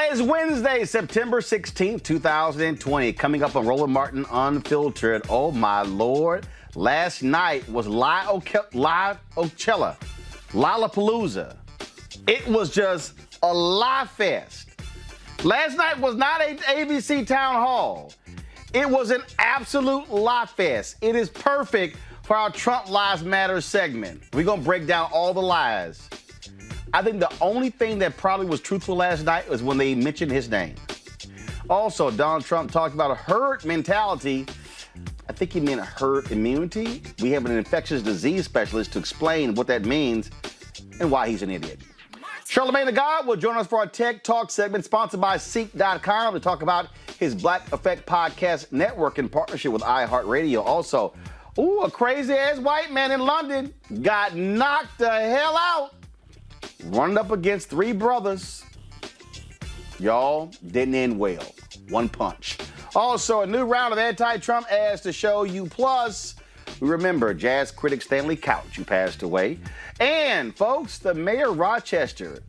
It's Wednesday, September 16th, 2020. Coming up on Roland Martin Unfiltered. Oh, my Lord. Last night was Lollapalooza. It was just a lie fest. Last night was not an ABC town hall. It was an absolute lie fest. It is perfect for our Trump Lives Matter segment. We're going to break down all the lies. I think the only thing that probably was truthful last night was when they mentioned his name. Also, Donald Trump talked about a herd mentality. I think he meant herd immunity. We have an infectious disease specialist to explain what that means and why he's an idiot. Charlamagne the God will join us for our Tech Talk segment sponsored by Seek.com to talk about his Black Effect Podcast Network in partnership with iHeartRadio. Also, a crazy-ass white man in London got knocked the hell out running up against three brothers. Y'all, didn't end well. One punch. Also, a new round of anti-Trump ads to show you. Plus, we remember jazz critic Stanley Couch, who passed away. And, folks, the mayor of Rochester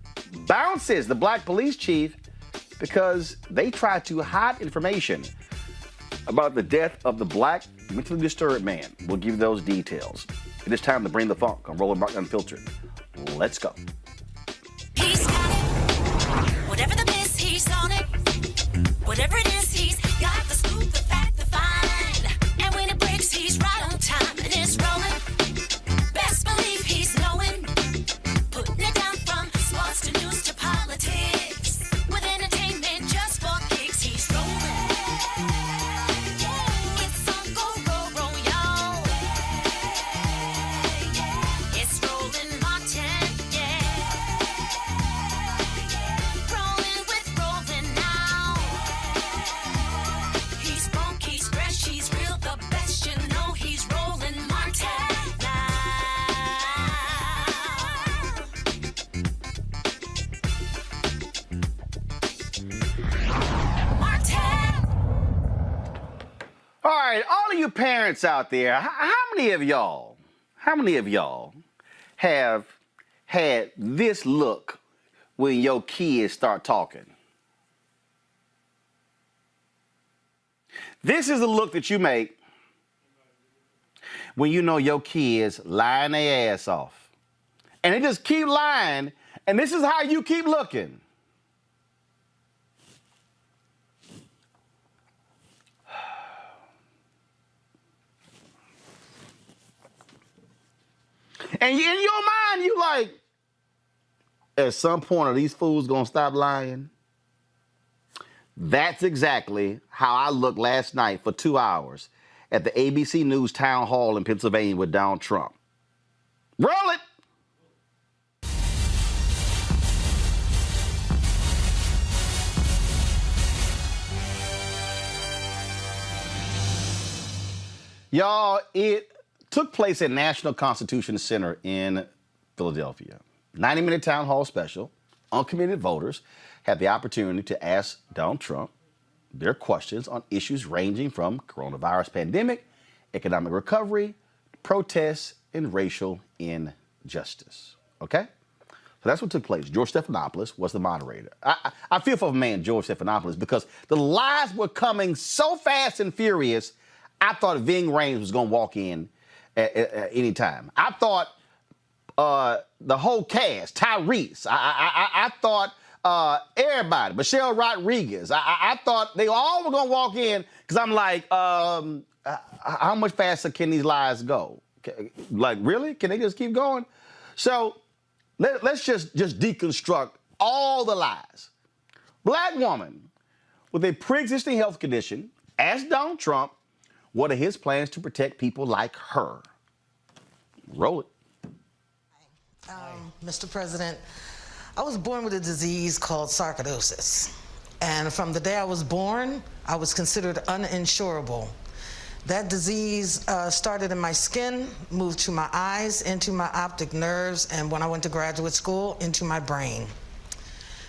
bounces the black police chief because they tried to hide information about the death of the black mentally disturbed man. We'll give you those details. It is time to bring the funk on Roland Martin Unfiltered. Let's go. He's got it. Whatever the miss, he's on it. Whatever it is, he's got the scoop, the fact, the find. And when it breaks, he's right on time and it's rolling. Best believe he's knowing. Putting it down from sports to news to politics. With entertainment just for kicks, he's rolling. It's on go, y'all. It's Roland Martin, rolling with Roland now. He's funk, he's fresh, he's real, the best, you know he's Roland Martin now. Martin! All right, all of you parents out there, how many of y'all have had this look when your kids start talking? This is the look that you make when you know your kids lying their ass off. And they just keep lying, and this is how you keep looking. And in your mind, you like, at some point, are these fools gonna stop lying? That's exactly how I looked last night for 2 hours at the ABC News Town Hall in Pennsylvania with Donald Trump. Roll it! Y'all, it took place at National Constitution Center in Philadelphia. 90-minute town hall special. Uncommitted voters had the opportunity to ask Donald Trump their questions on issues ranging from coronavirus pandemic, economic recovery, protests, and racial injustice. Okay? So that's what took place. George Stephanopoulos was the moderator. I feel for the man, George Stephanopoulos, because the lies were coming so fast and furious, I thought Ving Rhames was going to walk in at any time. I thought the whole cast, Tyrese, I thought everybody, Michelle Rodriguez, I thought they all were going to walk in because I'm like, how much faster can these lies go? Like, really? Can they just keep going? So let's just deconstruct all the lies. Black woman with a pre-existing health condition asked Donald Trump what are his plans to protect people like her. Roll it. Mr. President, I was born with a disease called sarcoidosis. And from the day I was born, I was considered uninsurable. That disease started in my skin, moved to my eyes, into my optic nerves, and when I went to graduate school, into my brain.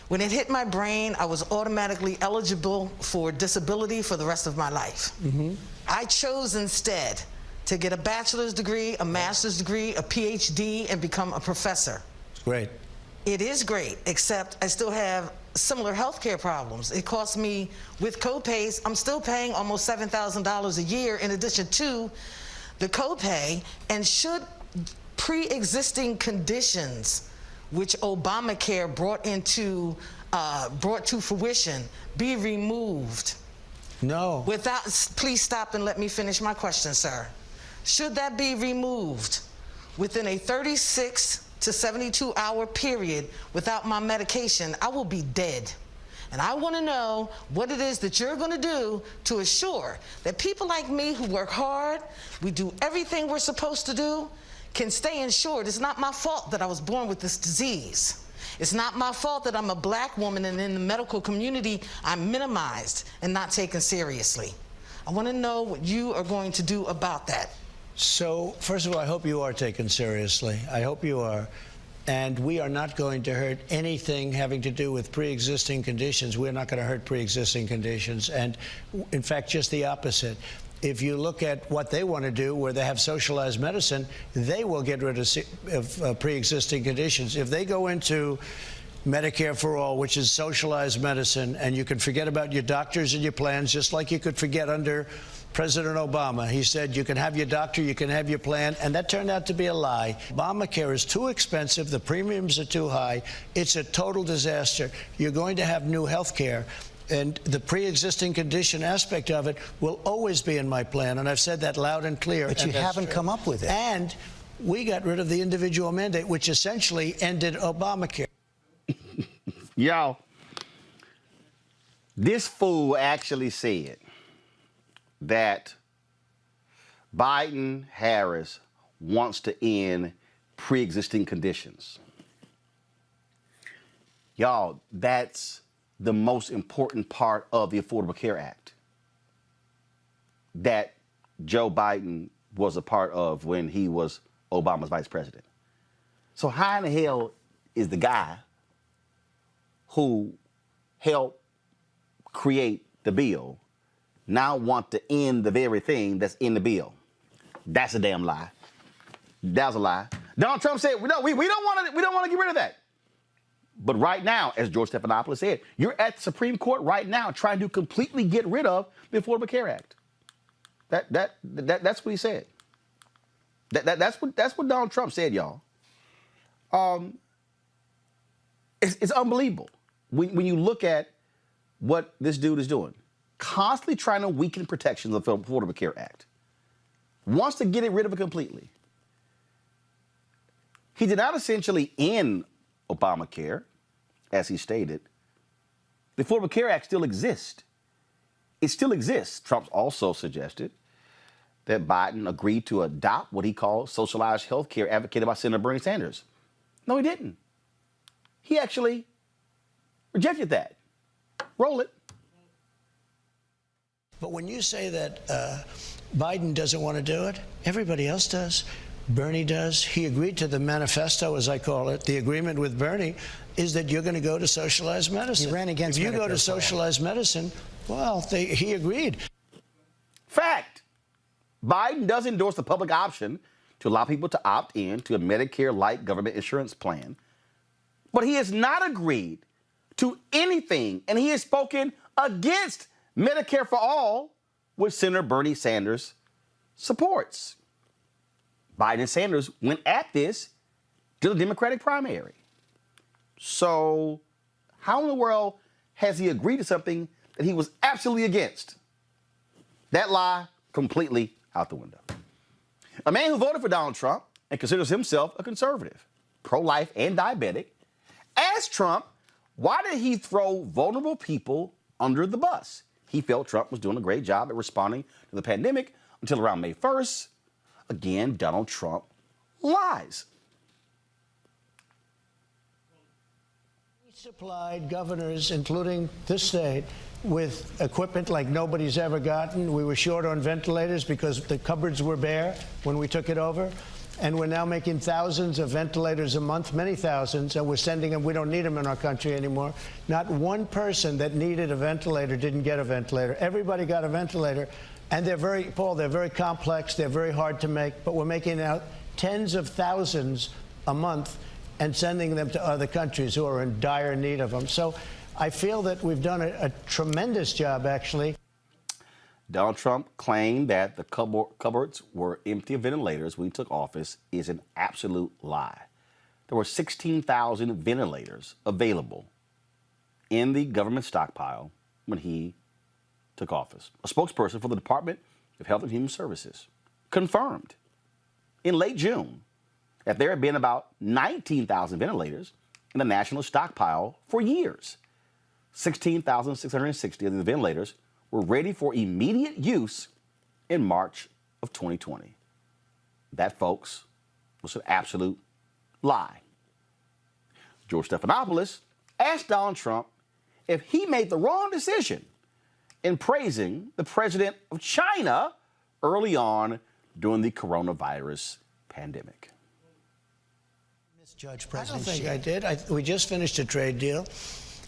When it hit my brain, I was automatically eligible for disability for the rest of my life. Mm-hmm. I chose instead to get a bachelor's degree, a master's degree, a PhD, and become a professor. It's great. It is great, except I still have similar health care problems. It costs me, with co-pays, I'm still paying almost $7,000 a year in addition to the copay. And should pre-existing conditions, which Obamacare brought to fruition, be removed? No. Please stop and let me finish my question, sir. Should that be removed within a 36 to 72 hour period without my medication, I will be dead. And I want to know what it is that you're going to do to assure that people like me who work hard, we do everything we're supposed to do, can stay insured. It's not my fault that I was born with this disease. It's not my fault that I'm a black woman and in the medical community I'm minimized and not taken seriously. I want to know what you are going to do about that. So, first of all, I hope you are taken seriously. I hope you are. And we are not going to hurt anything having to do with pre-existing conditions. We're not going to hurt pre-existing conditions. And, in fact, just the opposite. If you look at what they want to do, where they have socialized medicine, they will get rid of pre-existing conditions. If they go into Medicare for All, which is socialized medicine, and you can forget about your doctors and your plans, just like you could forget under President Obama. He said you can have your doctor, you can have your plan, and that turned out to be a lie. Obamacare is too expensive, the premiums are too high, it's a total disaster. You're going to have new health care, and the pre-existing condition aspect of it will always be in my plan, and I've said that loud and clear. But you haven't come up with it. And we got rid of the individual mandate, which essentially ended Obamacare. Y'all, this fool actually said that Biden-Harris wants to end pre-existing conditions. Y'all, that's the most important part of the Affordable Care Act that Joe Biden was a part of when he was Obama's vice president. So how in the hell is the guy who helped create the bill now want to end the very thing that's in the bill? That's a damn lie. That's a lie. Donald Trump said, no, we don't want to get rid of that. But right now, as George Stephanopoulos said, you're at the Supreme Court right now trying to completely get rid of the Affordable Care Act. That's what he said. That's what Donald Trump said, y'all. It's unbelievable when you look at what this dude is doing. Constantly trying to weaken protections of the Affordable Care Act. Wants to get rid of it completely. He did not essentially end Obamacare, as he stated. The Affordable Care Act still exists. It still exists. Trump also suggested that Biden agreed to adopt what he called socialized health care advocated by Senator Bernie Sanders. No, he didn't. He actually rejected that. Roll it. But when you say that Biden doesn't want to do it, everybody else does. Bernie does. He agreed to the manifesto, as I call it. The agreement with Bernie is that you're going to go to socialized medicine. He ran against If you Medicare go to socialized medicine, well, he agreed. Fact. Biden does endorse the public option to allow people to opt in to a Medicare-like government insurance plan. But he has not agreed to anything, and he has spoken against Medicare for All, which Senator Bernie Sanders supports. Biden and Sanders went at this to the Democratic primary. So how in the world has he agreed to something that he was absolutely against? That lie completely out the window. A man who voted for Donald Trump and considers himself a conservative, pro-life and diabetic, asked Trump, why did he throw vulnerable people under the bus? He felt Trump was doing a great job at responding to the pandemic until around May 1st. Again, Donald Trump lies. We supplied governors, including this state, with equipment like nobody's ever gotten. We were short on ventilators because the cupboards were bare when we took it over. And we're now making thousands of ventilators a month, many thousands, and we're sending them. We don't need them in our country anymore. Not one person that needed a ventilator didn't get a ventilator. Everybody got a ventilator. And they're very complex, they're very hard to make, but we're making out tens of thousands a month and sending them to other countries who are in dire need of them. So I feel that we've done a tremendous job, actually. Donald Trump claimed that the cupboards were empty of ventilators when he took office is an absolute lie. There were 16,000 ventilators available in the government stockpile when he took office. A spokesperson for the Department of Health and Human Services confirmed in late June that there had been about 19,000 ventilators in the national stockpile for years. 16,660 of the ventilators were ready for immediate use in March of 2020. That, folks, was an absolute lie. George Stephanopoulos asked Donald Trump if he made the wrong decision in praising the president of China early on during the coronavirus pandemic. Misjudge President Xi. I don't think I did. We just finished a trade deal.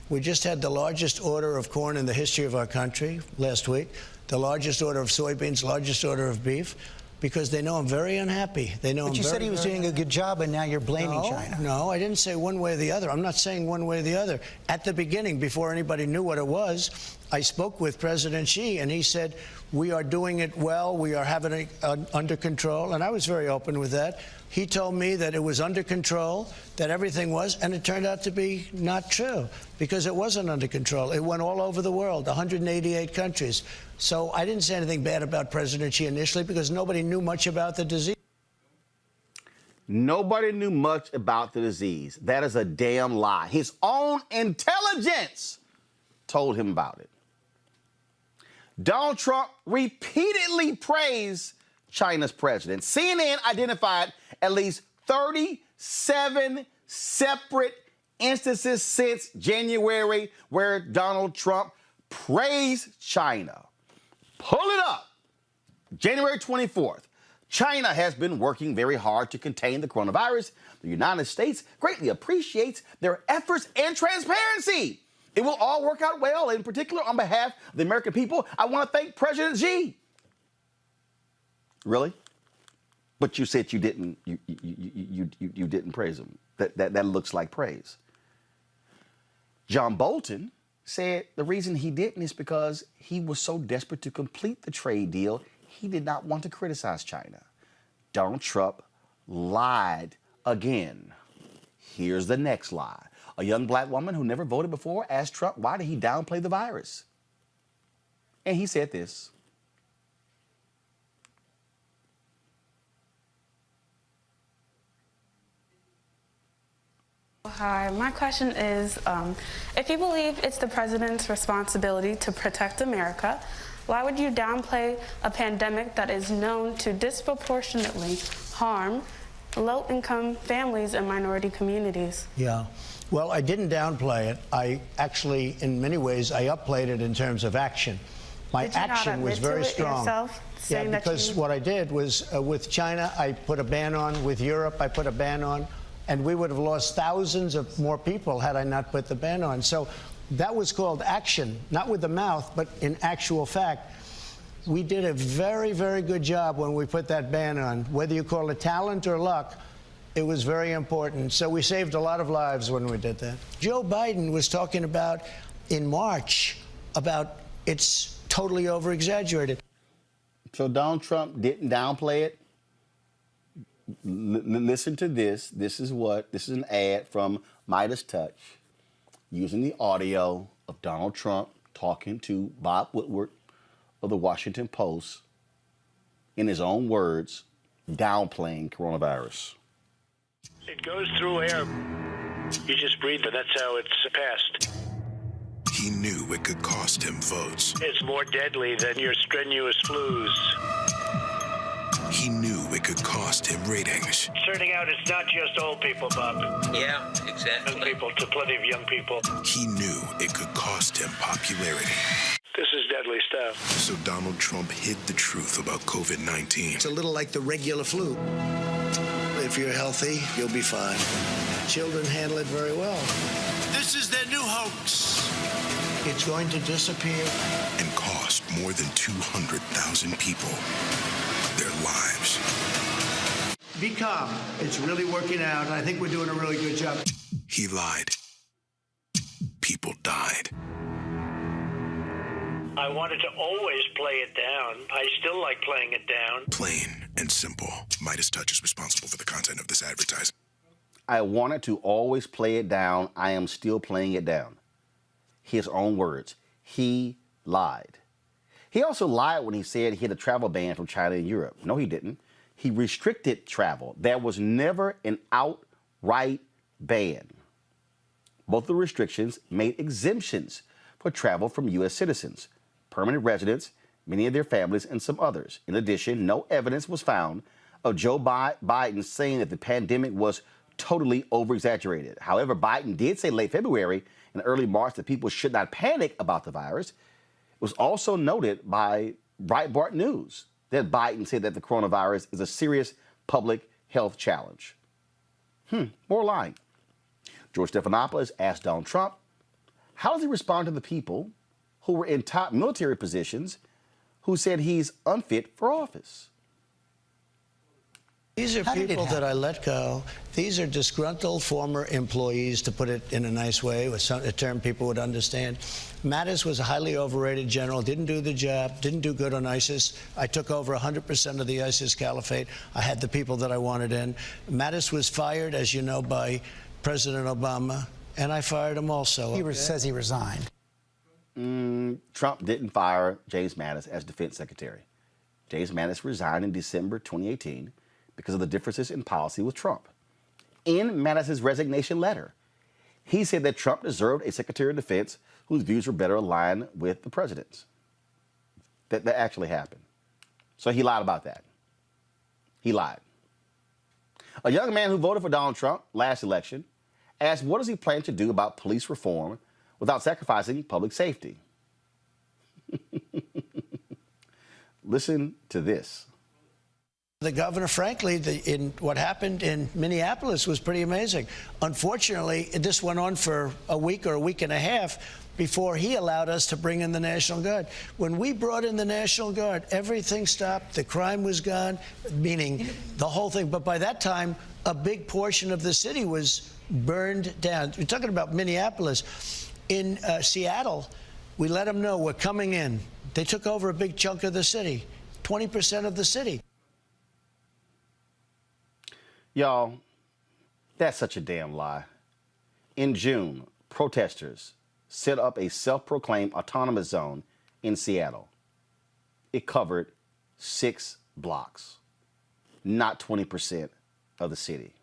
We just had the largest order of corn in the history of our country last week, the largest order of soybeans, largest order of beef, because they know I'm very unhappy. They know. But you said he was doing a good job, and now you're blaming China. No, I didn't say one way or the other. I'm not saying one way or the other. At the beginning, before anybody knew what it was, I spoke with President Xi, and he said, we are doing it well, we are having it under control, and I was very open with that. He told me that it was under control, that everything was, and it turned out to be not true, because it wasn't under control. It went all over the world, 188 countries. So I didn't say anything bad about President Xi initially, because nobody knew much about the disease. Nobody knew much about the disease. That is a damn lie. His own intelligence told him about it. Donald Trump repeatedly praised China's president. CNN identified at least 37 separate instances since January where Donald Trump praised China. Pull it up. January 24th. China has been working very hard to contain the coronavirus. The United States greatly appreciates their efforts and transparency. It will all work out well. In particular, on behalf of the American people, I want to thank President Xi. Really? But you said you didn't. You didn't praise him. That looks like praise. John Bolton said the reason he didn't is because he was so desperate to complete the trade deal, he did not want to criticize China. Donald Trump lied again. Here's the next lie. A young black woman who never voted before asked Trump why did he downplay the virus. And he said this. Hi, my question is, if you believe it's the president's responsibility to protect America, why would you downplay a pandemic that is known to disproportionately harm low-income families and minority communities? Yeah. Well, I didn't downplay it. I actually, in many ways, I upplayed it in terms of action. My action was very strong. Yeah, because what I did was with China, I put a ban on. With Europe, I put a ban on. And we would have lost thousands of more people had I not put the ban on. So that was called action, not with the mouth, but in actual fact. We did a very, very good job when we put that ban on. Whether you call it talent or luck, it was very important. So we saved a lot of lives when we did that. Joe Biden was talking about in March about it's totally over-exaggerated. So Donald Trump didn't downplay it. Listen to this. This is an ad from Midas Touch using the audio of Donald Trump talking to Bob Woodward of the Washington Post, in his own words, downplaying coronavirus. It goes through air. You just breathe it. That's how it's passed. He knew it could cost him votes. It's more deadly than your strenuous flus. He knew it could cost him ratings. Turning out it's not just old people, Bob. Yeah, exactly. Young people, to plenty of young people. He knew it could cost him popularity. This is deadly stuff. So Donald Trump hid the truth about COVID-19. It's a little like the regular flu. If you're healthy, you'll be fine. Children handle it very well. This is their new hoax. It's going to disappear. And cost more than 200,000 people their lives. Be calm. It's really working out, and I think we're doing a really good job. He lied. People died. I wanted to always play it down. I still like playing it down. Plain and simple. Midas Touch is responsible for the content of this advertising. I wanted to always play it down. I am still playing it down. His own words. He lied. He also lied when he said he had a travel ban from China and Europe. No, he didn't. He restricted travel. There was never an outright ban. Both the restrictions made exemptions for travel from U.S. citizens, permanent residents, many of their families, and some others. In addition, no evidence was found of Joe Biden saying that the pandemic was totally over-exaggerated. However, Biden did say late February and early March that people should not panic about the virus. It was also noted by Breitbart News that Biden said that the coronavirus is a serious public health challenge. More lying. George Stephanopoulos asked Donald Trump, how does he respond to the people who were in top military positions who said he's unfit for office? These are people that I let go. These are disgruntled former employees, to put it in a nice way, with a term people would understand. Mattis was a highly overrated general, didn't do the job, didn't do good on ISIS. I took over 100% of the ISIS caliphate. I had the people that I wanted in. Mattis was fired, as you know, by President Obama, and I fired him also. He says he resigned. Trump didn't fire James Mattis as defense secretary. James Mattis resigned in December 2018 because of the differences in policy with Trump. In Mattis's resignation letter, he said that Trump deserved a Secretary of Defense whose views were better aligned with the president's. That actually happened. So he lied about that. He lied. A young man who voted for Donald Trump last election asked what does he plan to do about police reform without sacrificing public safety. Listen to this. The governor, frankly, in what happened in Minneapolis was pretty amazing. Unfortunately, this went on for a week or a week and a half before he allowed us to bring in the National Guard. When we brought in the National Guard, everything stopped. The crime was gone, meaning the whole thing. But by that time, a big portion of the city was burned down. We're talking about Minneapolis. In Seattle, we let them know we're coming in. They took over a big chunk of the city, 20% of the city. Y'all, that's such a damn lie. In June, protesters set up a self-proclaimed autonomous zone in Seattle. It covered 6 blocks, not 20% of the city.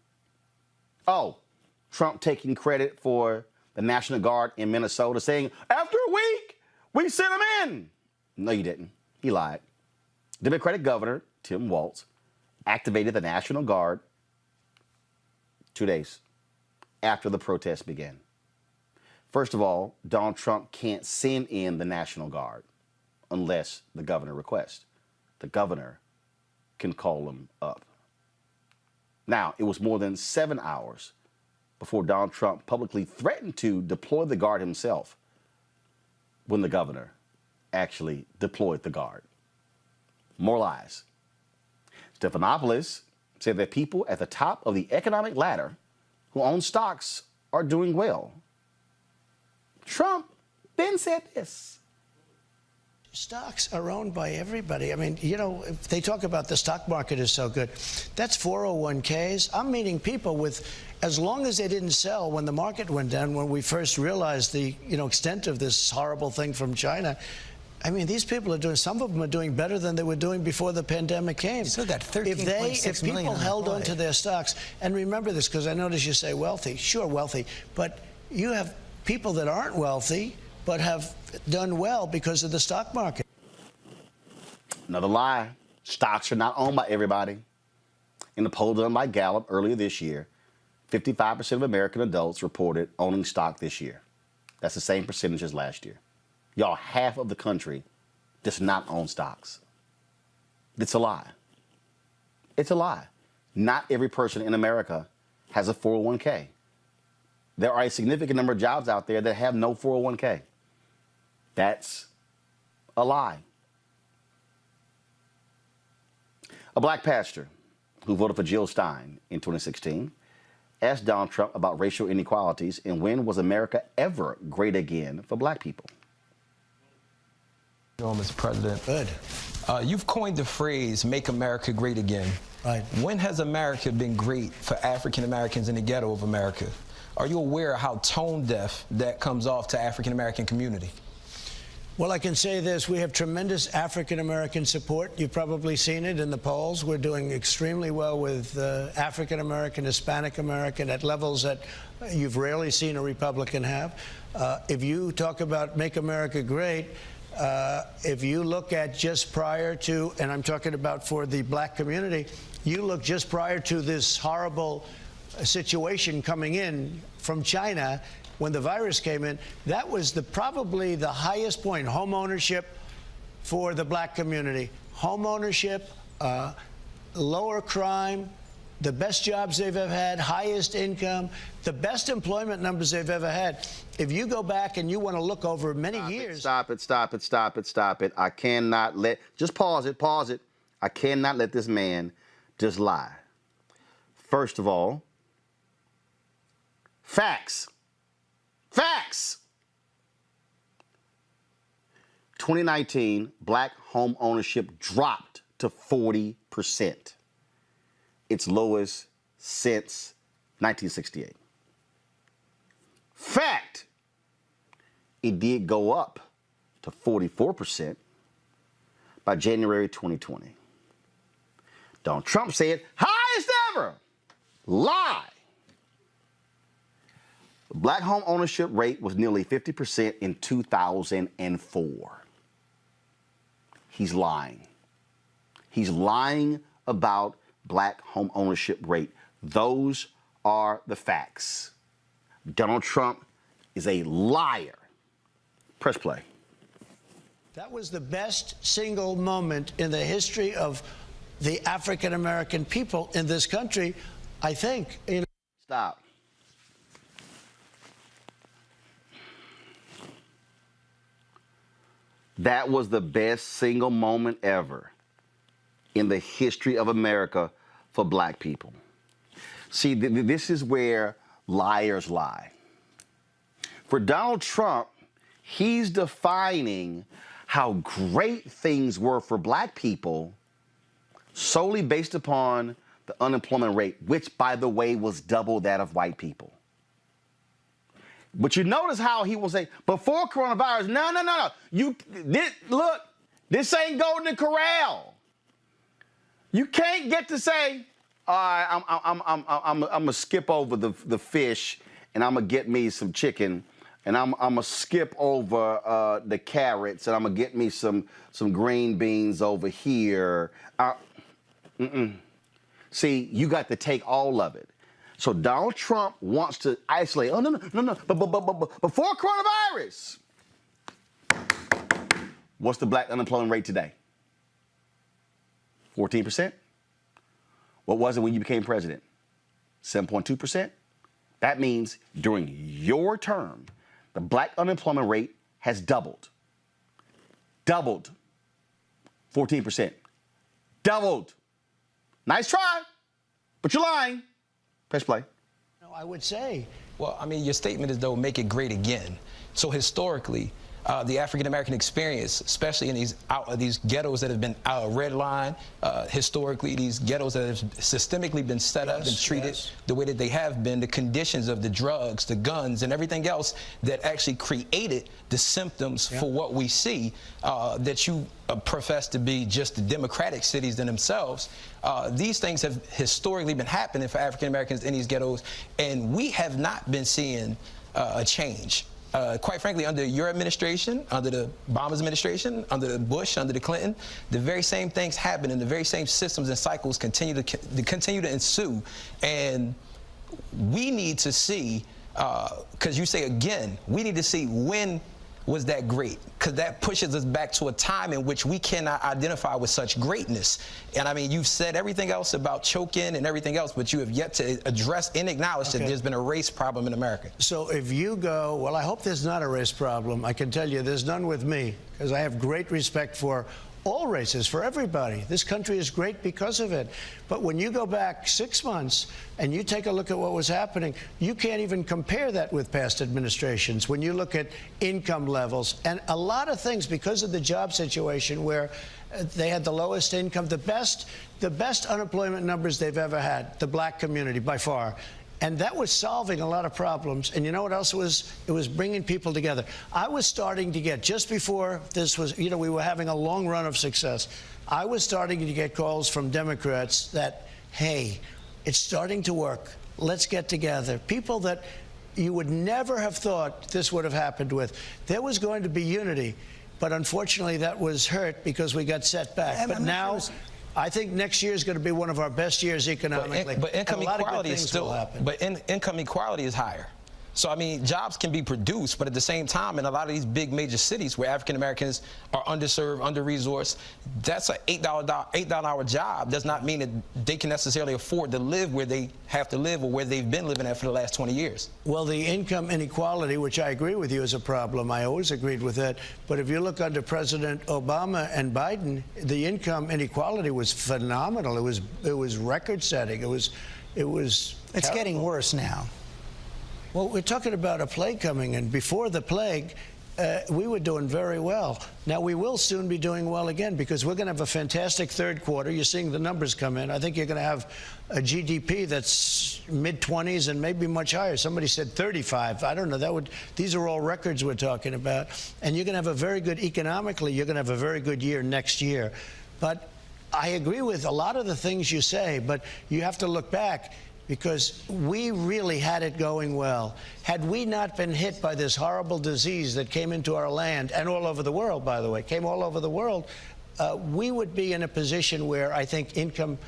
Oh, Trump taking credit for the National Guard in Minnesota, saying, after a week, we sent them in. No, you didn't. He lied. Democratic Governor Tim Walz activated the National Guard 2 days after the protests began. First of all, Donald Trump can't send in the National Guard unless the governor requests. The governor can call them up. Now, it was more than 7 hours before Donald Trump publicly threatened to deploy the Guard himself when the governor actually deployed the Guard. More lies. Stephanopoulos said that people at the top of the economic ladder who own stocks are doing well. Trump then said this. Stocks are owned by everybody. I mean, you know, if they talk about the stock market is so good. That's 401ks. I'm meeting people with, as long as they didn't sell when the market went down, when we first realized the, extent of this horrible thing from China. I mean, these people are doing, some of them are doing better than they were doing before the pandemic came. So that 13.6 million people held on unemployed. to their stocks, and remember this, because I notice you say wealthy. Sure, wealthy, but you have people that aren't wealthy but have done well because of the stock market. Another lie. Stocks are not owned by everybody. In a poll done by Gallup earlier this year, 55% of American adults reported owning stock this year. That's the same percentage as last year. Y'all, half of the country does not own stocks. It's a lie. It's a lie. Not every person in America has a 401k. There are a significant number of jobs out there that have no 401k. That's a lie. A black pastor who voted for Jill Stein in 2016 asked Donald Trump about racial inequalities and when was America ever great again for black people. Mr. President. Good. You've coined the phrase, make America great again. Right. When has America been great for African Americans in the ghetto of America? Are you aware of how tone deaf that comes off to African American community? Well, I can say this. We have tremendous African American support. You've probably seen it in the polls. We're doing extremely well with African American, Hispanic American at levels that you've rarely seen a Republican have. If you talk about make America great, if you look at just prior to, and I'm talking about for the black community, you look just prior to this horrible situation coming in from China, when the virus came in, that was probably the highest point, home ownership for the black community. Home ownership, lower crime, the best jobs they've ever had, highest income, the best employment numbers they've ever had. If you go back and you want to look over many years. Stop it. I cannot let, just pause it. I cannot let this man just lie. First of all, facts. 2019, black home ownership dropped to 40%. Its lowest since 1968. Fact, it did go up to 44% by January 2020. Donald Trump said, highest ever. Lie. The black home ownership rate was nearly 50% in 2004. He's lying. He's lying about black home ownership rate. Those are the facts. Donald Trump is a liar. Press play. That was the best single moment in the history of the African American people in this country, I think. Stop. That was the best single moment ever in the history of America for black people. See, this is where liars lie. For Donald Trump, he's defining how great things were for black people solely based upon the unemployment rate, which, by the way, was double that of white people. But you notice how he will say, before coronavirus, no. Look, this ain't Golden Corral. You can't get to say, all right, I'm gonna skip over the fish and I'm gonna get me some chicken and I'm gonna skip over the carrots and I'm gonna get me some green beans over here. See, you got to take all of it. So Donald Trump wants to isolate. Oh, no. But before coronavirus, what's the black unemployment rate today? 14%? What was it when you became president? 7.2%? That means during your term, the black unemployment rate has doubled. Doubled. 14%. Doubled. Nice try, but you're lying. Press play. No, I would say. Well, I mean, your statement is, though, make it great again. So historically, the African-American experience, especially in these ghettos that have been redlined, historically, these ghettos that have systemically been set up and treated the way that they have been, the conditions of the drugs, the guns, and everything else that actually created the symptoms for what we see, that you profess to be just the democratic cities in themselves. These things have historically been happening for African-Americans in these ghettos, and we have not been seeing a change. Quite frankly, under your administration, under the Obama's administration, under the Bush, under the Clinton, the very same things happen and the very same systems and cycles continue to ensue. And we need to see, because you say again, we need to see when was that great, because that pushes us back to a time in which we cannot identify with such greatness. And I mean, you've said everything else about choking and everything else, but you have yet to address and acknowledge that there's been a race problem in America. So if you go, well, I hope there's not a race problem. I can tell you there's none with me, because I have great respect for all races, for everybody. This country is great because of it. But when you go back 6 months and you take a look at what was happening, you can't even compare that with past administrations. When you look at income levels and a lot of things because of the job situation where they had the lowest income, the best unemployment numbers they've ever had, the black community by far. And that was solving a lot of problems. And you know what else it was? It was bringing people together. I was starting to get, just before this was, we were having a long run of success. I was starting to get calls from Democrats that, hey, it's starting to work. Let's get together. People that you would never have thought this would have happened with. There was going to be unity. But unfortunately, that was hurt because we got set back. But now, I think next year is going to be one of our best years economically. But income equality is still, income equality is higher. So, I mean, jobs can be produced, but at the same time, in a lot of these big major cities where African Americans are underserved, under-resourced, that's an $8 job. Does not mean that they can necessarily afford to live where they have to live or where they've been living at for the last 20 years. Well, the income inequality, which I agree with you, is a problem. I always agreed with that. But if you look under President Obama and Biden, the income inequality was phenomenal. It was record-setting. It was It's terrible. getting worse now. Well, we're talking about a plague coming in. Before the plague, we were doing very well. Now, we will soon be doing well again because we're going to have a fantastic third quarter. You're seeing the numbers come in. I think you're going to have a GDP that's mid-20s and maybe much higher. Somebody said 35. I don't know. These are all records we're talking about. And you're going to have a very good, economically, you're going to have a very good year next year. But I agree with a lot of the things you say, but you have to look back. Because we really had it going well. Had we not been hit by this horrible disease that came into our land, and all over the world, by the way, came all over the world, we would be in a position where I think income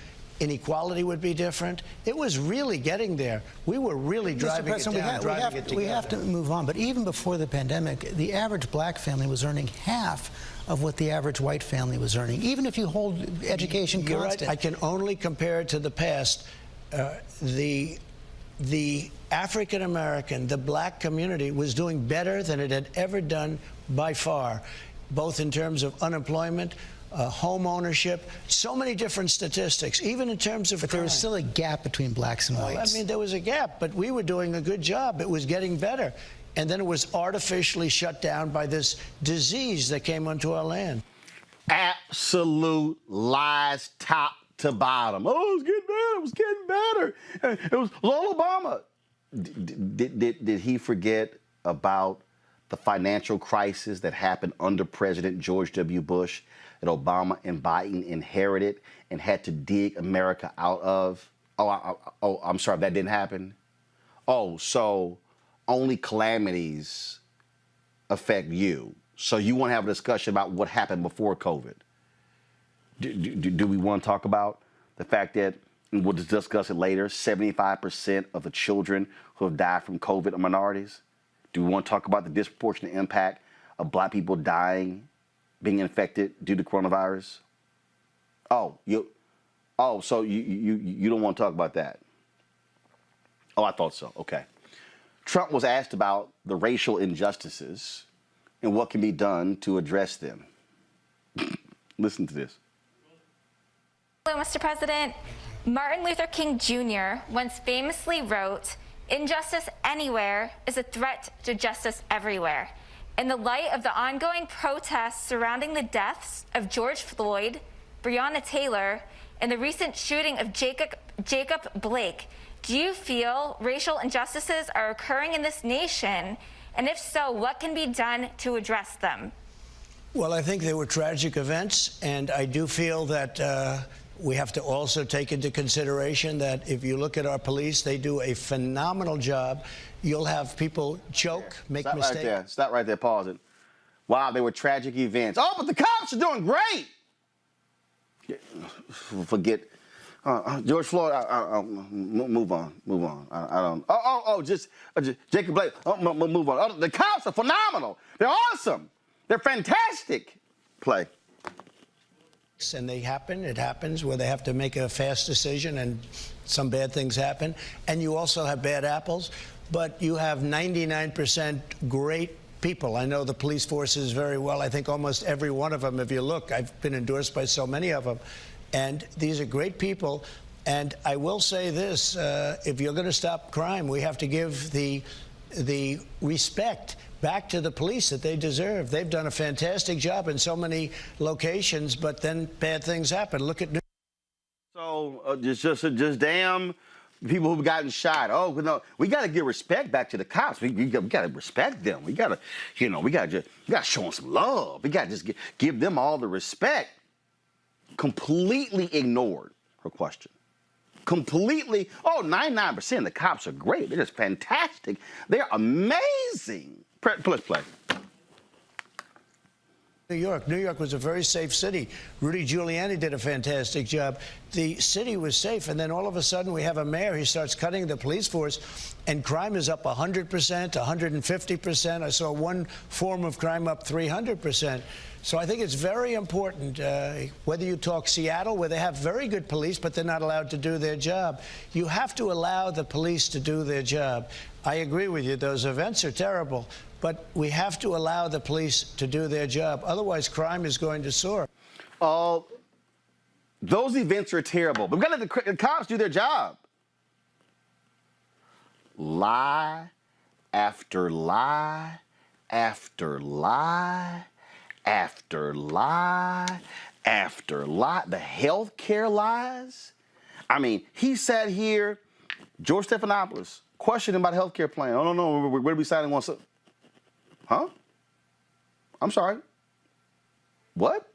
inequality would be different. It was really getting there. We were really driving it down, we have to move on. But even before the pandemic, the average black family was earning half of what the average white family was earning, even if you hold education constant. You're right. I can only compare it to the past. The African American, the black community was doing better than it had ever done by far, both in terms of unemployment, home ownership, so many different statistics, even in terms of crime. There was still a gap between blacks and whites. I mean, there was a gap, but we were doing a good job. It was getting better. And then it was artificially shut down by this disease that came onto our land. Absolute lies, top to bottom. Oh, it was getting better. It was getting better. It was Obama. Did he forget about the financial crisis that happened under President George W. Bush that Obama and Biden inherited and had to dig America out of? I'm sorry, that didn't happen? Oh, so only calamities affect you. So you want to have a discussion about what happened before COVID? Do we want to talk about the fact that, and we'll discuss it later, 75% of the children who have died from COVID are minorities? Do we want to talk about the disproportionate impact of black people dying, being infected due to coronavirus? So you don't want to talk about that? Oh, I thought so. Okay. Trump was asked about the racial injustices and what can be done to address them. Listen to this. Hello, Mr. President. Martin Luther King Jr. once famously wrote, "Injustice anywhere is a threat to justice everywhere." In the light of the ongoing protests surrounding the deaths of George Floyd, Breonna Taylor, and the recent shooting of Jacob Blake, do you feel racial injustices are occurring in this nation? And if so, what can be done to address them? Well, I think they were tragic events, and I do feel that we have to also take into consideration that if you look at our police, they do a phenomenal job. You'll have people choke, make mistakes. Right there. Stop right there. Pause it. Wow, they were tragic events. Oh, but the cops are doing great. Forget George Floyd. Move on. I don't. Just Jacob Blake. Move on. Oh, the cops are phenomenal. They're awesome. They're fantastic. Play. And they happen. It happens where they have to make a fast decision and some bad things happen. And you also have bad apples, but you have 99% great people. I know the police forces very well. I think almost every one of them, if you look, I've been endorsed by so many of them. And these are great people. And I will say this, if you're going to stop crime, we have to give the respect back to the police that they deserve. They've done a fantastic job in so many locations, but then bad things happen. Look at New just damn people who've gotten shot. Oh, no, we got to give respect back to the cops. We got to respect them. We got to, we got to show them some love. We got to just give them all the respect. Completely ignored her question. Completely. Oh, 99% of the cops are great. They're just fantastic. They're amazing. Let's play. New York. New York was a very safe city. Rudy Giuliani did a fantastic job. The city was safe, and then all of a sudden we have a mayor. He starts cutting the police force, and crime is up 100%, 150%. I saw one form of crime up 300%. So I think it's very important, whether you talk Seattle, where they have very good police, but they're not allowed to do their job. You have to allow the police to do their job. I agree with you. Those events are terrible. But we have to allow the police to do their job. Otherwise, crime is going to soar. Those events are terrible. But we've got to let the cops do their job. Lie after lie after lie after lie after lie. The health care lies. I mean, he sat here, George Stephanopoulos, questioning about the health care plan. Oh, no, we're going to be signing one. Huh? I'm sorry. What?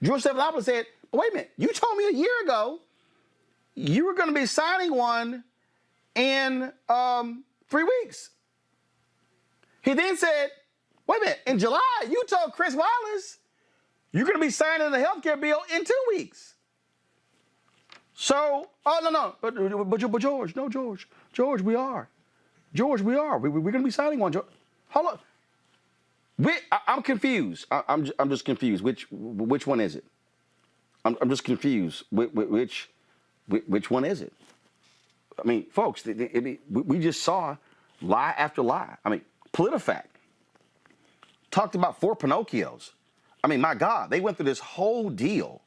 George Stephanopoulos said, wait a minute, you told me a year ago you were going to be signing one in 3 weeks. He then said, wait a minute, in July, you told Chris Wallace you're going to be signing the health care bill in 2 weeks. So, no, but George, we are. George, we are. We're going to be signing one. Hold on. I'm confused. I'm just confused. Which one is it? I'm just confused. Which one is it? I mean, folks, we just saw lie after lie. I mean, PolitiFact talked about 4 Pinocchios. I mean, my God, they went through this whole deal,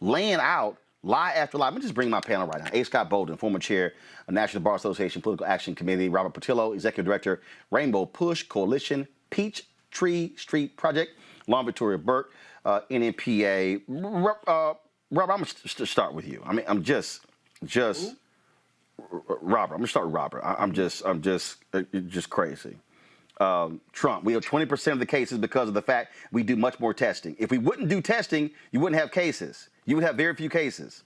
laying out lie after lie. Let me just bring my panel right now. A. Scott Bolden, former chair of National Bar Association Political Action Committee. Robert Patillo, executive director, Rainbow Push Coalition, Peachtree Street Project. Long Victoria Burke, NMPA. Robert, I'm going to start with you. I mean, I'm just Robert. I'm going to start with Robert. I'm just crazy. Trump, we have 20% of the cases because of the fact we do much more testing. If we wouldn't do testing, you wouldn't have cases. You would have very few cases.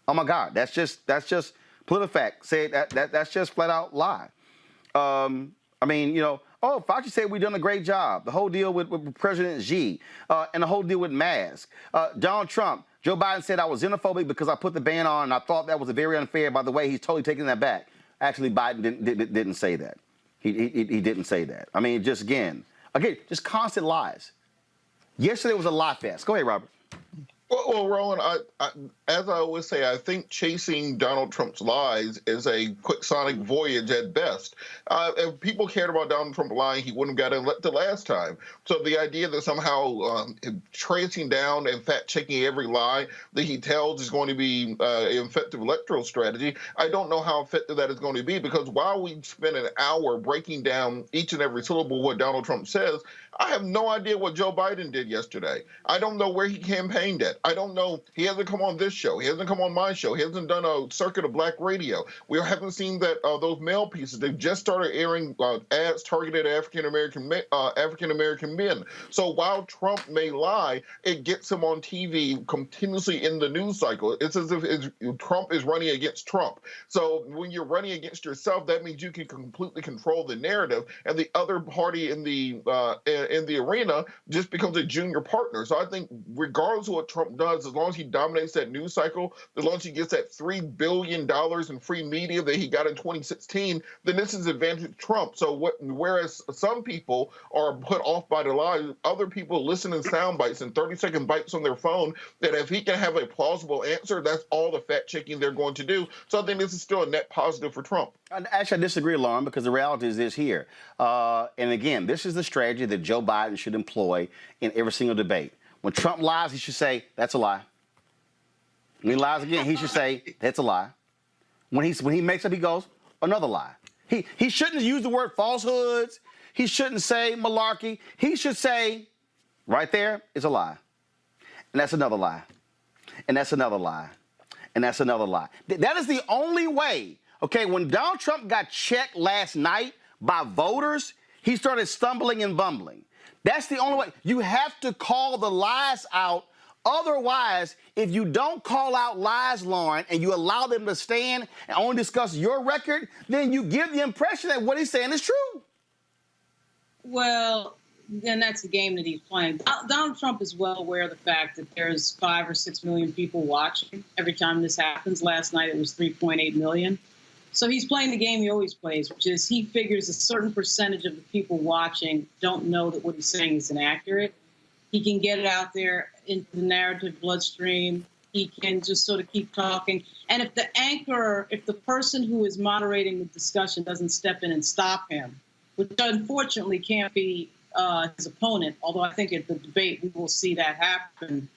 Oh my God, that's just PolitiFact say that's just flat out lie. I mean, Fauci said we've done a great job. The whole deal with President Xi and the whole deal with masks. Donald Trump, Joe Biden said I was xenophobic because I put the ban on, and I thought that was very unfair. By the way, he's totally taking that back. Actually, Biden didn't say that. He didn't say that. I mean, just just constant lies. Yesterday was a lie fest. Go ahead, Robert. Well, Roland, as I always say, I think chasing Donald Trump's lies is a quick sonic voyage at best. If people cared about Donald Trump lying, he wouldn't have got elected last time. So the idea that somehow tracing down and fact-checking every lie that he tells is going to be an effective electoral strategy, I don't know how effective that is going to be, because while we spend an hour breaking down each and every syllable of what Donald Trump says, I have no idea what Joe Biden did yesterday. I don't know where he campaigned at. I don't know. He hasn't come on this show. He hasn't come on my show. He hasn't done a circuit of black radio. We haven't seen that those mail pieces. They've just started airing ads targeted at African American men. So while Trump may lie, it gets him on TV continuously in the news cycle. It's as if Trump is running against Trump. So when you're running against yourself, that means you can completely control the narrative, and the other party in the arena just becomes a junior partner. So I think regardless of what Trump Trump does, as long as he dominates that news cycle, as long as he gets that $3 billion in free media that he got in 2016, then this is advantage Trump. So whereas some people are put off by the lie, other people listen in sound bites and 30-second bites on their phone, that if he can have a plausible answer, that's all the fact checking they're going to do. So I think this is still a net positive for Trump. Actually, I disagree, Lauren, because the reality is this here. And again, this is the strategy that Joe Biden should employ in every single debate. When Trump lies, he should say, that's a lie. When he lies again, he should say, that's a lie. When he makes up, he goes, another lie. He shouldn't use the word falsehoods. He shouldn't say malarkey. He should say, right there is a lie. And that's another lie. And that's another lie. And that's another lie. That is the only way. Okay, when Donald Trump got checked last night by voters, he started stumbling and bumbling. That's the only way. You have to call the lies out. Otherwise, if you don't call out lies, Lauren, and you allow them to stand and only discuss your record, then you give the impression that what he's saying is true. Well, then that's the game that he's playing. Donald Trump is well aware of the fact that there's 5 or 6 million people watching every time this happens. Last night it was 3.8 million. So he's playing the game he always plays, which is he figures a certain percentage of the people watching don't know that what he's saying is inaccurate. He can get it out there into the narrative bloodstream. He can just sort of keep talking. And if the anchor, if the person who is moderating the discussion doesn't step in and stop him, which unfortunately can't be his opponent, although I think at the debate we will see that happen,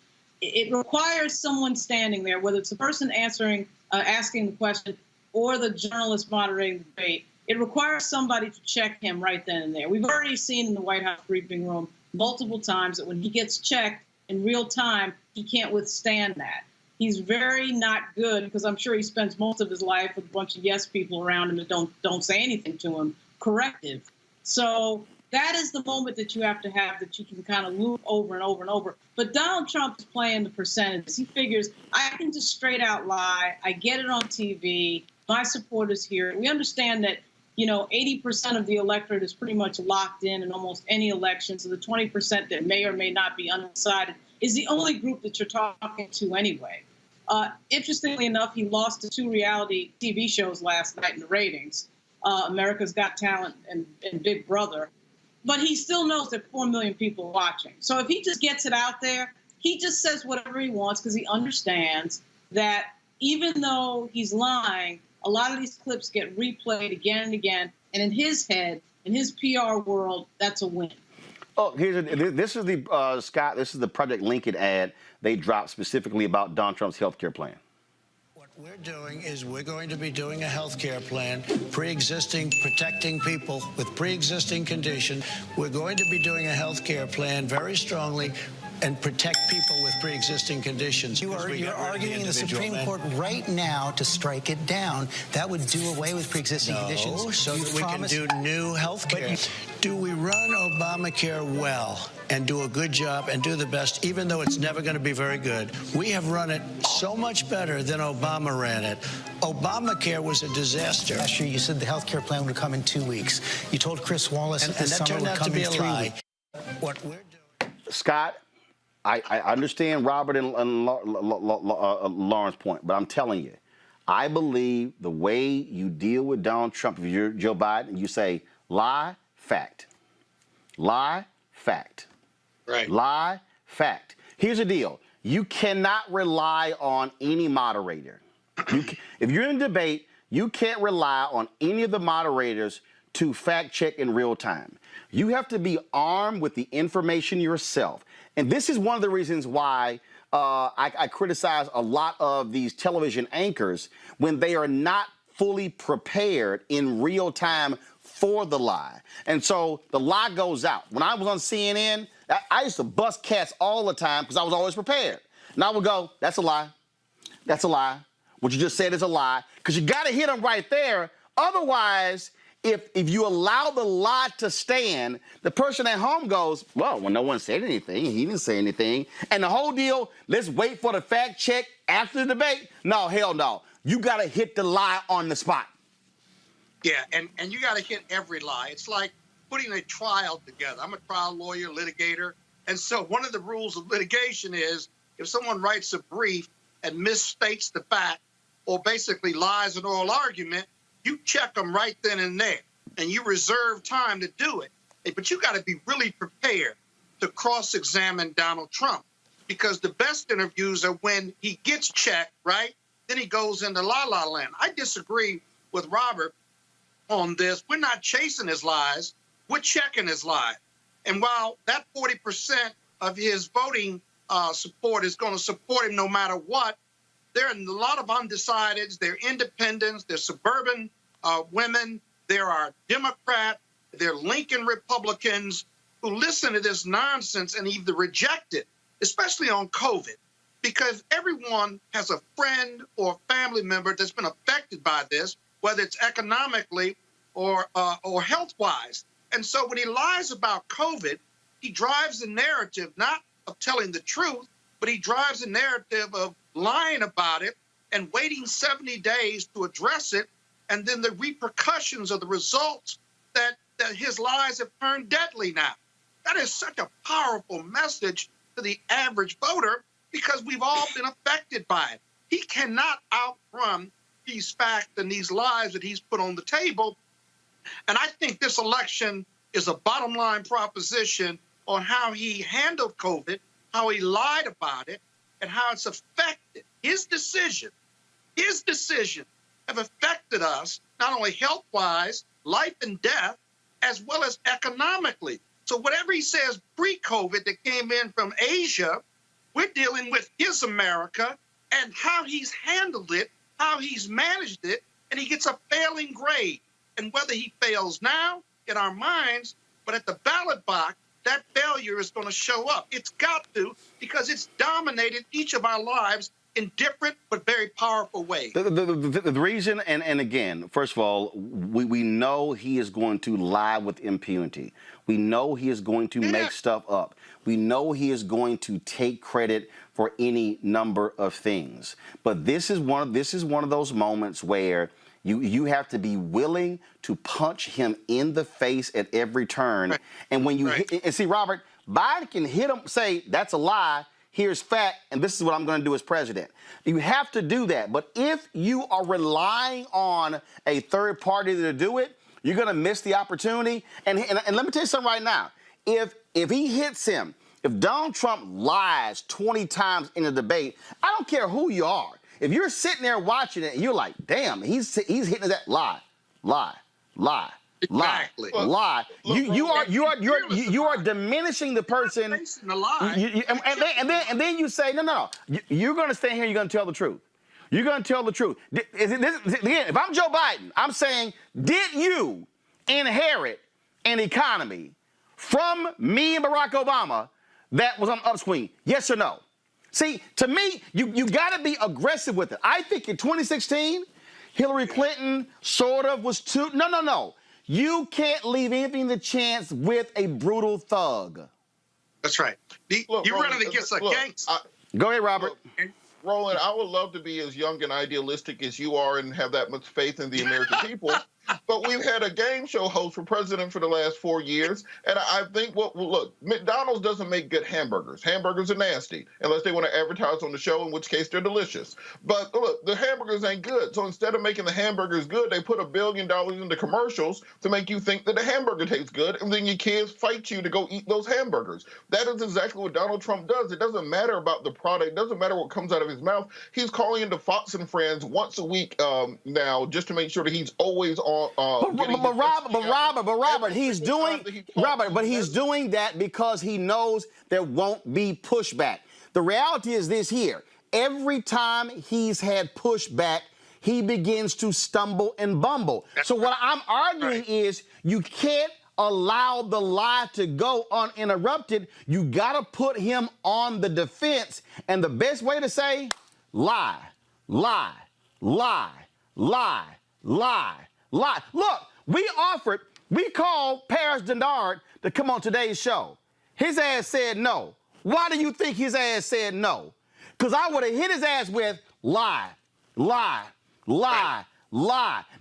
it requires someone standing there, whether it's the person asking the question or the journalist moderating the debate. It requires somebody to check him right then and there. We've already seen in the White House briefing room multiple times that when he gets checked in real time, he can't withstand that. He's very not good, because I'm sure he spends most of his life with a bunch of yes people around him that don't say anything to him, corrective. So that is the moment that you have to have, that you can kind of loop over and over and over. But Donald Trump is playing the percentages. He figures, I can just straight out lie. I get it on TV. My supporters hear it. We understand that, 80% of the electorate is pretty much locked in almost any election. So the 20% that may or may not be undecided is the only group that you're talking to anyway. Interestingly enough, he lost to 2 reality TV shows last night in the ratings, America's Got Talent and Big Brother. But he still knows that 4 million people are watching. So if he just gets it out there, he just says whatever he wants, because he understands that even though he's lying, a lot of these clips get replayed again and again. And in his head, in his PR world, that's a win. Oh, this is the, Scott, this is the Project Lincoln ad they dropped specifically about Donald Trump's health care plan. What we're doing is we're going to be doing a health care plan, pre-existing, protecting people with pre-existing conditions. We're going to be doing a health care plan very strongly and protect people with pre-existing conditions. You're arguing in the Supreme Court right now to strike it down. That would do away with pre-existing conditions. So that we can do new health care. Do we run Obamacare well and do a good job and do the best, even though it's never going to be very good? We have run it so much better than Obama ran it. Obamacare was a disaster. Last year, you said the health care plan would come in 2 weeks. You told Chris Wallace that this summer would come in 3 weeks. What we're doing, Scott, I understand Robert and Lauren's point, but I'm telling you, I believe the way you deal with Donald Trump, if you're Joe Biden, you say lie, fact. Lie, fact. Right. Lie, fact. Here's the deal. You cannot rely on any moderator. If you're in a debate, you can't rely on any of the moderators to fact check in real time. You have to be armed with the information yourself. And this is one of the reasons why I criticize a lot of these television anchors when they are not fully prepared in real time for the lie. And so the lie goes out. When I was on CNN, I used to bust cats all the time because I was always prepared. And I would go, that's a lie. That's a lie. What you just said is a lie. Because you got to hit them right there. Otherwise, if you allow the lie to stand, the person at home goes, well, no one said anything, he didn't say anything. And the whole deal, let's wait for the fact check after the debate. No, hell no. You got to hit the lie on the spot. Yeah, and you got to hit every lie. It's like putting a trial together. I'm a trial lawyer, litigator. And so one of the rules of litigation is if someone writes a brief and misstates the fact or basically lies an oral argument, you check them right then and there, and you reserve time to do it. But you got to be really prepared to cross-examine Donald Trump, because the best interviews are when he gets checked, right? Then he goes into la-la land. I disagree with Robert on this. We're not chasing his lies. We're checking his lies. And while that 40% of his voting support is going to support him no matter what, there are a lot of undecideds. There are independents. There are suburban women. There are Democrats. There are Lincoln Republicans who listen to this nonsense and either reject it, especially on COVID, because everyone has a friend or family member that's been affected by this, whether it's economically or health-wise. And so when he lies about COVID, he drives the narrative not of telling the truth, but he drives the narrative of lying about it and waiting 70 days to address it, and then the repercussions of the results that his lies have turned deadly now. That is such a powerful message to the average voter, because we've all been affected by it. He cannot outrun these facts and these lies that he's put on the table. And I think this election is a bottom line proposition on how he handled COVID, how he lied about it, and how it's affected. His decision have affected us, not only health-wise, life and death, as well as economically. So whatever he says pre-COVID that came in from Asia, we're dealing with his America and how he's handled it, how he's managed it, and he gets a failing grade. And whether he fails now in our minds, but at the ballot box, that failure is going to show up. It's got to, because it's dominated each of our lives in different but very powerful ways. The reason, and again, first of all, we know he is going to lie with impunity. We know he is going to make stuff up. We know he is going to take credit for any number of things. But this is one of those moments where you have to be willing to punch him in the face at every turn. Right. And when you hit, and see, Robert, Biden can hit him, say, that's a lie, here's fact, and this is what I'm going to do as president. You have to do that. But if you are relying on a third party to do it, you're going to miss the opportunity. And let me tell you something right now. If he hits him, if Donald Trump lies 20 times in a debate, I don't care who you are. If you're sitting there watching it and you're like, damn, he's hitting that lie. Exactly. Lie. You are diminishing the person. And then you say, no. You're going to stand here. You're going to tell the truth. You're going to tell the truth. If I'm Joe Biden, I'm saying, did you inherit an economy from me and Barack Obama that was on the upswing? Yes or no? See, to me, you got to be aggressive with it. I think in 2016, Hillary Clinton sort of was too. No. You can't leave anything to chance with a brutal thug. That's right. You're running against a gangster. Go ahead, Robert. Roland, I would love to be as young and idealistic as you are and have that much faith in the American people. But we've had a game show host for president for the last 4 years. And I think, look, McDonald's doesn't make good hamburgers. Hamburgers are nasty, unless they want to advertise on the show, in which case they're delicious. But look, the hamburgers ain't good. So instead of making the hamburgers good, they put $1 billion into commercials to make you think that the hamburger tastes good. And then your kids fight you to go eat those hamburgers. That is exactly what Donald Trump does. It doesn't matter about the product. It doesn't matter what comes out of his mouth. He's calling into Fox and Friends once a week now, just to make sure that he's always on. Robert, he's doing that because he knows there won't be pushback. The reality is this here. Every time he's had pushback, he begins to stumble and bumble. So what I'm arguing is you can't allow the lie to go uninterrupted. You got to put him on the defense. And the best way to say, lie. Look, we called Paris Dennard to come on today's show. His ass said no. Why do you think his ass said no? Because I would have hit his ass with lie.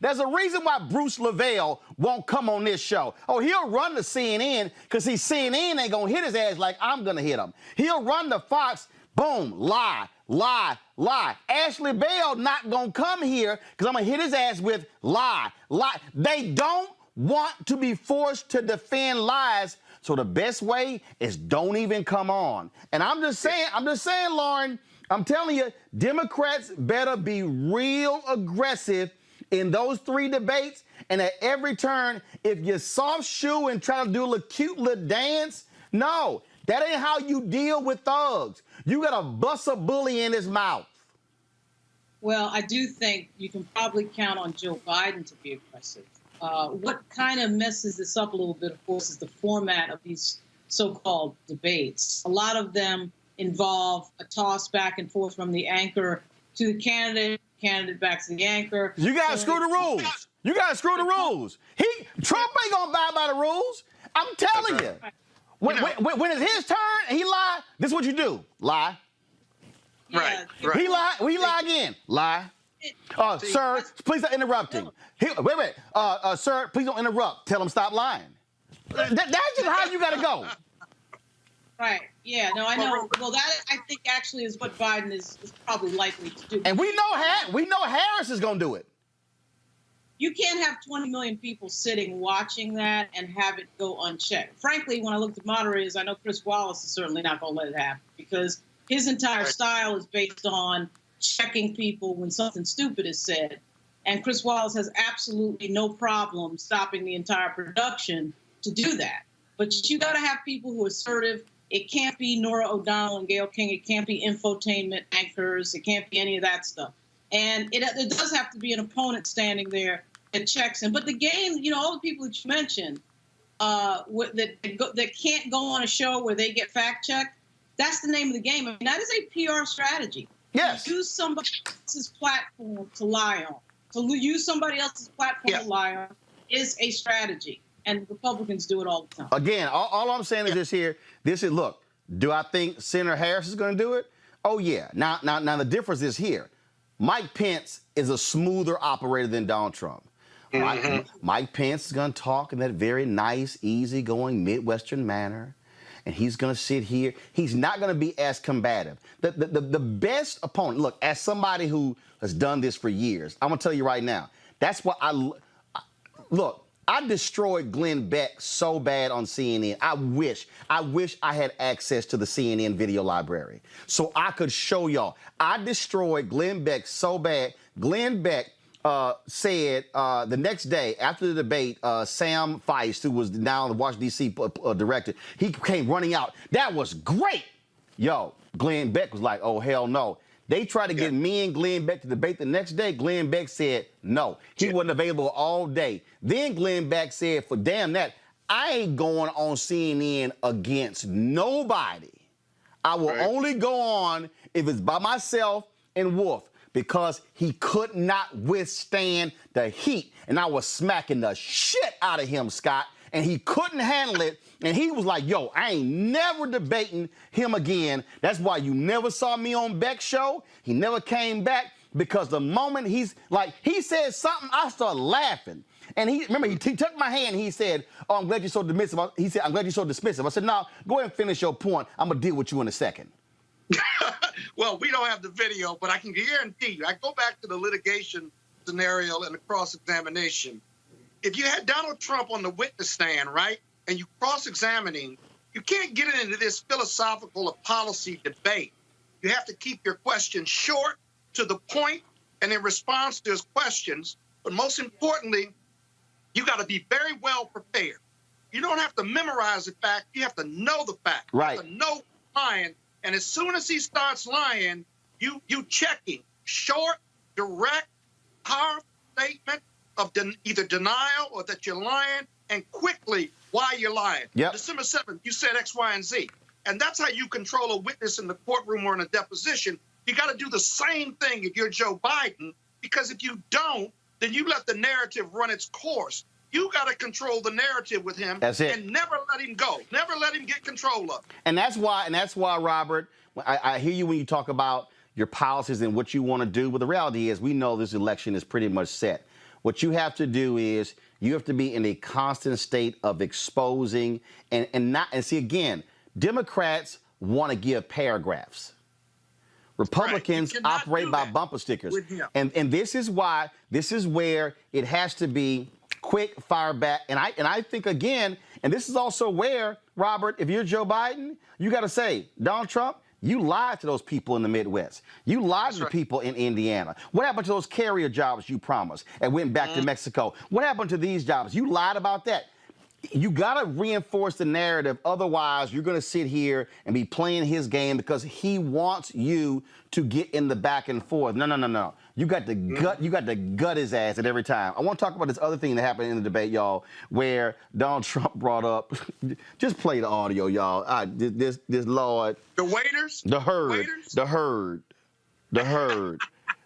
There's a reason why Bruce Lavelle won't come on this show. Oh, he'll run to CNN because CNN ain't going to hit his ass like I'm going to hit him. He'll run to Fox Boom, lie, lie, lie. Ashley Bell not gonna come here because I'm gonna hit his ass with lie, lie. They don't want to be forced to defend lies, so the best way is don't even come on. And I'm just saying, Lauren, I'm telling you, Democrats better be real aggressive in those 3 debates. And at every turn, if you soft shoe and try to do a cute little dance, no, that ain't how you deal with thugs. You gotta bust a bully in his mouth. Well, I do think you can probably count on Joe Biden to be aggressive. What kind of messes this up a little bit, of course, is the format of these so-called debates. A lot of them involve a toss back and forth from the anchor to the candidate back to the anchor. You gotta screw the rules. You gotta screw the rules. Trump ain't gonna abide by the rules. I'm telling you. When it's his turn and he lie, this is what you do. Lie. Yeah, Right. He lie again. Lie. Sir, please don't interrupting. Wait. Sir, please don't interrupt. Tell him stop lying. That's just how you gotta go. Right. Yeah. No, I know. Well, that I think actually is what Biden is probably likely to do. And we know Harris is gonna do it. You can't have 20 million people sitting watching that and have it go unchecked. Frankly, when I looked at moderators, I know Chris Wallace is certainly not going to let it happen because his entire style is based on checking people when something stupid is said. And Chris Wallace has absolutely no problem stopping the entire production to do that. But you got to have people who are assertive. It can't be Norah O'Donnell and Gayle King. It can't be infotainment anchors. It can't be any of that stuff. And it does have to be an opponent standing there that checks him. But the game, all the people that you mentioned that can't go on a show where they get fact-checked, that's the name of the game. I mean, that is a PR strategy. Yes. To use somebody else's platform to lie on. To use somebody else's platform to lie on is a strategy. And Republicans do it all the time. Again, all I'm saying is look, do I think Senator Harris is going to do it? Oh, yeah. Now, the difference is here. Mike Pence is a smoother operator than Donald Trump. Mike Pence is going to talk in that very nice, easygoing, Midwestern manner, and he's going to sit here. He's not going to be as combative. The best opponent, look, as somebody who has done this for years, I'm going to tell you right now, that's what I destroyed Glenn Beck so bad on CNN. I wish I had access to the CNN video library so I could show y'all. I destroyed Glenn Beck so bad. Glenn Beck said the next day after the debate, Sam Feist, who was now the Washington, D.C. director, he came running out. That was great. Yo, Glenn Beck was like, oh, hell no. They tried to get me and Glenn Beck to debate the next day. Glenn Beck said no. He wasn't available all day. Then Glenn Beck said, for damn that, I ain't going on CNN against nobody. I will only go on if it's by myself and Wolf, because he could not withstand the heat. And I was smacking the shit out of him, Scott, and he couldn't handle it. And he was like, yo, I ain't never debating him again. That's why you never saw me on Beck's show. He never came back, because the moment he said something, I started laughing. And he took my hand and he said, oh, I'm glad you're so dismissive. He said, I'm glad you're so dismissive. I said, no, go ahead and finish your point. I'm going to deal with you in a second. Well, we don't have the video, but I can guarantee you, I go back to the litigation scenario and the cross-examination. If you had Donald Trump on the witness stand, right, and you cross-examining, you can't get into this philosophical or policy debate. You have to keep your questions short, to the point, and in response to his questions. But most importantly, you got to be very well prepared. You don't have to memorize the fact. You have to know the fact. Right. You have to know lying. And as soon as he starts lying, you checking. Short, direct, powerful statement of either denial or that you're lying, and quickly why you're lying. Yep. December 7th, you said X, Y, and Z. And that's how you control a witness in the courtroom or in a deposition. You got to do the same thing if you're Joe Biden, because if you don't, then you let the narrative run its course. You got to control the narrative with him. That's it. And never let him go. Never let him get control of it. And that's why, Robert, I hear you when you talk about your policies and what you want to do. But the reality is, we know this election is pretty much set. What you have to do is you have to be in a constant state of exposing and see, again, Democrats want to give paragraphs. Republicans You cannot operate do by that bumper stickers. with him. And this is where it has to be quick fire back. And I think, again, and this is also where, Robert, if you're Joe Biden, you got to say, Donald Trump, you lied to those people in the Midwest. You lied to the people in Indiana. What happened to those carrier jobs you promised and went back to Mexico? What happened to these jobs? You lied about that. You got to reinforce the narrative. Otherwise, you're going to sit here and be playing his game because he wants you to get in the back and forth. No. You got to gut his ass at every time. I want to talk about this other thing that happened in the debate, y'all, where Donald Trump brought up, just play the audio, y'all. This Lord. The waiters? The herd. Waiters? The herd. The herd.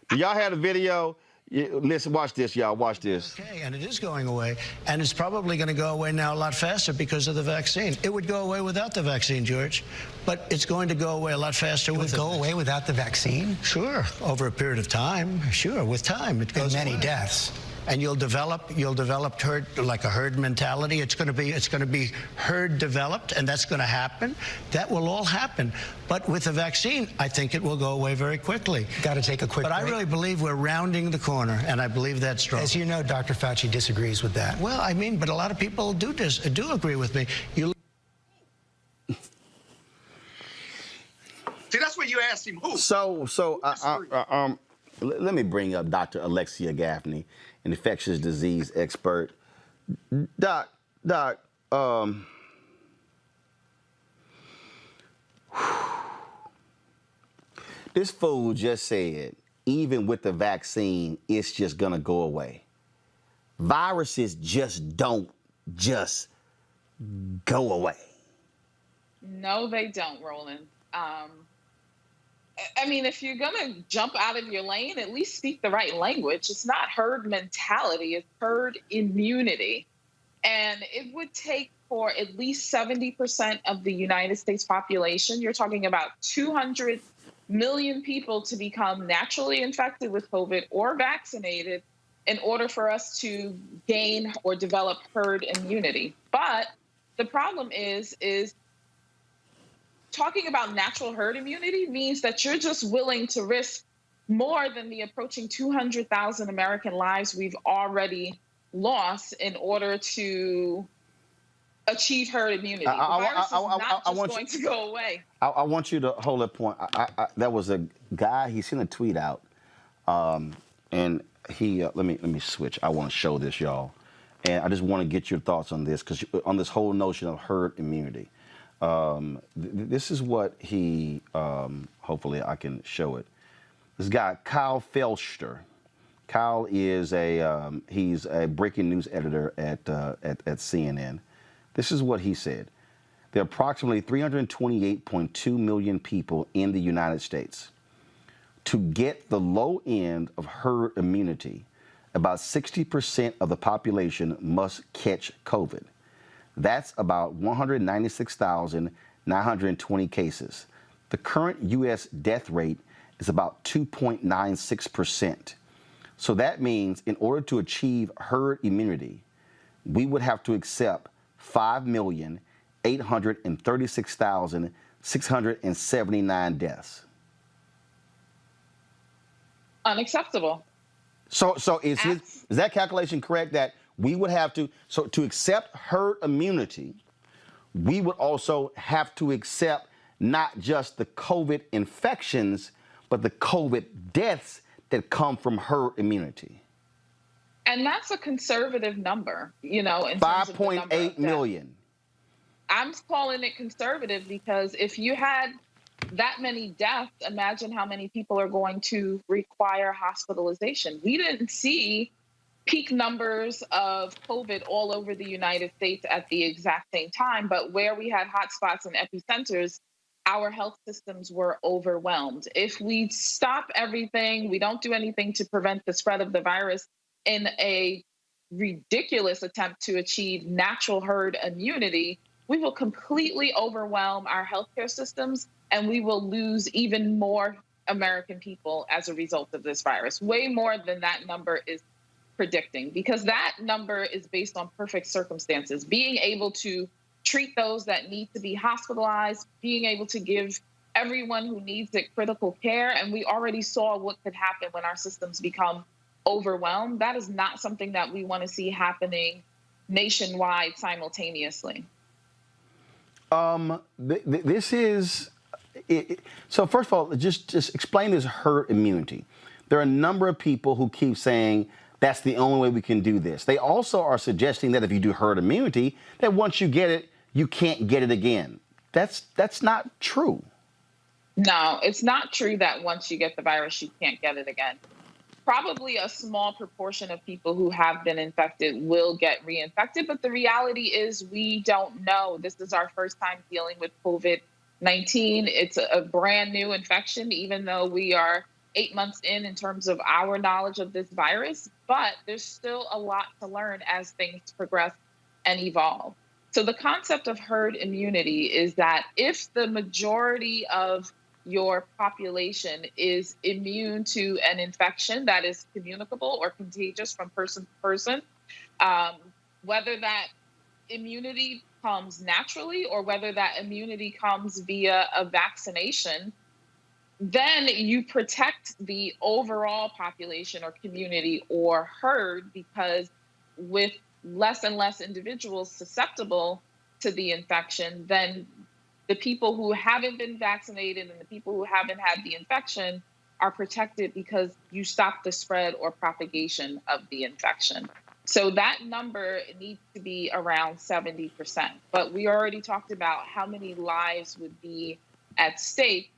Do y'all have the video? Listen, watch this, y'all. Watch this. Okay, and it is going away, and it's probably going to go away now a lot faster because of the vaccine. It would go away without the vaccine, George, but it's going to go away a lot faster with it. It would go away without the vaccine? Sure, over a period of time. Sure, with time it goes and many away. deaths. And you'll develop herd, like a herd mentality. It's going to be herd developed, and that's going to happen. That will all happen. But with the vaccine, I think it will go away very quickly. Got to take a quick break. I really believe we're rounding the corner, and I believe that's strong. As you know, Dr. Fauci disagrees with that. Well, I mean, but a lot of people do agree with me. See, that's what you asked him who. Let me bring up Dr. Alexia Gaffney, an infectious disease expert. Doc, this fool just said, even with the vaccine, it's just gonna go away. Viruses just don't go away. No, they don't, Roland. I mean, if you're going to jump out of your lane, at least speak the right language. It's not herd mentality, it's herd immunity. And it would take for at least 70% of the United States population, you're talking about 200 million people, to become naturally infected with COVID or vaccinated in order for us to gain or develop herd immunity. But the problem is talking about natural herd immunity means that you're just willing to risk more than the approaching 200,000 American lives we've already lost in order to achieve herd immunity. The virus is not just going to go away. I want you to hold that point. That was a guy, he sent a tweet out, and he, let me switch. I want to show this, y'all. And I just want to get your thoughts on this, because on this whole notion of herd immunity. This is what he, hopefully I can show it. This guy, Kyle Felster. Kyle is he's a breaking news editor at CNN. This is what he said. There are approximately 328.2 million people in the United States. To get the low end of herd immunity, about 60% of the population must catch COVID. That's about 196,920 cases. The current U.S. death rate is about 2.96%. So that means in order to achieve herd immunity, we would have to accept 5,836,679 deaths. Unacceptable. So is that calculation correct, that we would have to, so to accept herd immunity, we would also have to accept not just the COVID infections, but the COVID deaths that come from herd immunity? And that's a conservative number, in terms of the number of 5.8 million. I'm calling it conservative because if you had that many deaths, imagine how many people are going to require hospitalization. We didn't see peak numbers of COVID all over the United States at the exact same time, but where we had hotspots and epicenters, our health systems were overwhelmed. If we stop everything, we don't do anything to prevent the spread of the virus in a ridiculous attempt to achieve natural herd immunity, we will completely overwhelm our healthcare systems, and we will lose even more American people as a result of this virus, way more than that number is predicting, because that number is based on perfect circumstances. Being able to treat those that need to be hospitalized, being able to give everyone who needs it critical care. And we already saw what could happen when our systems become overwhelmed. That is not something that we want to see happening nationwide simultaneously. This is so. First of all, just explain this herd immunity. There are a number of people who keep saying that's the only way we can do this. They also are suggesting that if you do herd immunity, that once you get it, you can't get it again. That's not true. No, it's not true that once you get the virus, you can't get it again. Probably a small proportion of people who have been infected will get reinfected, but the reality is we don't know. This is our first time dealing with COVID-19. It's a brand new infection, even though we are 8 months in terms of our knowledge of this virus, but there's still a lot to learn as things progress and evolve. So the concept of herd immunity is that if the majority of your population is immune to an infection that is communicable or contagious from person to person, whether that immunity comes naturally or whether that immunity comes via a vaccination, then you protect the overall population or community or herd, because with less and less individuals susceptible to the infection, then the people who haven't been vaccinated and the people who haven't had the infection are protected because you stop the spread or propagation of the infection. So that number needs to be around 70%. But we already talked about how many lives would be at stake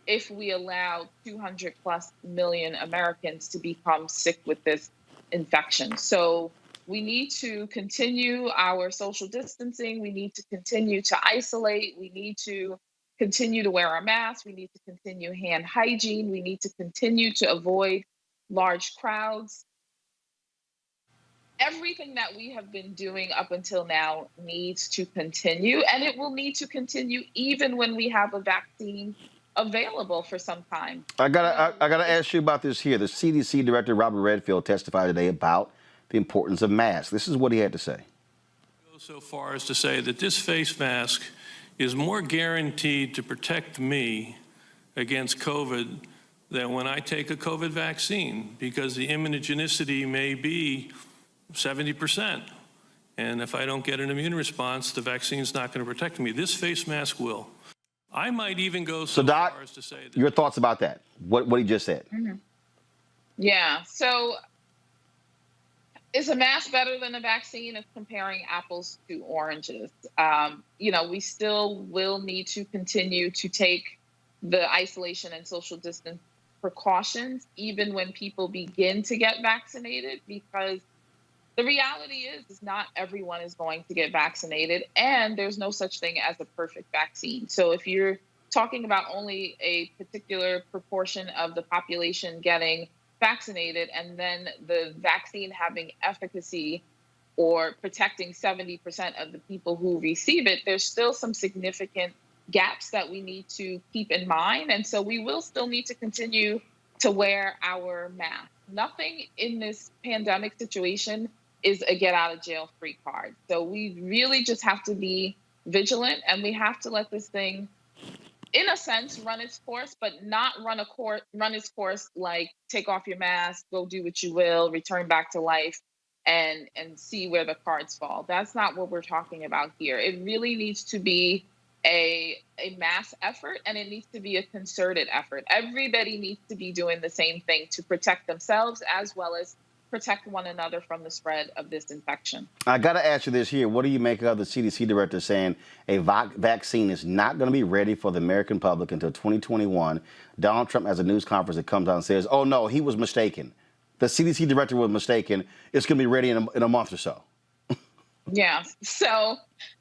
if we allow 200 plus million Americans to become sick with this infection. So we need to continue our social distancing. We need to continue to isolate. We need to continue to wear our masks. We need to continue hand hygiene. We need to continue to avoid large crowds. Everything that we have been doing up until now needs to continue, and it will need to continue even when we have a vaccine available for some time. I gotta ask you about this here. The CDC director, Robert Redfield, testified today about the importance of masks. This is what he had to say. Go so far as to say that this face mask is more guaranteed to protect me against COVID than when I take a COVID vaccine, because the immunogenicity may be 70%. And if I don't get an immune response, the vaccine's not going to protect me. This face mask will. I might even go so Doc, far as to say that. Your thoughts about that? What he just said? Mm-hmm. Yeah. So is a mask better than a vaccine? It's comparing apples to oranges. We still will need to continue to take the isolation and social distance precautions, even when people begin to get vaccinated, because the reality is not everyone is going to get vaccinated, and there's no such thing as a perfect vaccine. So if you're talking about only a particular proportion of the population getting vaccinated and then the vaccine having efficacy or protecting 70% of the people who receive it, there's still some significant gaps that we need to keep in mind. And so we will still need to continue to wear our mask. Nothing in this pandemic situation is a get out of jail free card. So we really just have to be vigilant, and we have to let this thing, in a sense, run its course, but not run its course like take off your mask, go do what you will, return back to life, and see where the cards fall. That's not what we're talking about here. It really needs to be a mass effort, and it needs to be a concerted effort. Everybody needs to be doing the same thing to protect themselves as well as protect one another from the spread of this infection. I got to ask you this here. What do you make of the CDC director saying a vaccine is not going to be ready for the American public until 2021? Donald Trump has a news conference that comes out and says, oh, no, he was mistaken. The CDC director was mistaken. It's going to be ready in a month or so. Yeah. So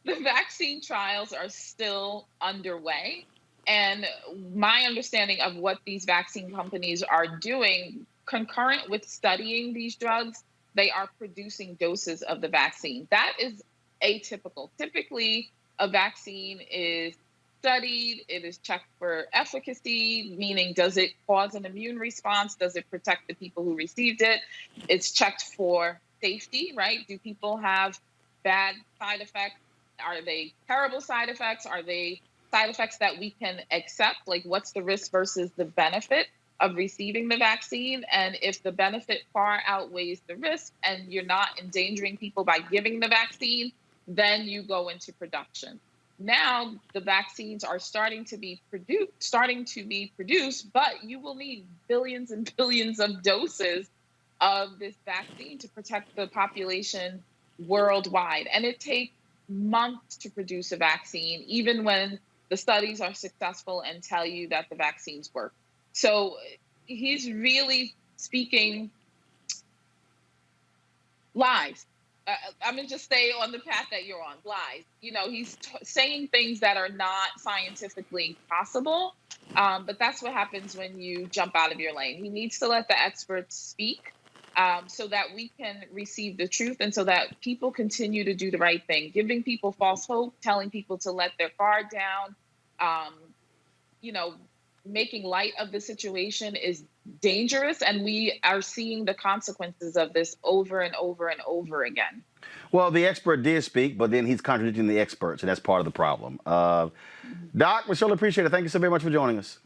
the vaccine trials are still underway. And my understanding of what these vaccine companies are doing, concurrent with studying these drugs, they are producing doses of the vaccine. That is atypical. Typically, a vaccine is studied, it is checked for efficacy, meaning does it cause an immune response? Does it protect the people who received it? It's checked for safety, right? Do people have bad side effects? Are they terrible side effects? Are they side effects that we can accept, like what's the risk versus the benefit of receiving the vaccine. And if the benefit far outweighs the risk and you're not endangering people by giving the vaccine, then you go into production. Now the vaccines are starting to be produced, but you will need billions and billions of doses of this vaccine to protect the population worldwide. And it takes months to produce a vaccine, even when the studies are successful and tell you that the vaccines work. So he's really speaking lies. I'm going to just stay on the path that you're on, lies. You know, he's saying things that are not scientifically possible, but that's what happens when you jump out of your lane. He needs to let the experts speak so that we can receive the truth and so that people continue to do the right thing. Giving people false hope, telling people to let their guard down, you know, making light of the situation is dangerous, and we are seeing the consequences of this over and over and over again. Well, the expert did speak, but then he's contradicting the experts, and that's part of the problem. Doc, we surely appreciate it. Thank you so very much for joining us.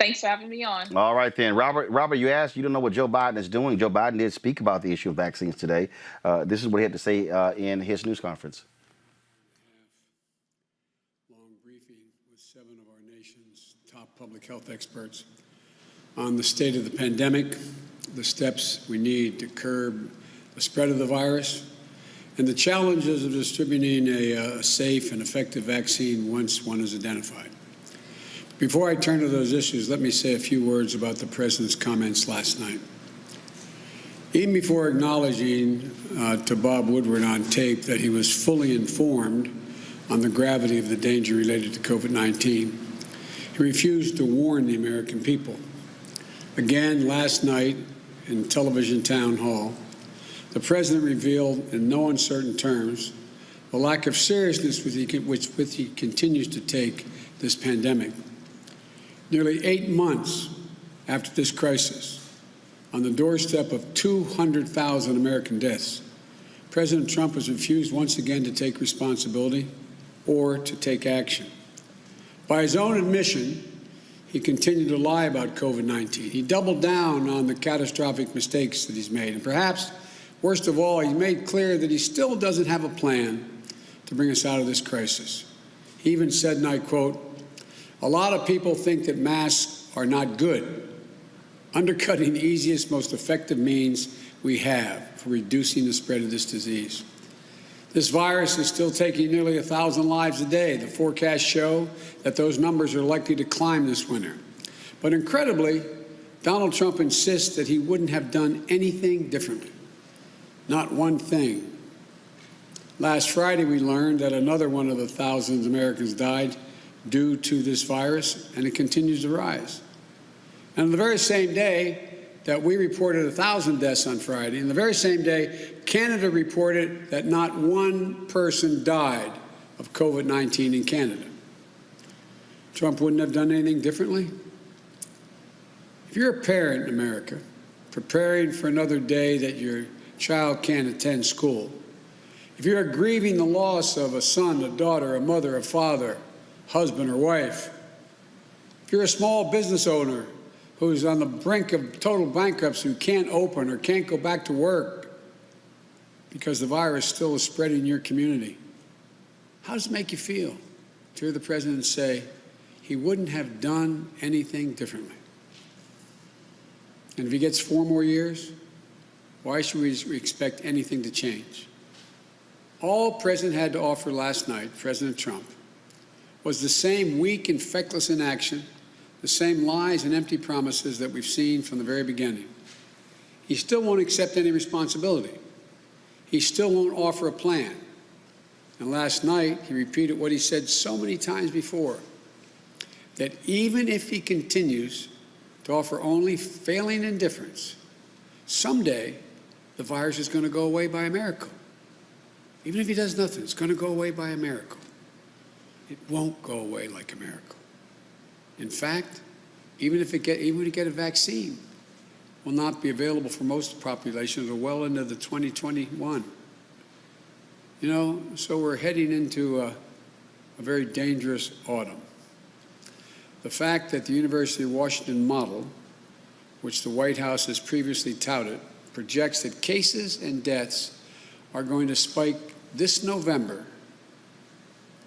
Thanks for having me on. All right, then. Robert, you asked, you don't know what Joe Biden is doing. Joe Biden did speak about the issue of vaccines today. This is what he had to say in his news conference. With 7 of our nation's top public health experts on the state of the pandemic, the steps we need to curb the spread of the virus, and the challenges of distributing a safe and effective vaccine once one is identified. Before I turn to those issues, let me say a few words about the President's comments last night. Even before acknowledging to Bob Woodward on tape that he was fully informed on the gravity of the danger related to COVID-19, he refused to warn the American people. Again, last night in television town hall, the President revealed in no uncertain terms the lack of seriousness with which he continues to take this pandemic. Nearly 8 months after this crisis, on the doorstep of 200,000 American deaths, President Trump has refused once again to take responsibility or to take action. By his own admission, he continued to lie about COVID-19. He doubled down on the catastrophic mistakes that he's made. And perhaps, worst of all, he made clear that he still doesn't have a plan to bring us out of this crisis. He even said, and I quote, "A lot of people think that masks are not good, undercutting the easiest, most effective means we have for reducing the spread of this disease." This virus is still taking nearly 1,000 lives a day. The forecasts show that those numbers are likely to climb this winter. But incredibly, Donald Trump insists that he wouldn't have done anything differently. Not one thing. Last Friday, we learned that another one of the thousands of Americans died due to this virus, and it continues to rise. And on the very same day that we reported 1,000 deaths on Friday, and the very same day, Canada reported that not one person died of COVID-19 in Canada. Trump wouldn't have done anything differently? If you're a parent in America, preparing for another day that your child can't attend school, if you're grieving the loss of a son, a daughter, a mother, a father, husband or wife, if you're a small business owner who's on the brink of total bankruptcy, who can't open or can't go back to work because the virus still is spreading in your community, how does it make you feel to hear the President say he wouldn't have done anything differently? And if he gets 4 more years, why should we expect anything to change? All the President had to offer last night, President Trump, was the same weak and feckless inaction, the same lies and empty promises that we've seen from the very beginning. He still won't accept any responsibility. He still won't offer a plan. And last night, he repeated what he said so many times before, that even if he continues to offer only failing indifference, someday the virus is going to go away by a miracle. Even if he does nothing, it's going to go away by a miracle. It won't go away like a miracle. In fact, even if we get a vaccine, will not be available for most of the population until well into the 2021. You know, so we're heading into a very dangerous autumn. The fact that the University of Washington model, which the White House has previously touted, projects that cases and deaths are going to spike this November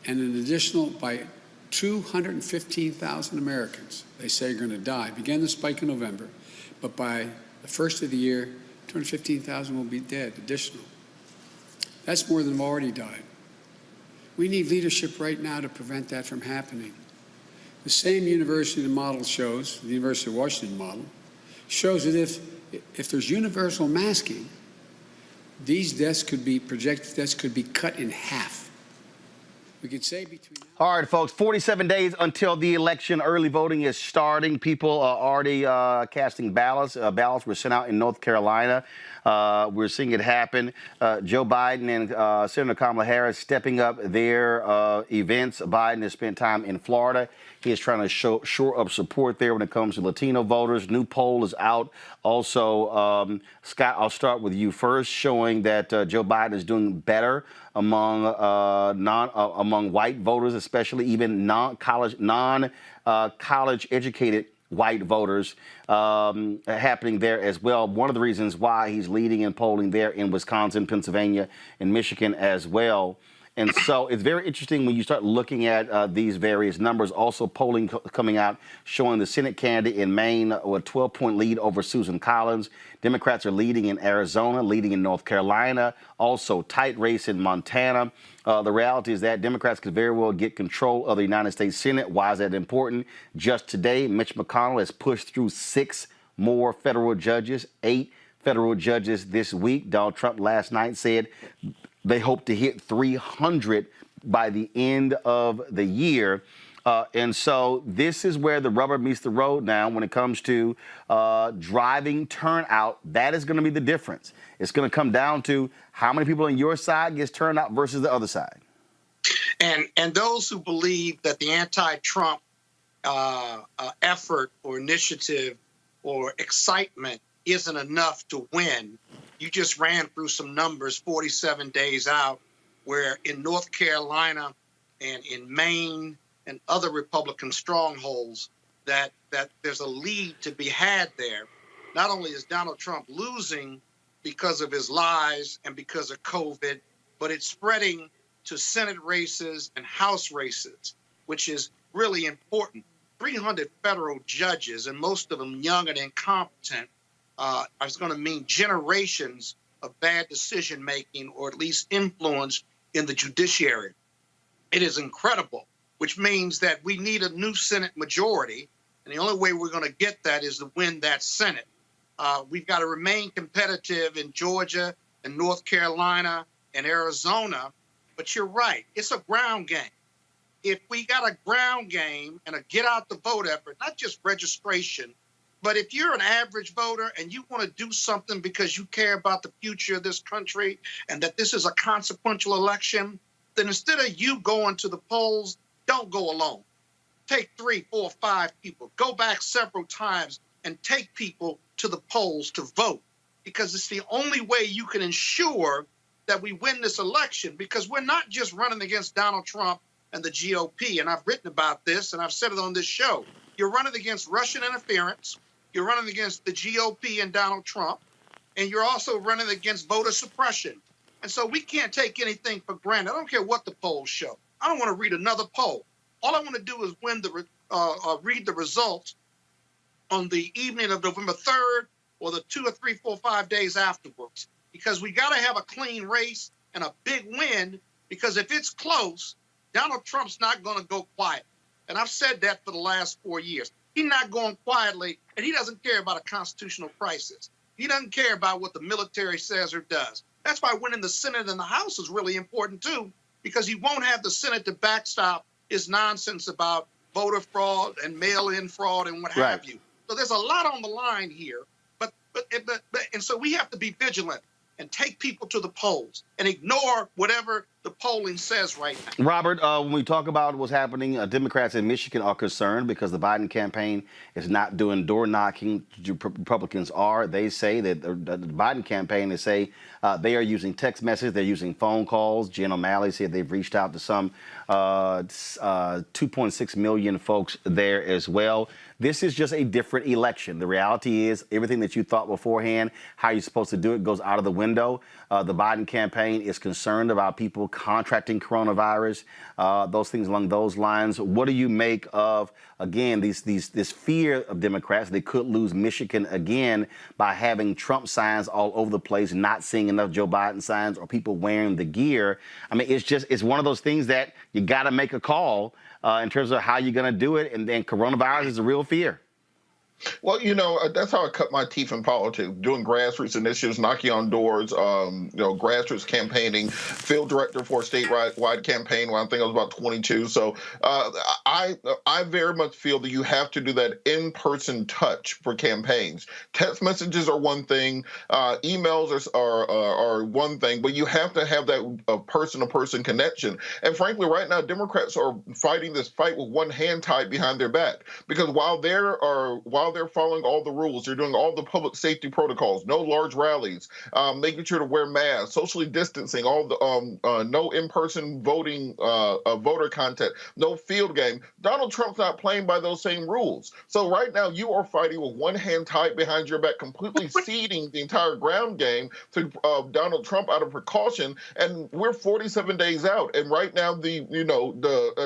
and an additional by 215,000 Americans, they say, are going to die. Began the spike in November, but by the first of the year, 215,000 will be dead, additional. That's more than have already died. We need leadership right now to prevent that from happening. The same university model shows, the University of Washington model, shows that if there's universal masking, these deaths could be, projected deaths could be cut in half. We could say between... All right, folks, 47 days until the election. Early voting is starting. People are already casting ballots. Ballots were sent out in North Carolina. We're seeing it happen. Joe Biden and Senator Kamala Harris stepping up their events. Biden has spent time in Florida. He is trying to shore up support there when it comes to Latino voters. New poll is out. Also, Scott, I'll start with you first, showing that Joe Biden is doing better among among white voters, especially even non-college educated white voters happening there as well. One of the reasons why he's leading in polling there in Wisconsin, Pennsylvania, and Michigan as well. And so it's very interesting when you start looking at these various numbers. Also polling coming out showing the Senate candidate in Maine with a 12-point lead over Susan Collins. Democrats are leading in Arizona, leading in North Carolina, also tight race in Montana. The reality is that Democrats could very well get control of the United States Senate. Why is that important? Just today, Mitch McConnell has pushed through 6 more federal judges, 8 federal judges this week. Donald Trump last night said they hope to hit 300 by the end of the year. And so this is where the rubber meets the road now when it comes to driving turnout. That is going to be the difference. It's going to come down to how many people on your side gets turned out versus the other side. And those who believe that the anti-Trump effort or initiative or excitement isn't enough to win, you just ran through some numbers 47 days out, where in North Carolina and in Maine and other Republican strongholds that there's a lead to be had there. Not only is Donald Trump losing because of his lies and because of COVID, but it's spreading to Senate races and House races, which is really important. 300 federal judges, and most of them young and incompetent, is going to mean generations of bad decision-making or at least influence in the judiciary. It is incredible, which means that we need a new Senate majority, and the only way we're going to get that is to win that Senate. We've got to remain competitive in Georgia and North Carolina and Arizona, but you're right, it's a ground game. If we got a ground game and a get-out-the-vote effort, not just registration, but if you're an average voter and you want to do something because you care about the future of this country and that this is a consequential election, then instead of you going to the polls, don't go alone. Take 3, 4, 5 people. Go back several times and take people to the polls to vote, because it's the only way you can ensure that we win this election, because we're not just running against Donald Trump and the GOP, and I've written about this and I've said it on this show. You're running against Russian interference. You're running against the GOP and Donald Trump, and you're also running against voter suppression. And so we can't take anything for granted. I don't care what the polls show. I don't want to read another poll. All I want to do is read the results on the evening of November 3rd or the 2 or 3, 4, 5 days afterwards, because we got to have a clean race and a big win, because if it's close, Donald Trump's not going to go quiet. And I've said that for the last 4 years. He's not going quietly, and he doesn't care about a constitutional crisis. He doesn't care about what the military says or does. That's why winning the Senate and the House is really important, too, because he won't have the Senate to backstop his nonsense about voter fraud and mail-in fraud and what have you. So there's a lot on the line here, and so we have to be vigilant and take people to the polls and ignore whatever the polling says right now. Robert, when we talk about what's happening, Democrats in Michigan are concerned because the Biden campaign is not doing door knocking. Republicans are. They say that the Biden campaign is they are using text messages, they're using phone calls. Jen O'Malley said they've reached out to some 2.6 million folks there as well. This is just a different election. The reality is everything that you thought beforehand, how you're supposed to do it, goes out of the window. The Biden campaign is concerned about people contracting coronavirus, those things along those lines. What do you make of, again, this fear of Democrats? They could lose Michigan again by having Trump signs all over the place, not seeing enough Joe Biden signs or people wearing the gear. I mean, it's one of those things that you got to make a call in terms of how you're going to do it. And then coronavirus is a real fear. Well, that's how I cut my teeth in politics, doing grassroots initiatives, knocking on doors, grassroots campaigning, field director for a statewide campaign when I think I was about 22. So I very much feel that you have to do that in-person touch for campaigns. Text messages are one thing, emails are one thing, but you have to have that person-to-person connection. And frankly, right now, Democrats are fighting this fight with one hand tied behind their back, because while they're following all the rules, they're doing all the public safety protocols, no large rallies, making sure to wear masks, socially distancing, all the no in-person voting, voter contact, no field game. Donald Trump's not playing by those same rules. So right now you are fighting with one hand tied behind your back, completely ceding the entire ground game to Donald Trump out of precaution. And we're 47 days out. And right now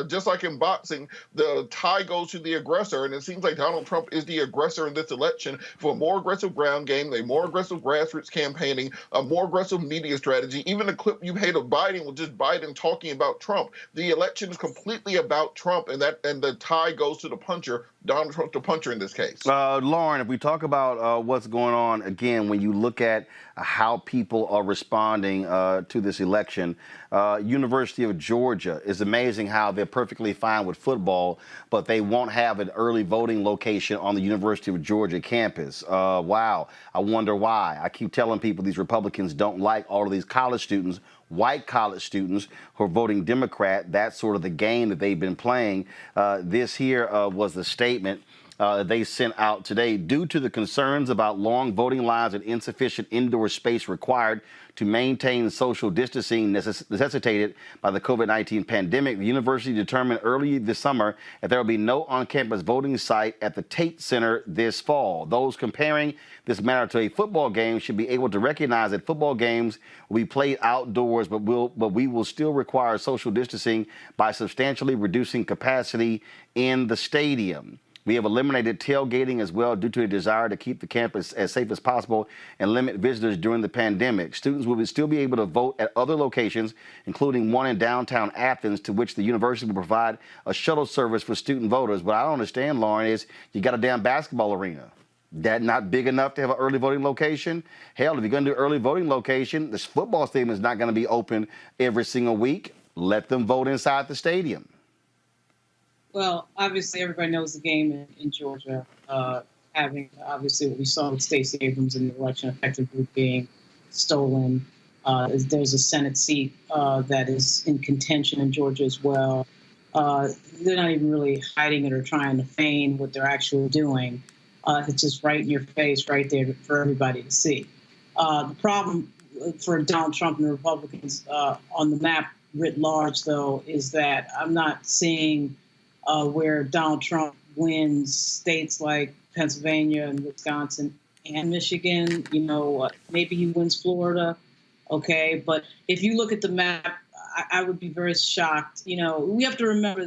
just like in boxing, the tie goes to the aggressor, and it seems like Donald Trump is the aggressor in this election for a more aggressive ground game, a more aggressive grassroots campaigning, a more aggressive media strategy. Even the clip you made of Biden was just Biden talking about Trump. The election is completely about Trump, and the tie goes to the puncher. Donald Trump's the puncher in this case. Lauren, if we talk about what's going on, again, when you look at how people are responding to this election, University of Georgia, is amazing how they're perfectly fine with football, but they won't have an early voting location on the University of Georgia campus. Wow. I wonder why. I keep telling people these Republicans don't like all of these college students, white college students who are voting Democrat. That's sort of the game that they've been playing. This here was the statement they sent out today. Due to the concerns about long voting lines and insufficient indoor space required to maintain social distancing necessitated by the COVID-19 pandemic, the university determined early this summer that there will be no on-campus voting site at the Tate Center this fall. Those comparing this matter to a football game should be able to recognize that football games will be played outdoors, but we will still require social distancing by substantially reducing capacity in the stadium. We have eliminated tailgating as well due to a desire to keep the campus as safe as possible and limit visitors during the pandemic. Students will still be able to vote at other locations, including one in downtown Athens, to which the university will provide a shuttle service for student voters. What I don't understand, Lauren, is you got a damn basketball arena. That not big enough to have an early voting location? Hell, if you're going to do early voting location, this football stadium is not going to be open every single week. Let them vote inside the stadium. Well, obviously, everybody knows the game in Georgia, having obviously what we saw with Stacey Abrams in the election effectively being stolen. There's a Senate seat that is in contention in Georgia as well. They're not even really hiding it or trying to feign what they're actually doing. It's just right in your face, right there for everybody to see. The problem for Donald Trump and the Republicans on the map writ large, though, is that I'm not seeing where Donald Trump wins states like Pennsylvania and Wisconsin and Michigan. Maybe he wins Florida. Okay. But if you look at the map, I would be very shocked. We have to remember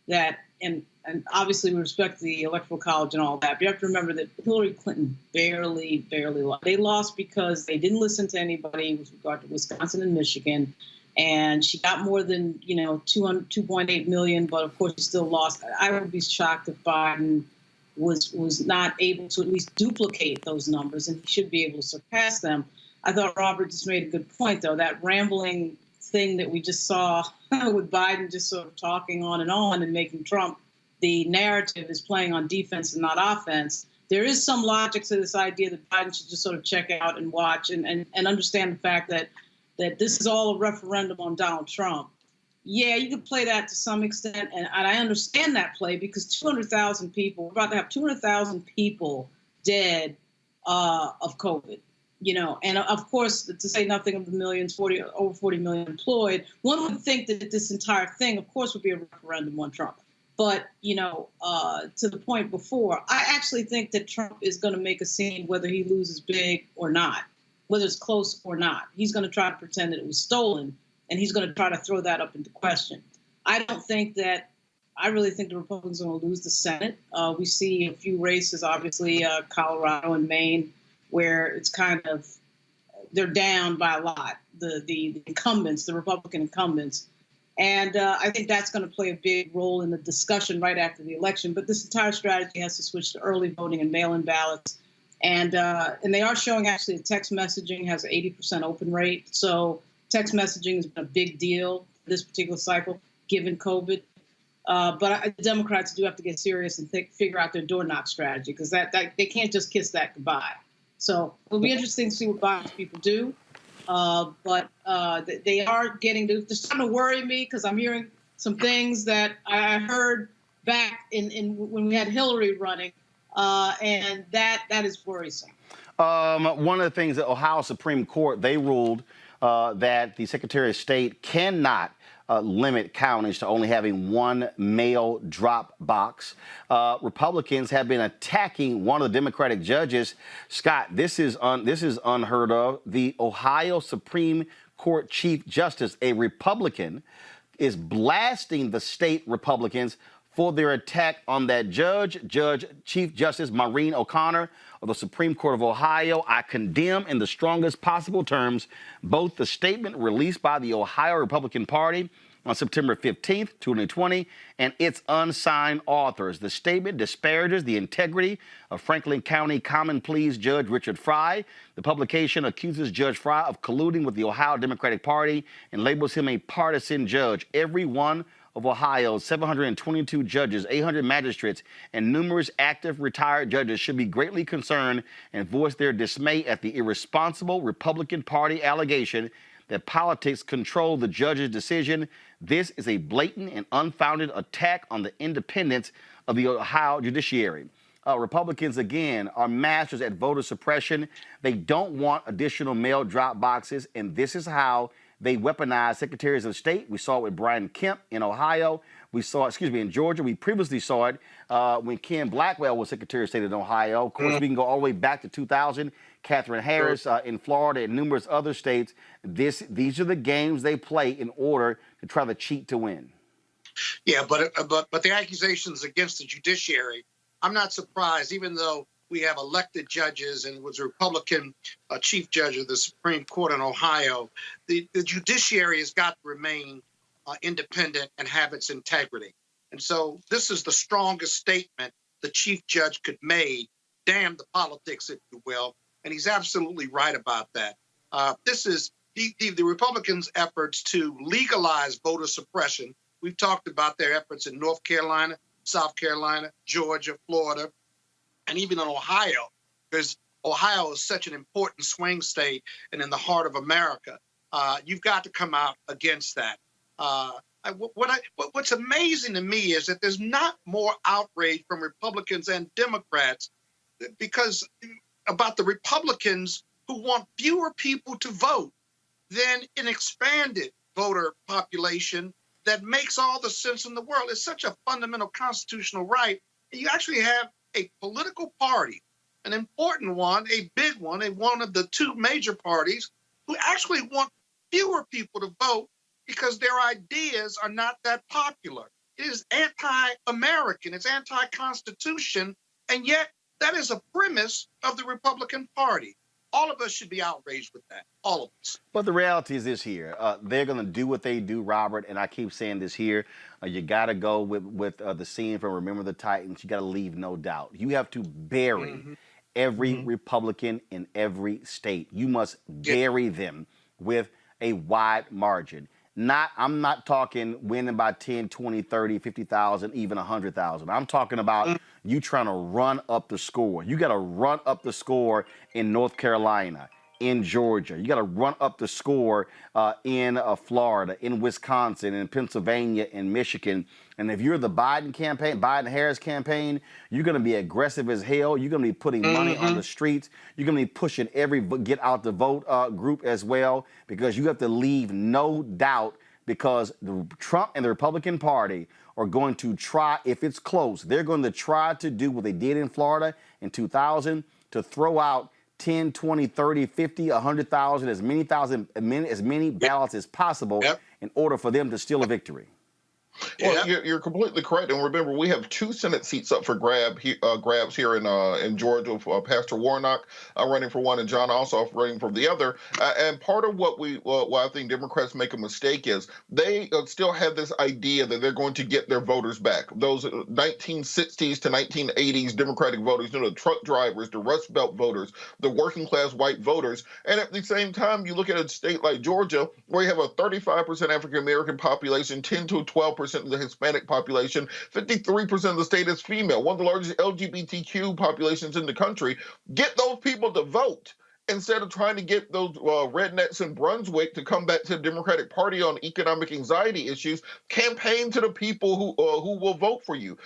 that and obviously we respect the Electoral College and all that, but you have to remember that Hillary Clinton barely lost. They lost because they didn't listen to anybody with regard to Wisconsin and Michigan. And she got more than, 2.8 million, but of course she still lost. I would be shocked if Biden was not able to at least duplicate those numbers, and he should be able to surpass them. I thought Robert just made a good point, though. That rambling thing that we just saw with Biden just sort of talking on and making Trump the narrative is playing on defense and not offense. There is some logic to this idea that Biden should just sort of check out and watch and understand the fact that that this is all a referendum on Donald Trump. Yeah, you could play that to some extent, and I understand that play because 200,000 people, we're about to have 200,000 people dead of COVID, and of course, to say nothing of the millions, over 40 million employed, one would think that this entire thing, of course, would be a referendum on Trump. But, to the point before, I actually think that Trump is going to make a scene whether he loses big or not, whether it's close or not. He's going to try to pretend that it was stolen, and he's going to try to throw that up into question. I really think the Republicans are going to lose the Senate. We see a few races, obviously, Colorado and Maine, where it's kind of, they're down by a lot, the incumbents, the Republican incumbents. And I think that's going to play a big role in the discussion right after the election. But this entire strategy has to switch to early voting and mail-in ballots. And they are showing actually that text messaging has an 80% open rate. So text messaging has been a big deal this particular cycle, given COVID. But the Democrats do have to get serious and figure out their door knock strategy, because that they can't just kiss that goodbye. So it'll be interesting to see what Biden's people do. But they are they're starting to worry me, because I'm hearing some things that I heard back in when we had Hillary running, and that is worrisome. One of the things that Ohio Supreme Court, they ruled that the Secretary of State cannot limit counties to only having one mail drop box. Republicans have been attacking one of the Democratic judges. Scott, this is unheard of. The Ohio Supreme Court Chief Justice, a Republican, is blasting the state Republicans for their attack on that Chief Justice Maureen O'Connor of the Supreme Court of Ohio. I condemn in the strongest possible terms both the statement released by the Ohio Republican Party on September 15th, 2020, and its unsigned authors. The statement disparages the integrity of Franklin County Common Pleas Judge Richard Fry. The publication accuses Judge Fry of colluding with the Ohio Democratic Party and labels him a partisan judge. Every one of Ohio's 722 judges, 800 magistrates, and numerous active retired judges should be greatly concerned and voice their dismay at the irresponsible Republican Party allegation that politics control the judge's decision. This is a blatant and unfounded attack on the independence of the Ohio judiciary. Republicans, again, are masters at voter suppression. They don't want additional mail drop boxes, and this is how they weaponize secretaries of state. We saw it with Brian Kemp in Ohio. We saw it, in Georgia. We previously saw it when Ken Blackwell was Secretary of State in Ohio. Of course, we can go all the way back to 2000. Catherine Harris in Florida and numerous other states. These are the games they play in order to try to cheat to win. Yeah, but the accusations against the judiciary, I'm not surprised, even though we have elected judges and it was a Republican chief judge of the Supreme Court in Ohio. The judiciary has got to remain independent and have its integrity. And so this is the strongest statement the chief judge could make. Damn the politics, if you will. And he's absolutely right about that. This is the Republicans' efforts to legalize voter suppression. We've talked about their efforts in North Carolina, South Carolina, Georgia, Florida, and even in Ohio, because Ohio is such an important swing state and in the heart of America. You've got to come out against that. What's amazing to me is that there's not more outrage from Republicans and Democrats because about the Republicans who want fewer people to vote than an expanded voter population that makes all the sense in the world. It's such a fundamental constitutional right. You actually have a political party, an important one, a big one, one of the two major parties who actually want fewer people to vote because their ideas are not that popular. It is anti-American, it's anti-Constitution, and yet that is a premise of the Republican Party. All of us should be outraged with that, all of us. But the reality is this here. They're going to do what they do, Robert, and I keep saying this here. You got to go with the scene from Remember the Titans. You got to leave no doubt. You have to bury every Republican in every state. You must bury them with a wide margin. I'm not talking winning by 10, 20, 30, 50,000, even 100,000. I'm talking about you trying to run up the score. You got to run up the score in North Carolina, in Georgia. You got to run up the score in Florida, in Wisconsin, in Pennsylvania, in Michigan. And if you're the Biden-Harris campaign, you're going to be aggressive as hell. You're going to be putting money on the streets. You're going to be pushing every get out the vote group as well, because you have to leave no doubt, because Trump and the Republican Party are going to try, if it's close, they're going to try to do what they did in Florida in 2000, to throw out 10, 20, 30, 50, 100,000, as many ballots as possible in order for them to steal a victory. Well, you're completely correct. And remember, we have 2 Senate seats up for grabs here in Georgia. Pastor Warnock running for one, and John Ossoff running for the other. And part of what I think Democrats make a mistake is they still have this idea that they're going to get their voters back. Those 1960s to 1980s Democratic voters, the truck drivers, the Rust Belt voters, the working class white voters. And at the same time, you look at a state like Georgia, where you have a 35% African American population, 10 to 12% of the Hispanic population, 53% of the state is female, one of the largest LGBTQ populations in the country. Get those people to vote instead of trying to get those rednecks in Brunswick to come back to the Democratic Party on economic anxiety issues. Campaign to the people who will vote for you.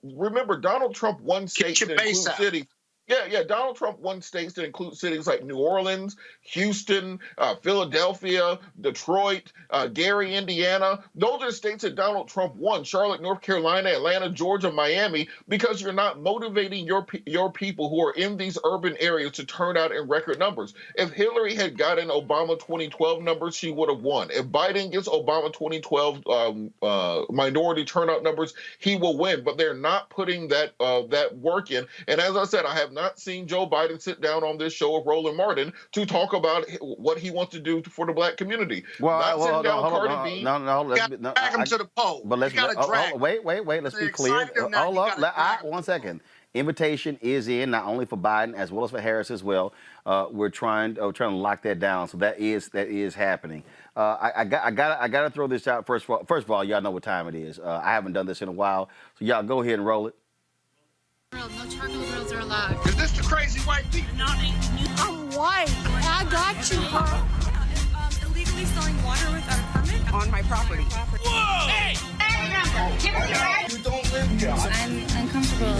Remember, Donald Trump won states that include cities. Yeah. Donald Trump won states that include cities like New Orleans, Houston, Philadelphia, Detroit, Gary, Indiana. Those are states that Donald Trump won. Charlotte, North Carolina, Atlanta, Georgia, Miami, because you're not motivating your people who are in these urban areas to turn out in record numbers. If Hillary had gotten Obama 2012 numbers, she would have won. If Biden gets Obama 2012 minority turnout numbers, he will win. But they're not putting that work in. And as I said, I have not seen Joe Biden sit down on this show of Roland Martin to talk about what he wants to do for the black community. Well, not sitting down with Cardi You B. got to drag him to the poll. But let's wait. Let's be clear. Hold up. 1 second. Invitation is in, not only for Biden as well as for Harris as well. We're trying to lock that down. So that is happening. I got to throw this out first of all. Y'all know what time it is. I haven't done this in a while, so y'all go ahead and roll it. No charcoal grills are allowed. Is this the crazy white people? I'm white. I got you, huh? Illegally selling water without a permit on my property. Whoa! Hey! You don't live here. I'm uncomfortable.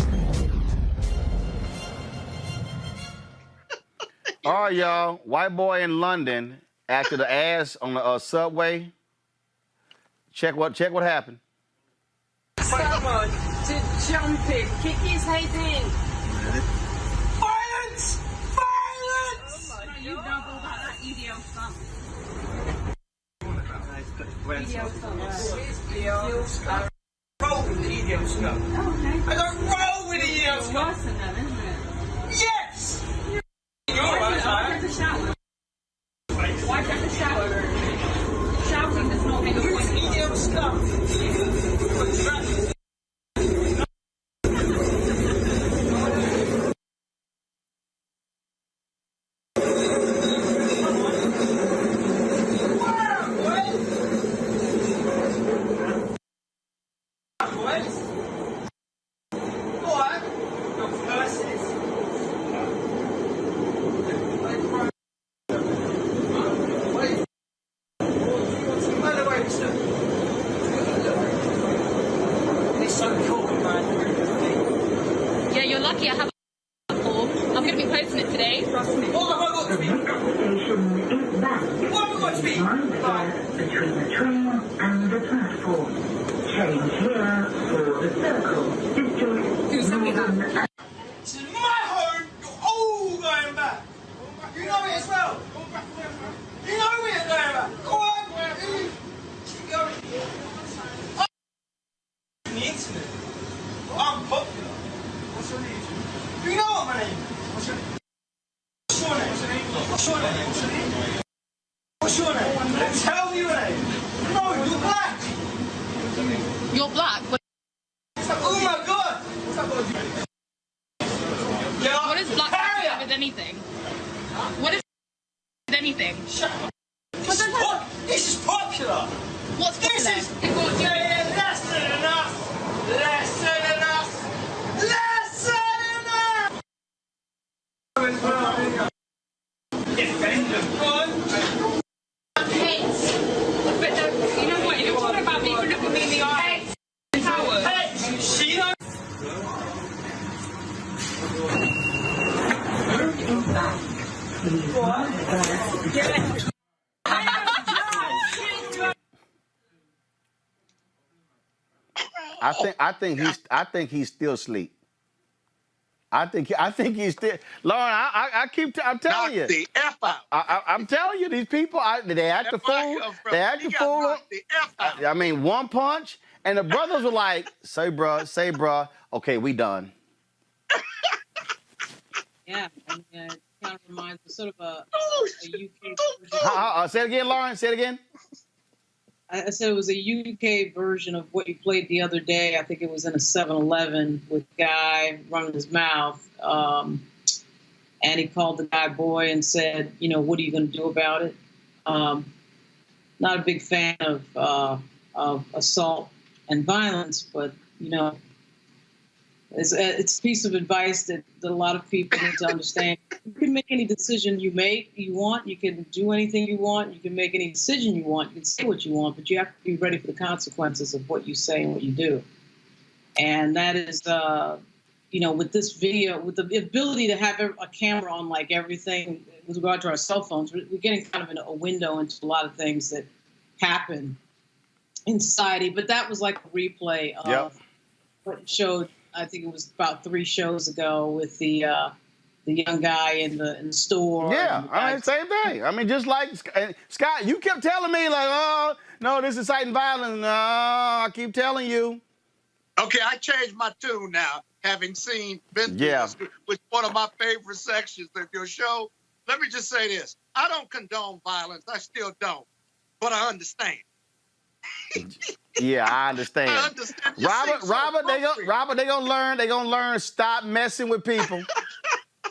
All right, y'all. White boy in London acted an ass on the subway. Check what happened. Someone to jump it. Kick his head in. Violence! Violence! Oh you don't go about that EDL stuff. EDL stuff. Roll with the EDL stuff. Okay. I don't roll with the EDL stuff. Worse than them, isn't it? Yes! You're right, why take the shower? Why take the shower? Shouting does not make a point. EDL stuff. Yeah, you're lucky I have a form. I'm going to be posting it today. Trust me. What have I got to be? What have I got to be? Between the train and the platform. Change here for the circle. District. This is my home. You're all going back. You know it as well. You know we're going back. Go on. Keep going. On the internet. I'm popular. What's your name? Do you know what my name is? What's your name? What's your name? What's your name? What's your name? What's your name? Tell me your name. No, you're black. You're black? Oh my God. What's that got to do? Yeah. What is black got to do with anything? What is with anything? Shut up. This is popular. What's popular? This is less than enough. Less than enough. Less than enough. If I think he's still asleep. I think he's still. Lauren, I'm telling you. Knock the F out. I'm telling you, these people, they act the fool. They act the fool. I mean, one punch, and the brothers were like, say bruh. Okay, we done. Yeah, and it kind of reminds me sort of a UK version. Say it again, Lauren. Say it again. I said it was a UK version of what you played the other day. I think it was in a 7-Eleven with a guy running his mouth. And he called the guy boy and said, you know, what are you going to do about it? Not a big fan of assault and violence, but, you know, it's a piece of advice that a lot of people need to understand. You can make any decision you want. You can do anything you want. You can make any decision you want. You can say what you want, but you have to be ready for the consequences of what you say and what you do. And that is, you know, with this video, with the ability to have a camera on like everything with regard to our cell phones, we're getting kind of a window into a lot of things that happen in society. But that was like a replay of what showed. I think it was about 3 shows ago with the young guy in the store. Yeah, I mean, same thing. I mean, just like Scott, you kept telling me like, oh no, this is inciting violence. No, I keep telling you. Okay, I changed my tune now, having been through this, with one of my favorite sections of your show. Let me just say this: I don't condone violence. I still don't, but I understand. Yeah, I understand. Robert, they gonna learn. They gonna learn. Stop messing with people.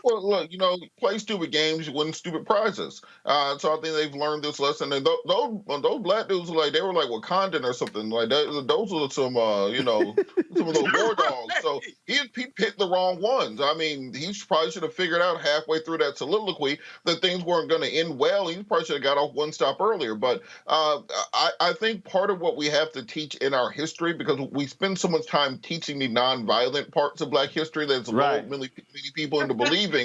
Well, look, you know, play stupid games, you win stupid prizes. So I think they've learned this lesson. And those black dudes, like, they were like Wakandan or something. Like, those were some, you know, some of those war dogs. So he picked the wrong ones. I mean, he probably should have figured out halfway through that soliloquy that things weren't going to end well. He probably should have got off one stop earlier. But I think part of what we have to teach in our history, because we spend so much time teaching the nonviolent parts of black history that's lulled many people into believing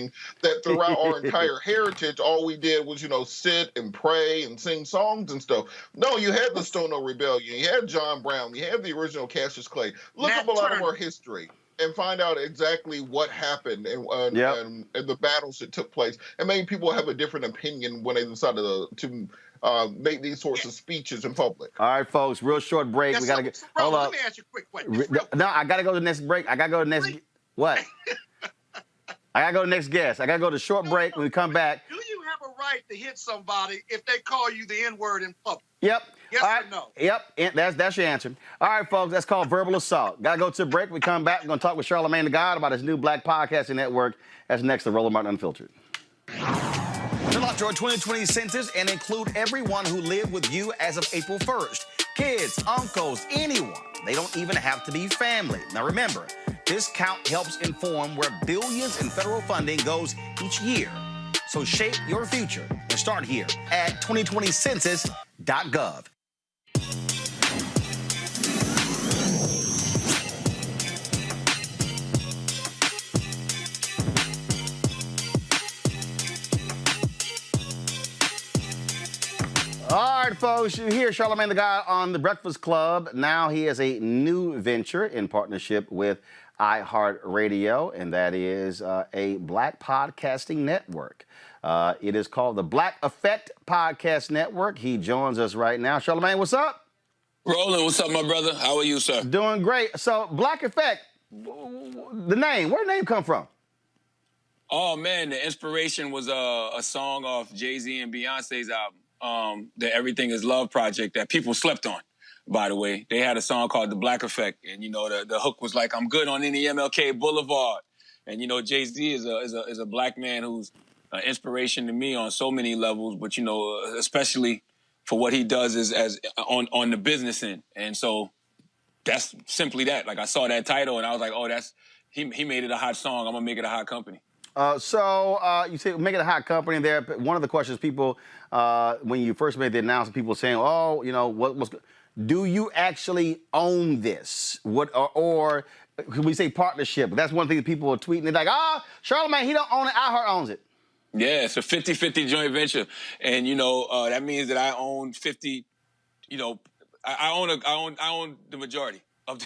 that throughout our entire heritage, all we did was, you know, sit and pray and sing songs and stuff. No, you had the Stono Rebellion, you had John Brown, you had the original Cassius Clay. Look up a lot of our history and find out exactly what happened and the battles that took place. And maybe people have a different opinion when they decided to make these sorts of speeches in public. All right, folks, real short break. We gotta get. Hold up. Let me ask you a quick question. No, I gotta go to the next break. I gotta go to the next. What? I gotta go to the next guest. I gotta go to short break. When we come back. Do you have a right to hit somebody if they call you the N-word in public? Yep. Yes or no? Yep. That's your answer. All right, folks. That's called verbal assault. Gotta go to a break. When we come back. We're gonna talk with Charlamagne the God about his new black podcasting network. That's next to Roland Martin Unfiltered. Fill out your 2020 census and include everyone who lived with you as of April 1st. Kids, uncles, anyone. They don't even have to be family. Now remember, this count helps inform where billions in federal funding goes each year. So shape your future and start here at 2020census.gov. All right, folks, you hear Charlamagne the God on The Breakfast Club. Now he has a new venture in partnership with iHeartRadio, and that is a black podcasting network. It is called the Black Effect Podcast Network. He joins us right now. Charlamagne, what's up? Roland, what's up, my brother? How are you, sir? Doing great. So, Black Effect, the name, where did the name come from? Oh, man, the inspiration was a song off Jay-Z and Beyonce's album. The Everything Is Love project that people slept on, by the way. They had a song called The Black Effect, and, you know, the hook was like, I'm good on any MLK Boulevard. And, you know, Jay-Z is a black man who's an inspiration to me on so many levels, but, you know, especially for what he does as on the business end. And so that's simply that. Like, I saw that title, and I was like, oh, he made it a hot song. I'm going to make it a hot company. So you say make it a hot company there. One of the questions people, when you first made the announcement, people saying, oh, you know, do you actually own this? Or could we say partnership? That's one thing that people are tweeting. They're like, Charlamagne, he don't own it. iHeart owns it. Yeah, it's a 50-50 joint venture. And, that means that I own 50, I own the majority of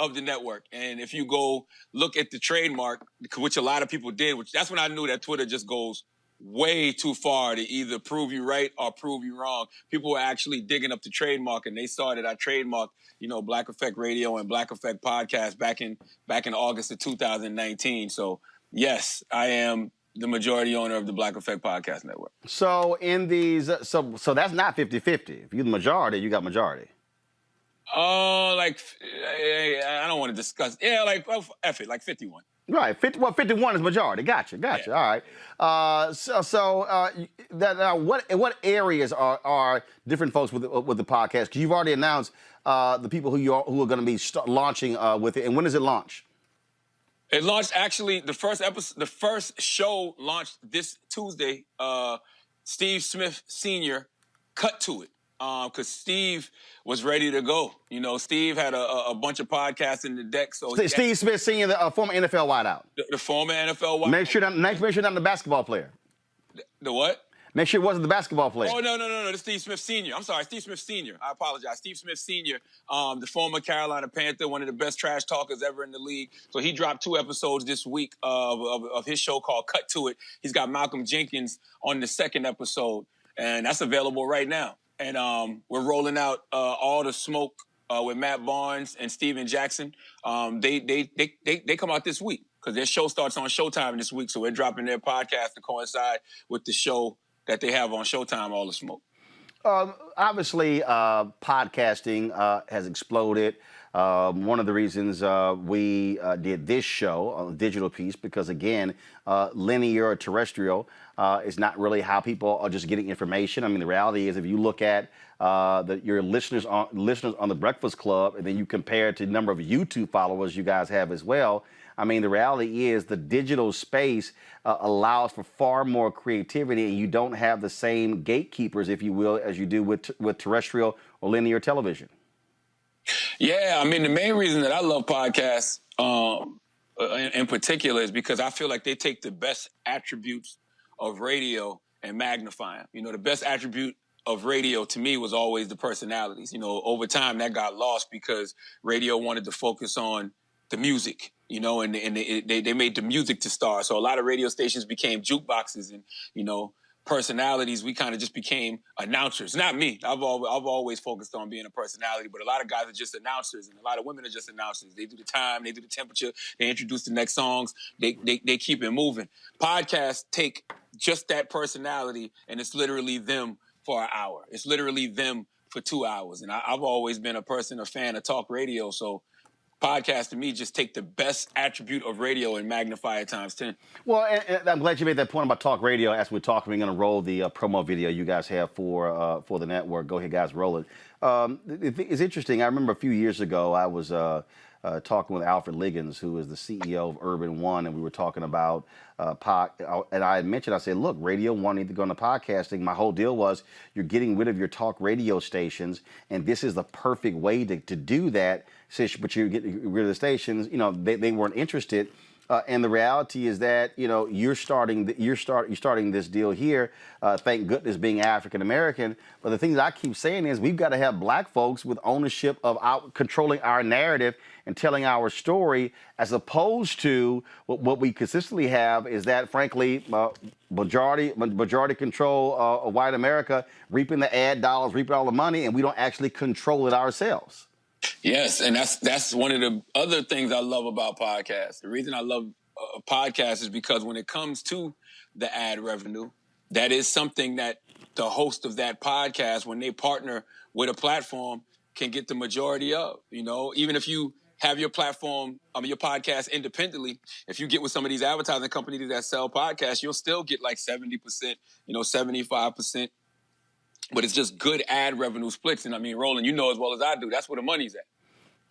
of the network. And if you go look at the trademark, which a lot of people did, that's when I knew that Twitter just goes way too far to either prove you right or prove you wrong. People were actually digging up the trademark, and they saw that I trademarked, Black Effect Radio and Black Effect Podcast back in August of 2019. So yes, I am the majority owner of the Black Effect Podcast Network. So in these, so that's not 50-50. If you're the majority, you got majority. I don't want to discuss. Yeah, F it, like 51. Right, 51 is majority. Gotcha. Yeah. All right. What areas are different folks with the podcast? Because you've already announced the people who are going to be launching with it. And when does it launch? It launched actually the first show launched this Tuesday. Steve Smith Sr. cut to it. Because Steve was ready to go. Steve had a bunch of podcasts in the deck. So Steve Smith Sr., the former NFL wideout. The former NFL wideout. Make sure not the basketball player. The what? Make sure it wasn't the basketball player. Oh, no. The Steve Smith Sr. I'm sorry, Steve Smith Sr. I apologize. Steve Smith Sr., the former Carolina Panther, one of the best trash talkers ever in the league. So he dropped 2 episodes this week of his show called Cut to It. He's got Malcolm Jenkins on the 2nd episode, and that's available right now. And we're rolling out All the Smoke with Matt Barnes and Steven Jackson. They come out this week because their show starts on Showtime this week. So we're dropping their podcast to coincide with the show that they have on Showtime, All the Smoke. Obviously, podcasting has exploded. One of the reasons we did this show on the digital piece, because again, linear or terrestrial is not really how people are just getting information. I mean, the reality is, if you look at your listeners on the Breakfast Club, and then you compare it to the number of YouTube followers you guys have as well, I mean, the reality is the digital space allows for far more creativity, and you don't have the same gatekeepers, if you will, as you do with terrestrial or linear television. Yeah, I mean, the main reason that I love podcasts in particular is because I feel like they take the best attributes of radio and magnify them. The best attribute of radio to me was always the personalities. Over time that got lost because radio wanted to focus on the music, and they made the music to star. So a lot of radio stations became jukeboxes, and, personalities, we kind of just became announcers. Not me. I've always focused on being a personality, but a lot of guys are just announcers, and a lot of women are just announcers. They do the time, they do the temperature, they introduce the next songs, they keep it moving. Podcasts take just that personality, and it's literally them for an hour. It's literally them for 2 hours. And I've always been a fan of talk radio, so podcasts to me just take the best attribute of radio and magnify it times 10. Well, and I'm glad you made that point about talk radio. As we're talking, we're going to roll the promo video you guys have for the network. Go ahead, guys, roll it. It's interesting. I remember a few years ago, I was talking with Alfred Liggins, who is the CEO of Urban One, and we were talking about and I mentioned, I said, look, Radio One needs to go into podcasting. My whole deal was you're getting rid of your talk radio stations, and this is the perfect way to do that. But you're getting rid of the stations. They weren't interested. And the reality is that you're starting this deal here. Thank goodness, being African American. But the thing that I keep saying is we've got to have black folks with ownership of controlling our narrative and telling our story, as opposed to what we consistently have is that, frankly, majority control of white America reaping the ad dollars, reaping all the money, and we don't actually control it ourselves. Yes, and that's one of the other things I love about podcasts. The reason I love podcasts is because when it comes to the ad revenue, that is something that the host of that podcast, when they partner with a platform, can get the majority of. Even if you have your platform, your podcast independently, if you get with some of these advertising companies that sell podcasts, you'll still get like 70%, 75%. But it's just good ad revenue splits. And I mean, Roland, as well as I do, that's where the money's at.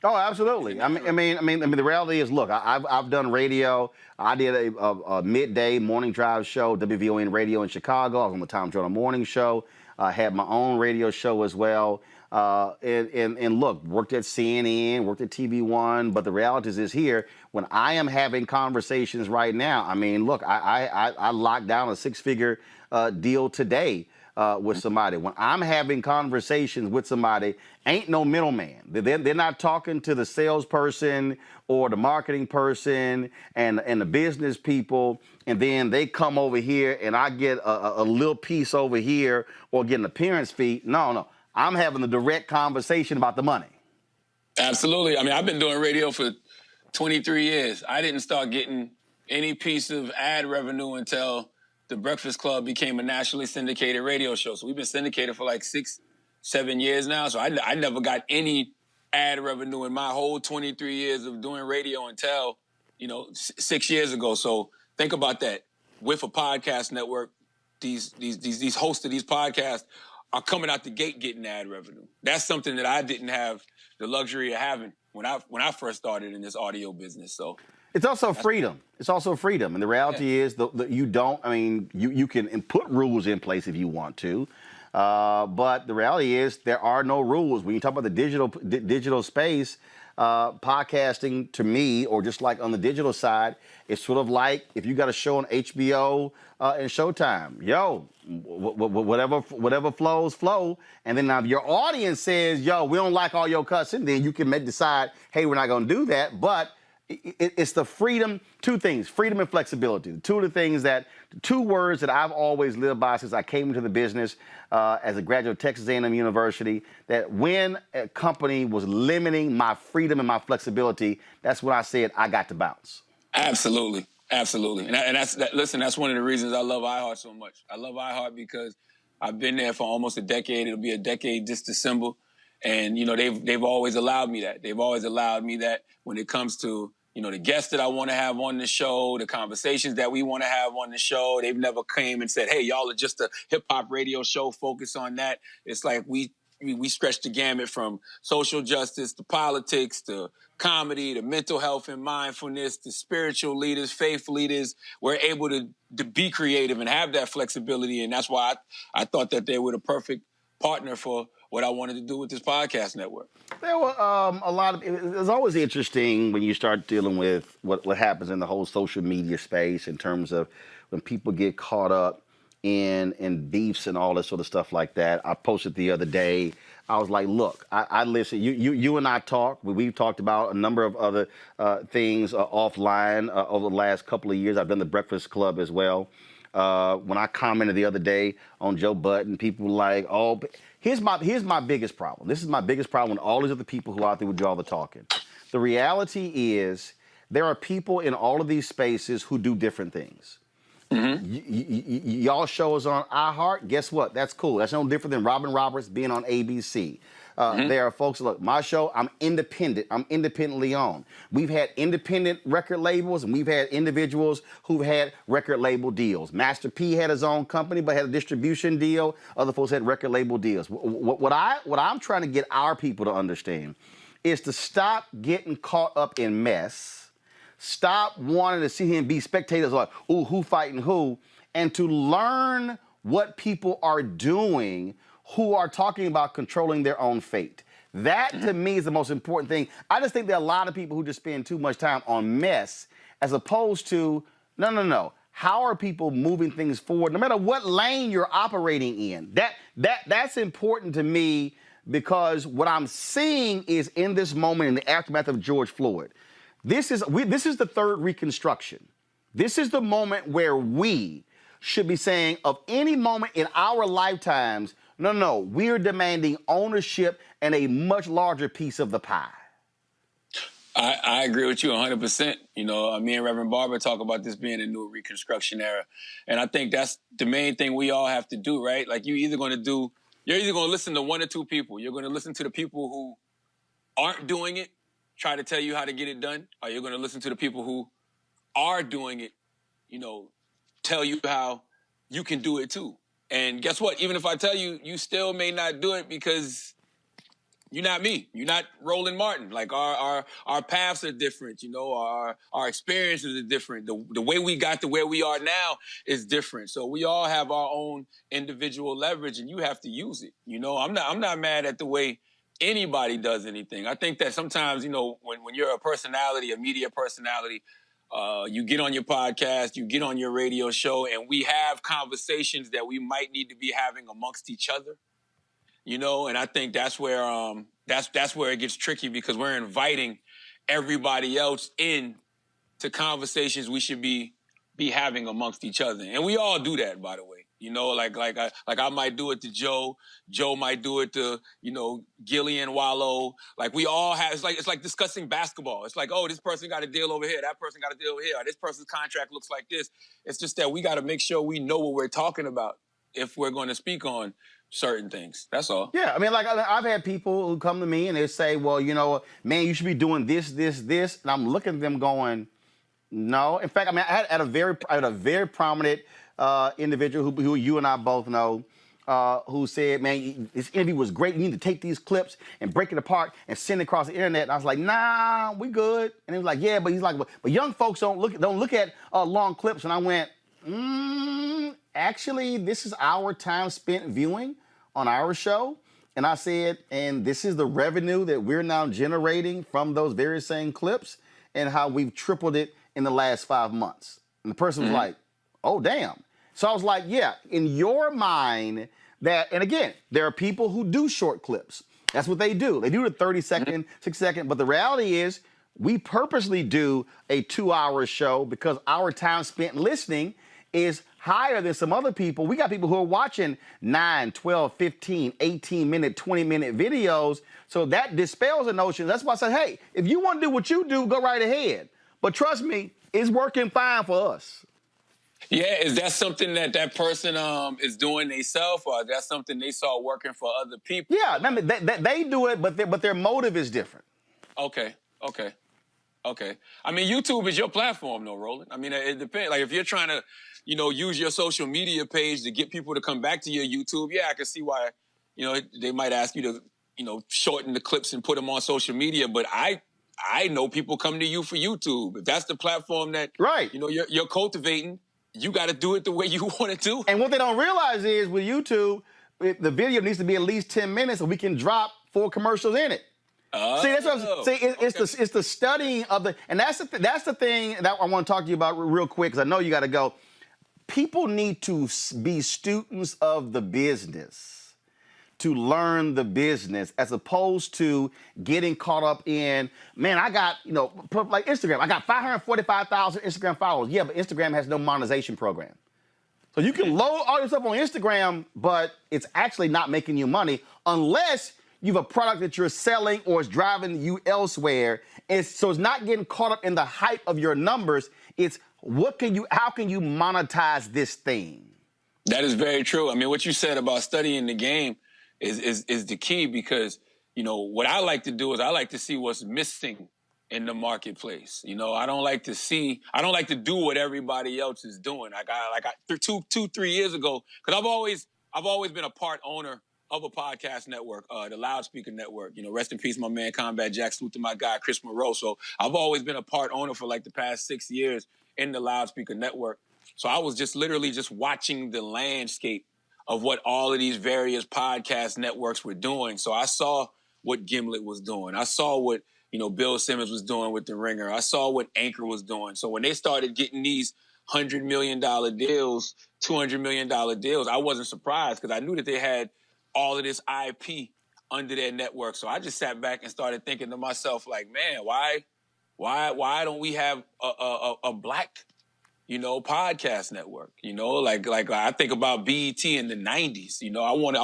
Oh, absolutely. I mean, the reality is, look, I've done radio. I did a midday morning drive show, WVON Radio in Chicago. I was on the Tom Jordan Morning Show. I had my own radio show as well. And look, worked at CNN, worked at TV One. But the reality is here, when I am having conversations right now, I mean, look, I locked down a six-figure deal today. With somebody. When I'm having conversations with somebody, ain't no middleman. They're not talking to the salesperson or the marketing person and the business people, and then they come over here and I get a little piece over here or get an appearance fee. No. I'm having a direct conversation about the money. Absolutely. I mean, I've been doing radio for 23 years. I didn't start getting any piece of ad revenue until The Breakfast Club became a nationally syndicated radio show. So we've been syndicated for like 6-7 years now. So I never got any ad revenue in my whole 23 years of doing radio until, 6 years ago. So think about that. With a podcast network, these hosts of these podcasts are coming out the gate getting ad revenue. That's something that I didn't have the luxury of having when I first started in this audio business. So it's also freedom. It's also freedom. And the reality is you don't, you can put rules in place if you want to. But the reality is there are no rules. When you talk about the digital space, podcasting to me, or just like on the digital side, it's sort of like if you got a show on HBO and Showtime, whatever flows, flow. And then now if your audience says, we don't like all your cussing, then you can decide, hey, we're not going to do that. But it's the freedom, two things, freedom and flexibility. The two words that I've always lived by since I came into the business as a graduate of Texas A&M University, that when a company was limiting my freedom and my flexibility, that's when I said I got to bounce. Absolutely. And that's one of the reasons I love iHeart so much. I love iHeart because I've been there for almost a decade. It'll be a decade this December. And, they've always allowed me that. They've always allowed me that when it comes to, the guests that I want to have on the show, the conversations that we want to have on the show. They've never came and said, hey, y'all are just a hip-hop radio show, focus on that. It's like we stretch the gamut from social justice to politics to comedy to mental health and mindfulness to spiritual leaders, faith leaders. We're able to be creative and have that flexibility. And that's why I thought that they were the perfect partner for what I wanted to do with this podcast network. There were it's always interesting when you start dealing with what happens in the whole social media space in terms of when people get caught up in beefs and all this sort of stuff like that. I posted the other day, I was like, look, I listen, you and I talk, we've talked about a number of other things offline over the last couple of years. I've done the Breakfast Club as well. When I commented the other day on Joe Budden, people were like, oh, here's my biggest problem. This is my biggest problem with all these other people who are out there who do all the talking. The reality is there are people in all of these spaces who do different things. Mm-hmm. Y'all show is on iHeart. Guess what? That's cool. That's no different than Robin Roberts being on ABC. There are folks, look, my show, I'm independent. I'm independently owned. We've had independent record labels, and we've had individuals who've had record label deals. Master P had his own company, but had a distribution deal. Other folks had record label deals. What I'm trying to get our people to understand is to stop getting caught up in mess. Stop wanting to see him be spectators like, ooh, who fighting who, and to learn what people are doing who are talking about controlling their own fate. That, to me, is the most important thing. I just think there are a lot of people who just spend too much time on mess as opposed to, no. How are people moving things forward, no matter what lane you're operating in? That's important to me because what I'm seeing is in this moment, in the aftermath of George Floyd, this is the third Reconstruction. This is the moment where we should be saying of any moment in our lifetimes, no, we're demanding ownership and a much larger piece of the pie. I agree with you 100%. Me and Reverend Barber talk about this being a new Reconstruction era. And I think that's the main thing we all have to do, right? Like you're either going to listen to one or two people. You're going to listen to the people who aren't doing it, try to tell you how to get it done, or you're going to listen to the people who are doing it, tell you how you can do it too. And guess what? Even if I tell you, you still may not do it because You're not me. You're not Roland Martin. Like our paths are different. You know, our experiences are different. The way we got to where we are now is different. So we all have our own individual leverage, and you have to use it. You know, I'm not mad at the way anybody does anything. I think that sometimes, you know, when you're a personality, a media personality, you get on your podcast, you get on your radio show, and we have conversations that we might need to be having amongst each other. You know, and I think that's where that's where it gets tricky, because we're inviting everybody else in to conversations we should be having amongst each other, and we all do that, by the way. You know, like I might do it to Joe might do it to, you know, Gillian Wallow. Like we all have. It's like discussing basketball. It's like, oh, this person got a deal over here, that person got a deal over here, or this person's contract looks like this. It's just that we got to make sure we know what we're talking about if we're going to speak on certain things. That's all. Yeah, I mean, like I've had people who come to me and they say, well, you know, man, you should be doing this, this, this. And I'm looking at them going, no. In fact, I mean, I had a very prominent individual who you and I both know, who said, man, this interview was great. You need to take these clips and break it apart and send it across the internet. And I was like, nah, we good. And he was like, yeah, but he's like, but young folks don't look at long clips. And I went, actually, this is our time spent viewing on our show. And I said, and this is the revenue that we're now generating from those very same clips, and how we've tripled it in the last 5 months. And the person was like, oh, damn. So I was like, yeah, in your mind that, and again, there are people who do short clips. That's what they do. They do the 30-second, 6-second. But the reality is, we purposely do a 2-hour show because our time spent listening is higher than some other people. We got people who are watching 9, 12, 15, 18-minute, 20-minute videos. So that dispels the notion. That's why I said, hey, if you want to do what you do, go right ahead. But trust me, it's working fine for us. Yeah, is that something that person is doing themselves, or is that something they saw working for other people? Yeah, I mean, they do it, but their motive is different. Okay. I mean, YouTube is your platform, though, Roland. I mean, it depends. Like, if you're trying to, you know, use your social media page to get people to come back to your YouTube, yeah, I can see why, you know, they might ask you to, you know, shorten the clips and put them on social media. But I know people come to you for YouTube. If that's the platform that, you know, you're cultivating, you got to do it the way you want to do it. And what they don't realize is with YouTube, the video needs to be at least 10 minutes so we can drop 4 commercials in it. See, that's what I'm saying. It's the studying of the, and that's the thing that I want to talk to you about real quick, because I know you got to go. People need to be students of the business to learn the business, as opposed to getting caught up in, man, I got, you know, like Instagram. I got 545,000 Instagram followers. Yeah, but Instagram has no monetization program. So you can load all your stuff on Instagram, but it's actually not making you money unless you have a product that you're selling or is driving you elsewhere. So it's not getting caught up in the hype of your numbers. It's how can you monetize this thing? That is very true. I mean, what you said about studying the game is the key, because, you know, what I like to do is I like to see what's missing in the marketplace. You know, I don't like to do what everybody else is doing. I 3 years ago, because I've always been a part owner of a podcast network, the Loudspeaker Network. You know, rest in peace, my man, Combat Jack. Salute to my guy, Chris Monroe. So I've always been a part owner for like the past 6 years in the Loudspeaker Network. So I was just literally just watching the landscape of what all of these various podcast networks were doing. So I saw what Gimlet was doing. I saw what, you know, Bill Simmons was doing with The Ringer. I saw what Anchor was doing. So when they started getting these $100 million deals, $200 million deals, I wasn't surprised, because I knew that they had all of this IP under their network. So I just sat back and started thinking to myself, like, man, why don't we have a black, you know, podcast network? You know, like I think about BET in the 90s. You know, I want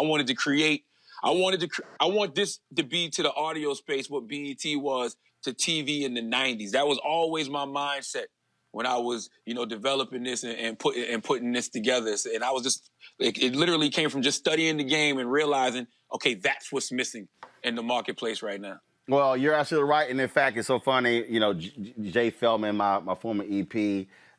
this to be to the audio space what BET was to TV in the 90s. That was always my mindset when I was, you know, developing this and putting this together. And I was just, it literally came from just studying the game and realizing, okay, that's what's missing in the marketplace right now. Well, you're absolutely right. And in fact, it's so funny, you know, Jay Feldman, my former EP,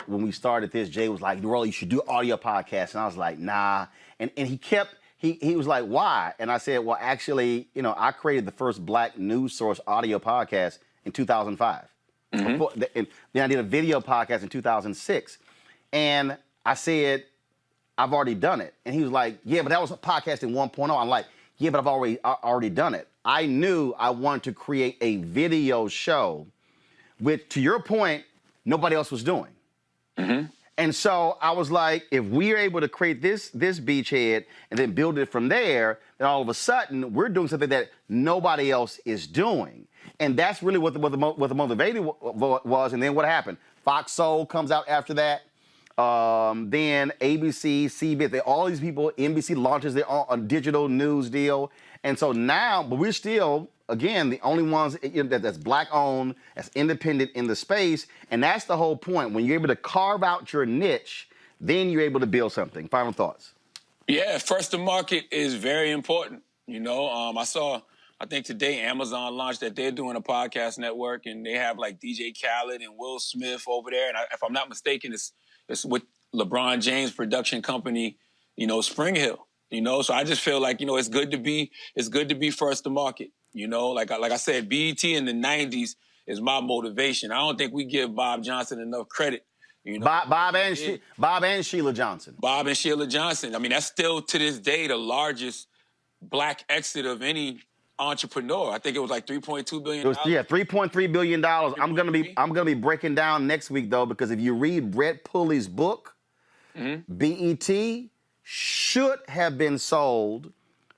when we started this, Jay was like, Rolly, you should do audio podcasts. And I was like, nah. And he kept he was like, why? And I said, well, actually, you know, I created the first black news source audio podcast in 2005. And then I did a video podcast in 2006. And I said, I've already done it. And he was like, yeah, but that was a podcast in 1.0. I'm like, yeah, but I've already done it. I knew I wanted to create a video show, which, to your point, nobody else was doing. And so I was like, if we're able to create this beachhead and then build it from there, then all of a sudden we're doing something that nobody else is doing. And that's really what the motivator was. And then what happened? Fox Soul comes out after that. Then ABC, CBS, all these people, NBC launches their own digital news deal. And so now, but we're still, again, the only ones that's black owned, that's independent in the space. And that's the whole point. When you're able to carve out your niche, then you're able to build something. Final thoughts. Yeah, first to market is very important. You know, I think today Amazon launched that they're doing a podcast network, and they have like DJ Khaled and Will Smith over there. And if I'm not mistaken, it's with LeBron James production company, you know, Spring Hill. You know, so I just feel like, you know, it's good to be first to market. You know, like I said, BET in the 90s is my motivation. I don't think we give Bob Johnson enough credit. You know, Bob and Sheila Johnson. Bob and Sheila Johnson. I mean, that's still to this day the largest black exit of any entrepreneur. I think it was like $3.2 billion. Yeah, $3.3 billion. I'm gonna be breaking down next week though, because if you read Brett Pulley's book, BET should have been sold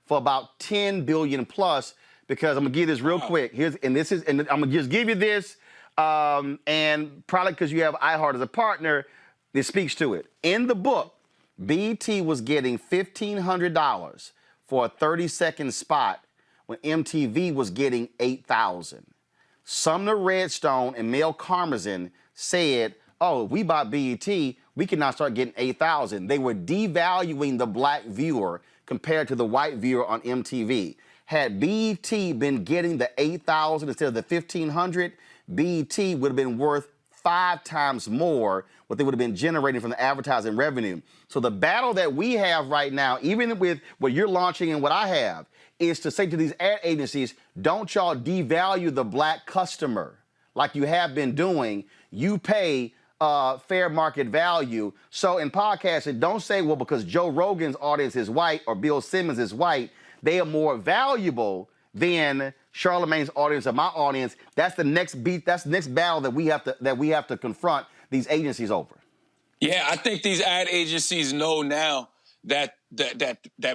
for about $10 billion plus. Because I'm gonna give you this real quick. And I'm gonna just give you this, and probably because you have iHeart as a partner, this speaks to it. In the book, BET was getting $1,500 for a 30-second spot when MTV was getting $8,000. Sumner Redstone and Mel Karmazin said, oh, if we bought BET, we can now start getting $8,000. They were devaluing the black viewer compared to the white viewer on MTV. Had BET been getting the $8,000 instead of the $1,500, BET would have been worth 5 times more what they would have been generating from the advertising revenue. So the battle that we have right now, even with what you're launching and what I have, is to say to these ad agencies, don't y'all devalue the black customer like you have been doing. You pay fair market value. So in podcasting, don't say, well, because Joe Rogan's audience is white or Bill Simmons is white, they are more valuable than Charlamagne's audience or my audience. That's the next battle that we have to confront these agencies over. Yeah, I think these ad agencies know now that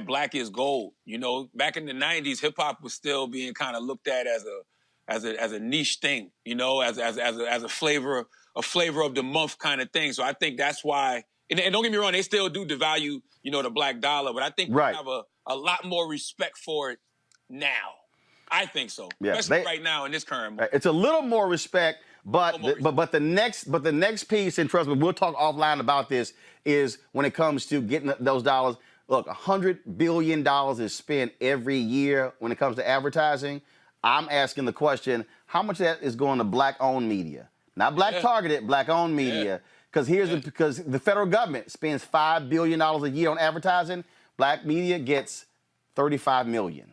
black is gold. You know, back in the 90s, hip hop was still being kind of looked at as a niche thing, you know, as a flavor of the month kind of thing. So I think that's why, and don't get me wrong, they still do devalue, you know, the black dollar, but I think we have a lot more respect for it now. I think so, especially right now in this current moment. It's a little more respect, but the next piece, and trust me, we'll talk offline about this, is when it comes to getting those dollars. Look, $100 billion is spent every year when it comes to advertising. I'm asking the question, how much of that is going to black-owned media? Not black-targeted, black-owned media. Because the federal government spends $5 billion a year on advertising. Black media gets $35 million.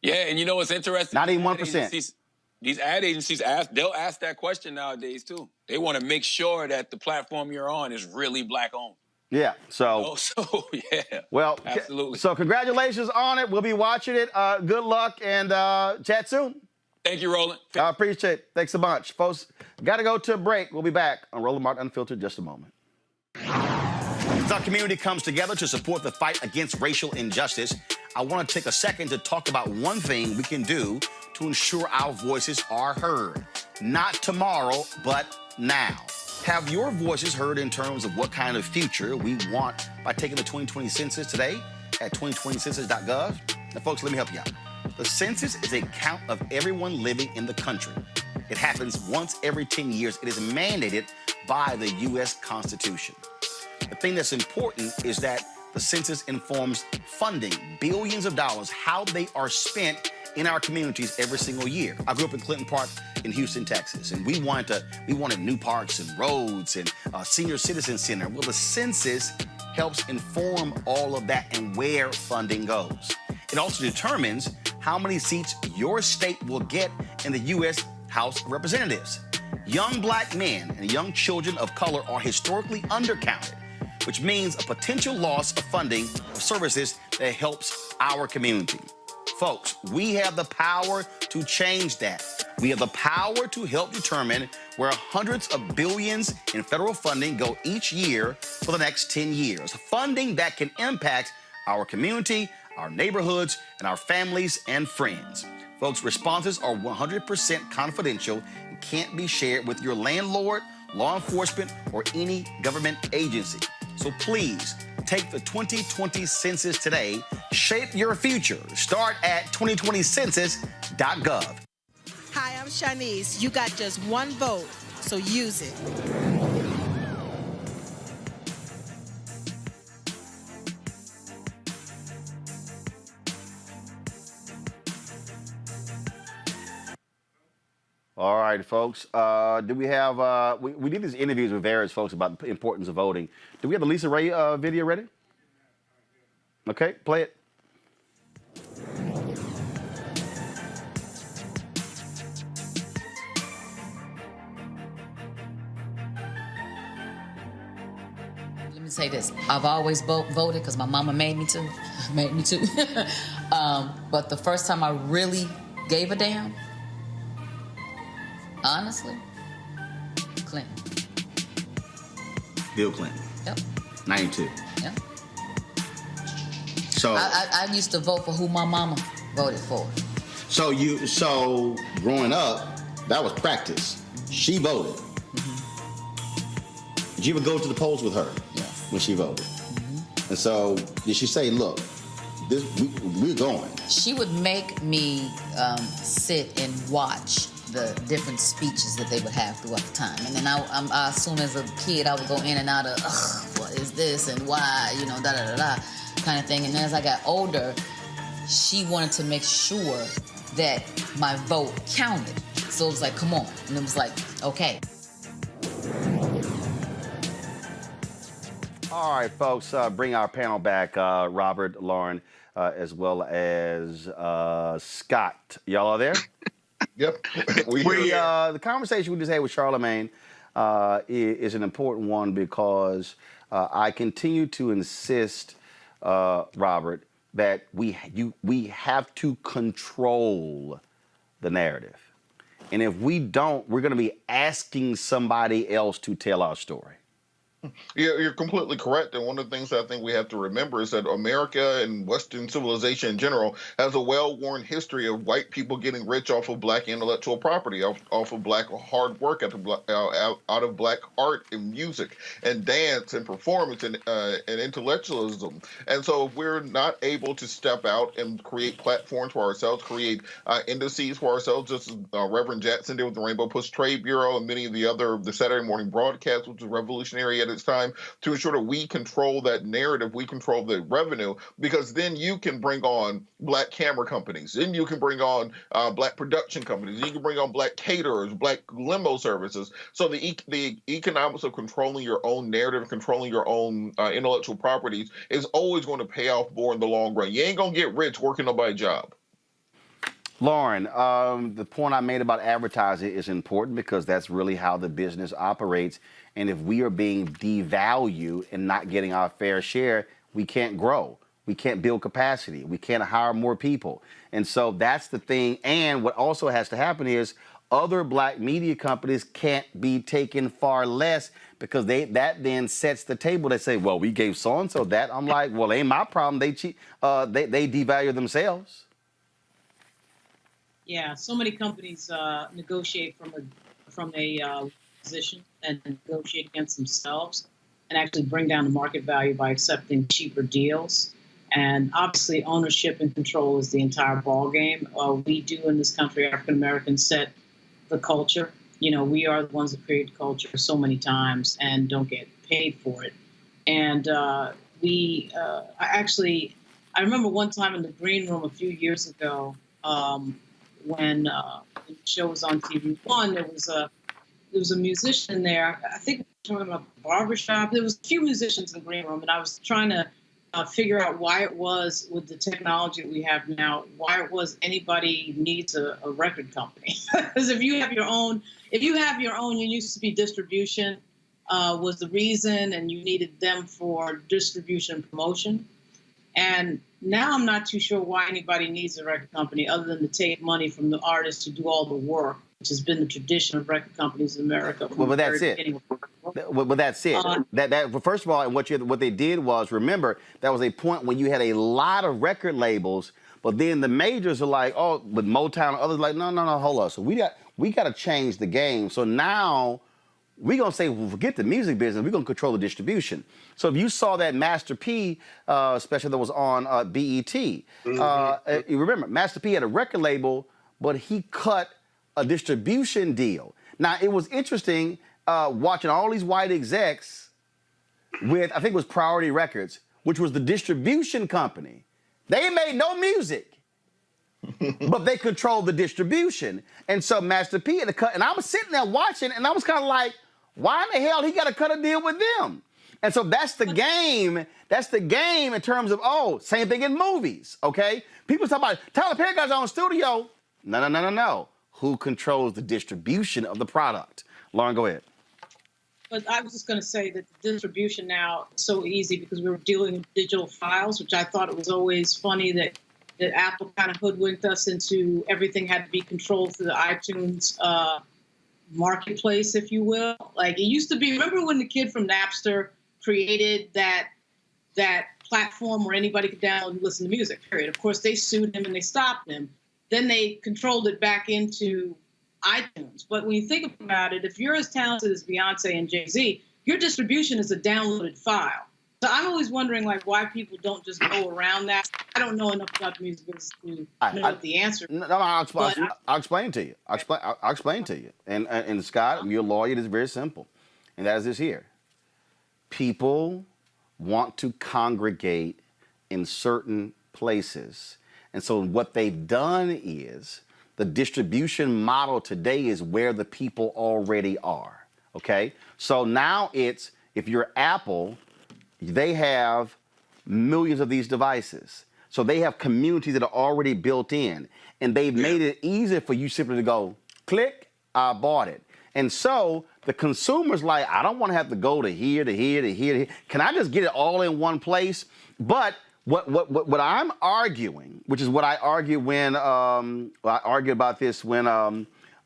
Yeah, and you know what's interesting? Not even 1%. These ad agencies they'll ask that question nowadays too. They want to make sure that the platform you're on is really black owned. Yeah. So yeah. Well, absolutely. So congratulations on it. We'll be watching it. Good luck and chat soon. Thank you, Roland. I appreciate it. Thanks a bunch, folks. Got to go to a break. We'll be back on Roland Martin Unfiltered in just a moment. As our community comes together to support the fight against racial injustice, I want to take a second to talk about one thing we can do to ensure our voices are heard. Not tomorrow, but now. Have your voices heard in terms of what kind of future we want by taking the 2020 census today at 2020census.gov? Now, folks, let me help you out. The census is a count of everyone living in the country. It happens once every 10 years. It is mandated by the U.S. Constitution. The thing that's important is that the census informs funding, billions of dollars, how they are spent in our communities every single year. I grew up in Clinton Park in Houston, Texas, and we wanted new parks and roads and a senior citizen center. Well, the census helps inform all of that and where funding goes. It also determines how many seats your state will get in the U.S. House of Representatives. Young black men and young children of color are historically undercounted, which means a potential loss of funding of services that helps our community. Folks, we have the power to change that. We have the power to help determine where hundreds of billions in federal funding go each year for the next 10 years. Funding that can impact our community, our neighborhoods, and our families and friends. Folks, responses are 100% confidential and can't be shared with your landlord, law enforcement, or any government agency. So please, take the 2020 census today. Shape your future. Start at 2020census.gov. Hi, I'm Shanice. You got just one vote, so use it. All right, folks. Do we have, we did these interviews with various folks about the importance of voting. Do we have the Lisa Ray video ready? Okay, play it. Let me say this. I've always voted because my mama made me to. But the first time I really gave a damn, honestly, Clinton. Bill Clinton. Yep. 92. Yep. So I used to vote for who my mama voted for. So growing up, that was practice. She voted. Mm-hmm. Did you ever go to the polls with her? Yes. When she voted? Mm-hmm. And so did she say, look, we're going? She would make me sit and watch the different speeches that they would have throughout the time. And then I assume as a kid, I would go in and out of, what is this and why, da-da-da-da kind of thing. And then as I got older, she wanted to make sure that my vote counted. So it was like, come on. And it was like, okay. All right, folks, bring our panel back, Robert, Lauren, as well as Scott. Y'all are there? Yep. The conversation we just had with Charlamagne is an important one because I continue to insist, Robert, that we have to control the narrative. And if we don't, we're going to be asking somebody else to tell our story. Yeah, you're completely correct. And one of the things I think we have to remember is that America and Western civilization in general has a well-worn history of white people getting rich off of black intellectual property, off of black hard work, out of black art and music and dance and performance and intellectualism. And so if we're not able to step out and create platforms for ourselves, create indices for ourselves, just as Reverend Jackson did with the Rainbow Push Trade Bureau and many of the Saturday morning broadcasts, which was revolutionary at its time, to ensure that we control that narrative, we control the revenue, because then you can bring on black camera companies, then you can bring on black production companies, you can bring on black caterers, black limo services. So the economics of controlling your own narrative, controlling your own intellectual properties is always going to pay off more in the long run. You ain't going to get rich working nobody's job. Lauren, the point I made about advertising is important because that's really how the business operates. And if we are being devalued and not getting our fair share, we can't grow. We can't build capacity. We can't hire more people. And so that's the thing. And what also has to happen is other black media companies can't be taken far less because that then sets the table. They say, well, we gave so-and-so that. I'm like, well, ain't my problem. They devalue themselves. Yeah, so many companies negotiate from a position and negotiate against themselves and actually bring down the market value by accepting cheaper deals. And obviously, ownership and control is the entire ball game. We do in this country, African Americans, set the culture. We are the ones that create culture so many times and don't get paid for it. And I remember one time in the green room a few years ago. When the show was on TV1, there was a musician there. I think talking about barbershop. There was a few musicians in the green room, and I was trying to figure out why it was, with the technology that we have now, why it was anybody needs a record company. Because if you have your own, you used to be distribution was the reason, and you needed them for distribution and promotion. And now I'm not too sure why anybody needs a record company other than to take money from the artists to do all the work, which has been the tradition of record companies in America. Well, but that's it. Well, that's it. That first of all, and what they did was, remember, that was a point when you had a lot of record labels, but then the majors are like, oh, with Motown and others like, no, hold on. So we got to change the game. So now we're going to say, well, forget the music business. We're going to control the distribution. So if you saw that Master P special that was on BET, you remember, Master P had a record label, but he cut a distribution deal. Now, it was interesting watching all these white execs with, I think it was Priority Records, which was the distribution company. They made no music, but they controlled the distribution. And so Master P had to cut, and I was sitting there watching, and I was kind of like, why in the hell he got to cut a deal with them? And so that's the game. That's the game in terms of, same thing in movies, okay? People talk about, Tyler Perry got his own studio. No. Who controls the distribution of the product? Lauren, go ahead. But I was just going to say that the distribution now is so easy because we were dealing with digital files, which I thought it was always funny that Apple kind of hoodwinked us into everything had to be controlled through the iTunes marketplace, if you will. Like it used to be, remember when the kid from Napster created that platform where anybody could download and listen to music, period. Of course, they sued him and they stopped him. Then they controlled it back into iTunes. But when you think about it, if you're as talented as Beyonce and Jay-Z, your distribution is a downloaded file. So I'm always wondering, like, why people don't just go around that. I don't know enough about the music business to know what the answer is. No, I'll explain to you. I'll explain to you. And Scott, you're a lawyer. It is very simple. And that is this here. People want to congregate in certain places. And so what they've done is the distribution model today is where the people already are, okay? So now it's, if you're Apple, they have millions of these devices. So they have communities that are already built in. And they've made it easier for you simply to go, click, I bought it. And so the consumer's like, I don't want to have to go to here, to here, to here, to here. Can I just get it all in one place? But what I'm arguing, which is what I argue when I argued about this when I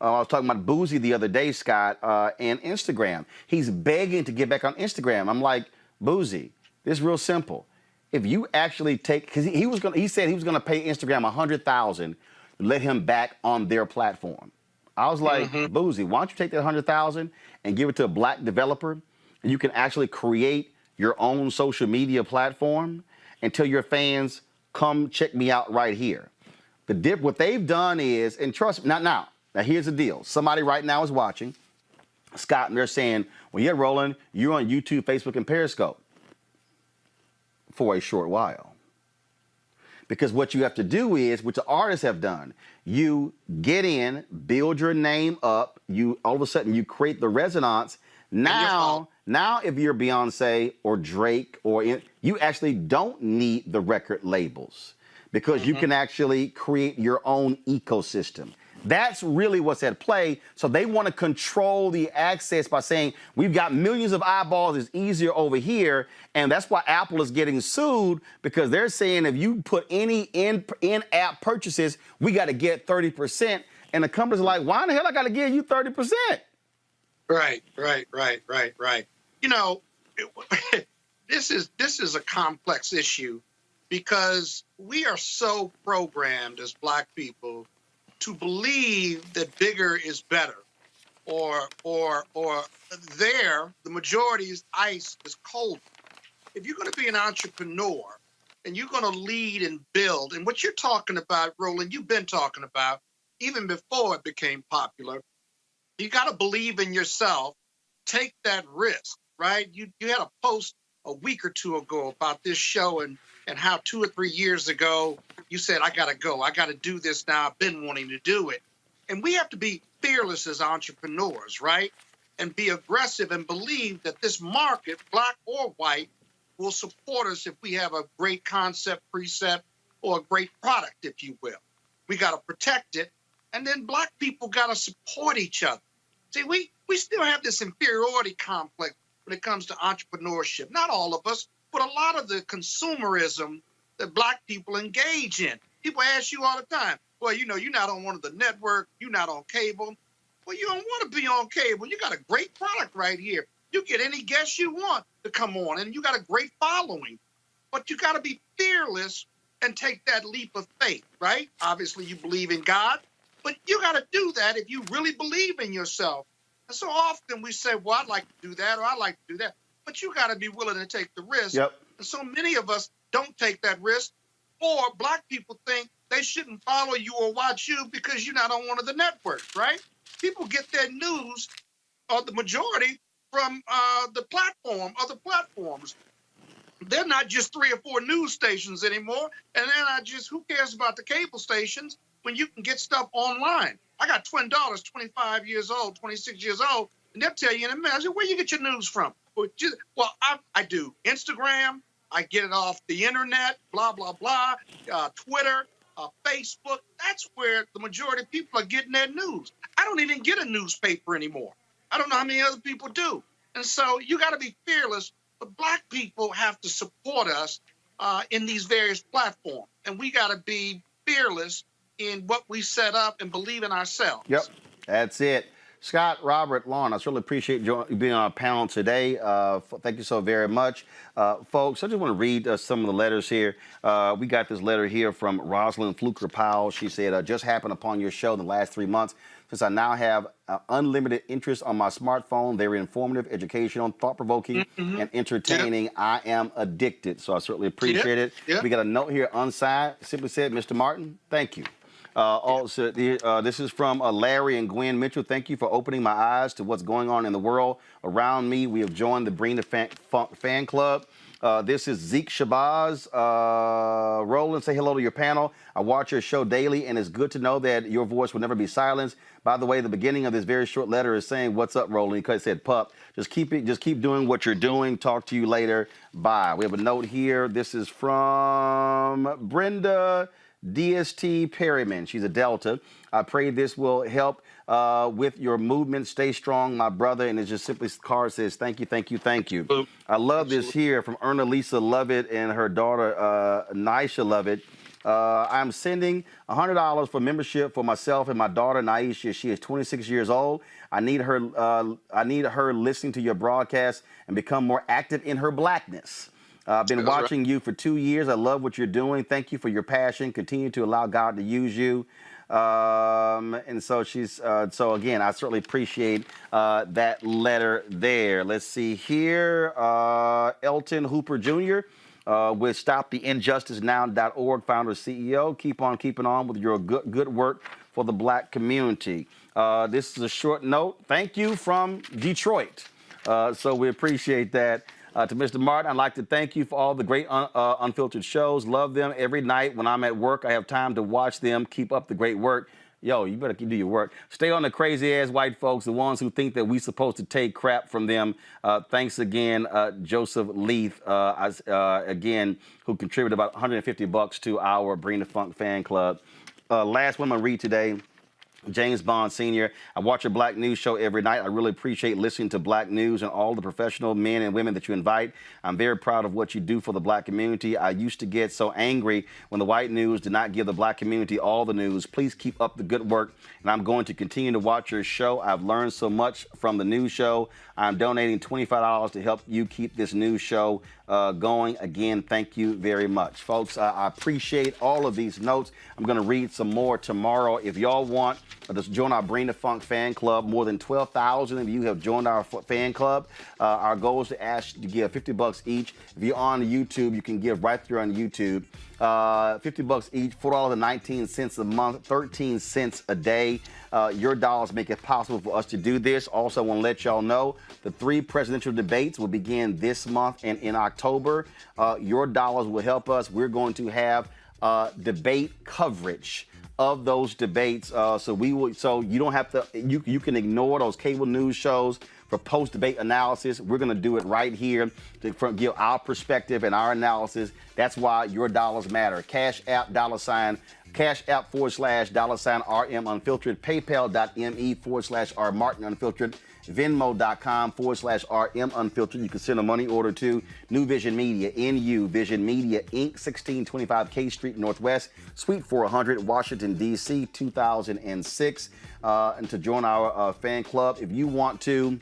was talking about Boozy the other day, Scott, and Instagram. He's begging to get back on Instagram. I'm like, Boozy, this is real simple. If you actually take, because he said he was gonna pay Instagram $100,000 to let him back on their platform. I was like, Boozy, why don't you take that $100,000 and give it to a black developer, and you can actually create your own social media platform and tell your fans, come check me out right here. What they've done is, and trust me, now here's the deal. Somebody right now is watching, Scott, and they're saying, well, yeah, Roland, you're on YouTube, Facebook, and Periscope for a short while. Because what you have to do is, which the artists have done, you get in, build your name up, all of a sudden you create the resonance. Now if you're Beyonce or Drake you actually don't need the record labels because you can actually create your own ecosystem. That's really what's at play. So they want to control the access by saying, we've got millions of eyeballs, it's easier over here. And that's why Apple is getting sued, because they're saying if you put any in-app purchases, we got to get 30%. And the company's like, why in the hell I got to give you 30%? Right. You know, this is a complex issue because we are so programmed as Black people to believe that bigger is better, or the majority's ice is colder. If you're going to be an entrepreneur and you're going to lead and build, and what you're talking about, Roland, you've been talking about even before it became popular, you got to believe in yourself, take that risk, right? You had a post a week or two ago about this show and how 2 or 3 years ago you said, I got to go. I got to do this now. I've been wanting to do it. And we have to be fearless as entrepreneurs, right? and be aggressive and believe that this market, black or white, will support us if we have a great concept, precept, or a great product, if you will. We got to protect it. And then black people got to support each other. See, we still have this inferiority complex when it comes to entrepreneurship. Not all of us, but a lot of the consumerism that black people engage in. People ask you all the time, well, you know, you're not on one of the networks, you're not on cable. Well, you don't want to be on cable. You got a great product right here. You get any guest you want to come on, and you got a great following. But you got to be fearless and take that leap of faith, right? Obviously, you believe in God, but you got to do that if you really believe in yourself. And so often we say, well, I'd like to do that, or I'd like to do that. But you got to be willing to take the risk. Yep. And so many of us don't take that risk, or black people think they shouldn't follow you or watch you because you're not on one of the networks, right? People get their news, or the majority, from the platform, other platforms. They're not just 3 or 4 news stations anymore, and they're not just, who cares about the cable stations when you can get stuff online? I got twin daughters, 25 years old, 26 years old, and they'll tell you in a minute, I said, where you get your news from? Well, I do Instagram, I get it off the internet, blah, blah, blah, Twitter, Facebook. That's where the majority of people are getting their news. I don't even get a newspaper anymore. I don't know how many other people do. And so you got to be fearless, but black people have to support us in these various platforms. And we got to be fearless in what we set up and believe in ourselves. Yep, that's it. Scott, Robert, Lauren, I certainly appreciate you being on our panel today. Thank you so very much. Folks, I just want to read some of the letters here. We got this letter here from Rosalind Fluker-Powell. She said, just happened upon your show in the last 3 months. Since I now have unlimited interest on my smartphone, very informative, educational, thought-provoking, and entertaining. Yep. I am addicted, so I certainly appreciate it. Yep. We got a note here unsigned. Simply said, Mr. Martin, thank you. Also, this is from Larry and Gwen Mitchell. Thank you for opening my eyes to what's going on in the world around me. We have joined the Bring the Funk fan club. This is Zeke Shabazz. Roland, say hello to your panel. I watch your show daily, and it's good to know that your voice will never be silenced. By the way, the beginning of this very short letter is saying, "What's up, Roland?" Because it said, "Pup." Just keep doing what you're doing. Talk to you later. Bye. We have a note here. This is from Brenda DST Perryman. She's a Delta. I pray this will help with your movement. Stay strong, my brother. And it's just simply, card says, thank you, thank you, thank you. I love this here from Erna Lisa Lovett and her daughter, Nisha Lovett. I'm sending $100 for membership for myself and my daughter, Naisha. She is 26 years old. I need her listening to your broadcast and become more active in her blackness. I've been watching you for 2 years. I love what you're doing. Thank you for your passion. Continue to allow God to use you. And so she's, so again, I certainly appreciate that letter there. Let's see here. Elton Hooper Jr. With StopTheInjusticeNow.org, founder CEO. Keep on keeping on with your good work for the black community. This is a short note. Thank you from Detroit. So we appreciate that. To Mr. Martin, I'd like to thank you for all the great unfiltered shows. Love them every night. When I'm at work, I have time to watch them. Keep up the great work. Yo, you better do your work. Stay on the crazy-ass white folks, the ones who think that we're supposed to take crap from them. Thanks again, Joseph Leith, again, who contributed about $150 to our Bring the Funk fan club. Last one I'm going to read today. James Bond Sr. I watch your Black News show every night. I really appreciate listening to Black News and all the professional men and women that you invite. I'm very proud of what you do for the black community. I used to get so angry when the white news did not give the black community all the news. Please keep up the good work, and I'm going to continue to watch your show. I've learned so much from the news show. I'm donating $25 to help you keep this news show going. Again, thank you very much. Folks, I appreciate all of these notes. I'm going to read some more tomorrow. If y'all want to join our Bring the Funk fan club, more than 12,000 of you have joined our fan club. Our goal is to ask you to give $50 each. If you're on YouTube, you can give right there on YouTube. $50 each, $4.19 a month, 13 cents a day. Your dollars make it possible for us to do this. Also, I want to let y'all know the 3 presidential debates will begin this month and in October. Your dollars will help us. We're going to have debate coverage of those debates. So you don't have to, you can ignore those cable news shows for post-debate analysis. We're going to do it right here to give our perspective and our analysis. That's why your dollars matter. Cash App, Cash App / $RM Unfiltered, PayPal.me / Martin Unfiltered, Venmo.com / RM Unfiltered. You can send a money order to New Vision Media, NU Vision Media, Inc., 1625 K Street Northwest, Suite 400, Washington, D.C., 2006. And to join our fan club, if you want to,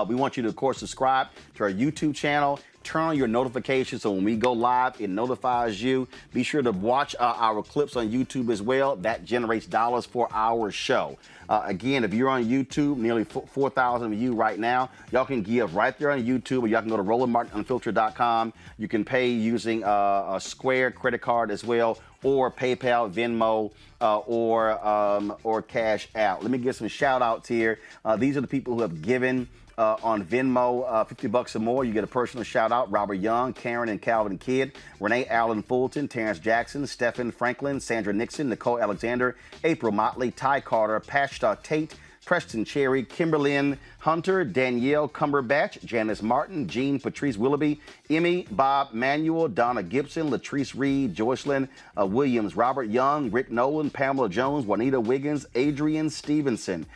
we want you to, of course, subscribe to our YouTube channel. Turn on your notifications so when we go live, it notifies you. Be sure to watch our clips on YouTube as well. That generates dollars for our show. Again, if you're on YouTube, nearly 4,000 of you right now, y'all can give right there on YouTube, or y'all can go to RolandMartinUnfiltered.com. You can pay using a Square credit card as well, or PayPal, Venmo, or Cash App. Let me give some shout outs here. These are the people who have given on Venmo, $50 or more. You get a personal shout out. Robert Young, Karen and Calvin Kidd, Renee Allen Fulton, Terrence Jackson, Stephen Franklin, Sandra Nixon, Nicole Alexander, April Motley, Ty Carter, Pashta Tate, Preston Cherry, Kimberlyn Hunter, Danielle Cumberbatch, Janice Martin, Jean Patrice Willoughby, Emmy, Bob Manuel, Donna Gibson, Latrice Reed, Joycelyn Williams, Robert Young, Rick Nolan, Pamela Jones, Juanita Wiggins, Adrian Stevenson.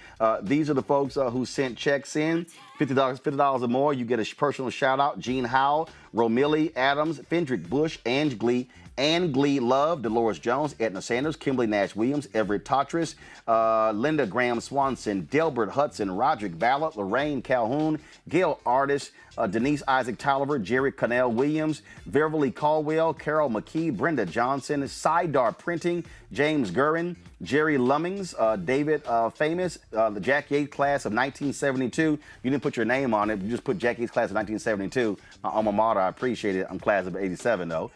These are the folks who sent checks in. $50 or more, you get a personal shout out. Gene Howell, Romilly Adams, Fendrick Bush, Ange Glee Love, Dolores Jones, Edna Sanders, Kimberly Nash Williams, Everett Tatris, Linda Graham Swanson, Delbert Hudson, Roderick Ballard, Lorraine Calhoun, Gail Artis, Denise Isaac Tolliver, Jerry Connell Williams, Beverly Caldwell, Carol McKee, Brenda Johnson, Sidar Printing, James Gurin, Jerry Lummings, David Famous, the Jack Yates class of 1972. You didn't put your name on it. You just put Jack Yates class of 1972. My alma mater, I appreciate it. I'm class of 87, though.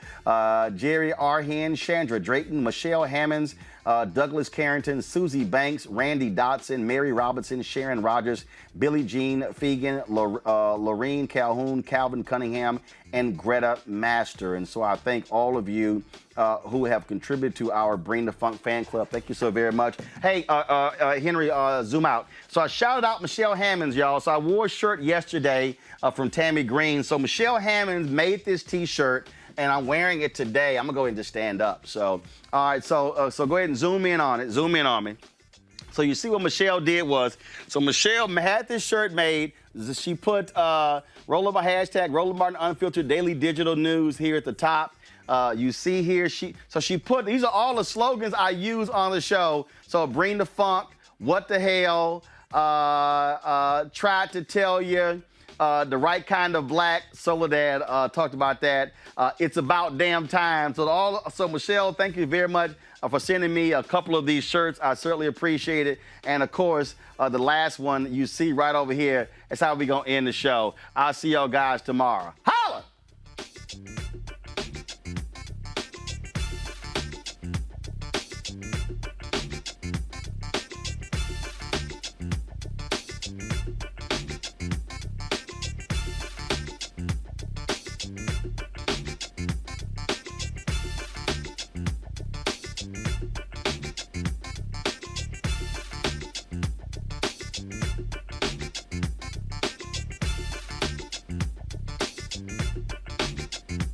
Jerry Arhen, Chandra Drayton, Michelle Hammonds, Douglas Carrington, Susie Banks, Randy Dotson, Mary Robinson, Sharon Rogers, Billie Jean Fegan, Lorene Calhoun, Calvin Cunningham, and Greta Master. And so I thank all of you who have contributed to our Bring the Funk fan club. Thank you so very much. Hey, Henry, zoom out. So I shouted out Michelle Hammonds, y'all. So I wore a shirt yesterday from Tammy Green. So Michelle Hammonds made this T-shirt, and I'm wearing it today. I'm gonna go ahead and just stand up. So, all right, so go ahead and zoom in on it. Zoom in on me. So you see what Michelle did was, so Michelle had this shirt made. She put roll up a hashtag, Roland Martin Unfiltered Daily Digital News here at the top. You see here, she put, these are all the slogans I use on the show. So Bring the Funk, What the Hell, Tried to Tell You, The Right Kind of Black, Soledad talked about that. It's About Damn Time. So Michelle, thank you very much for sending me a couple of these shirts. I certainly appreciate it. And of course, the last one you see right over here is how we're gonna end the show. I'll see y'all guys tomorrow. Holla!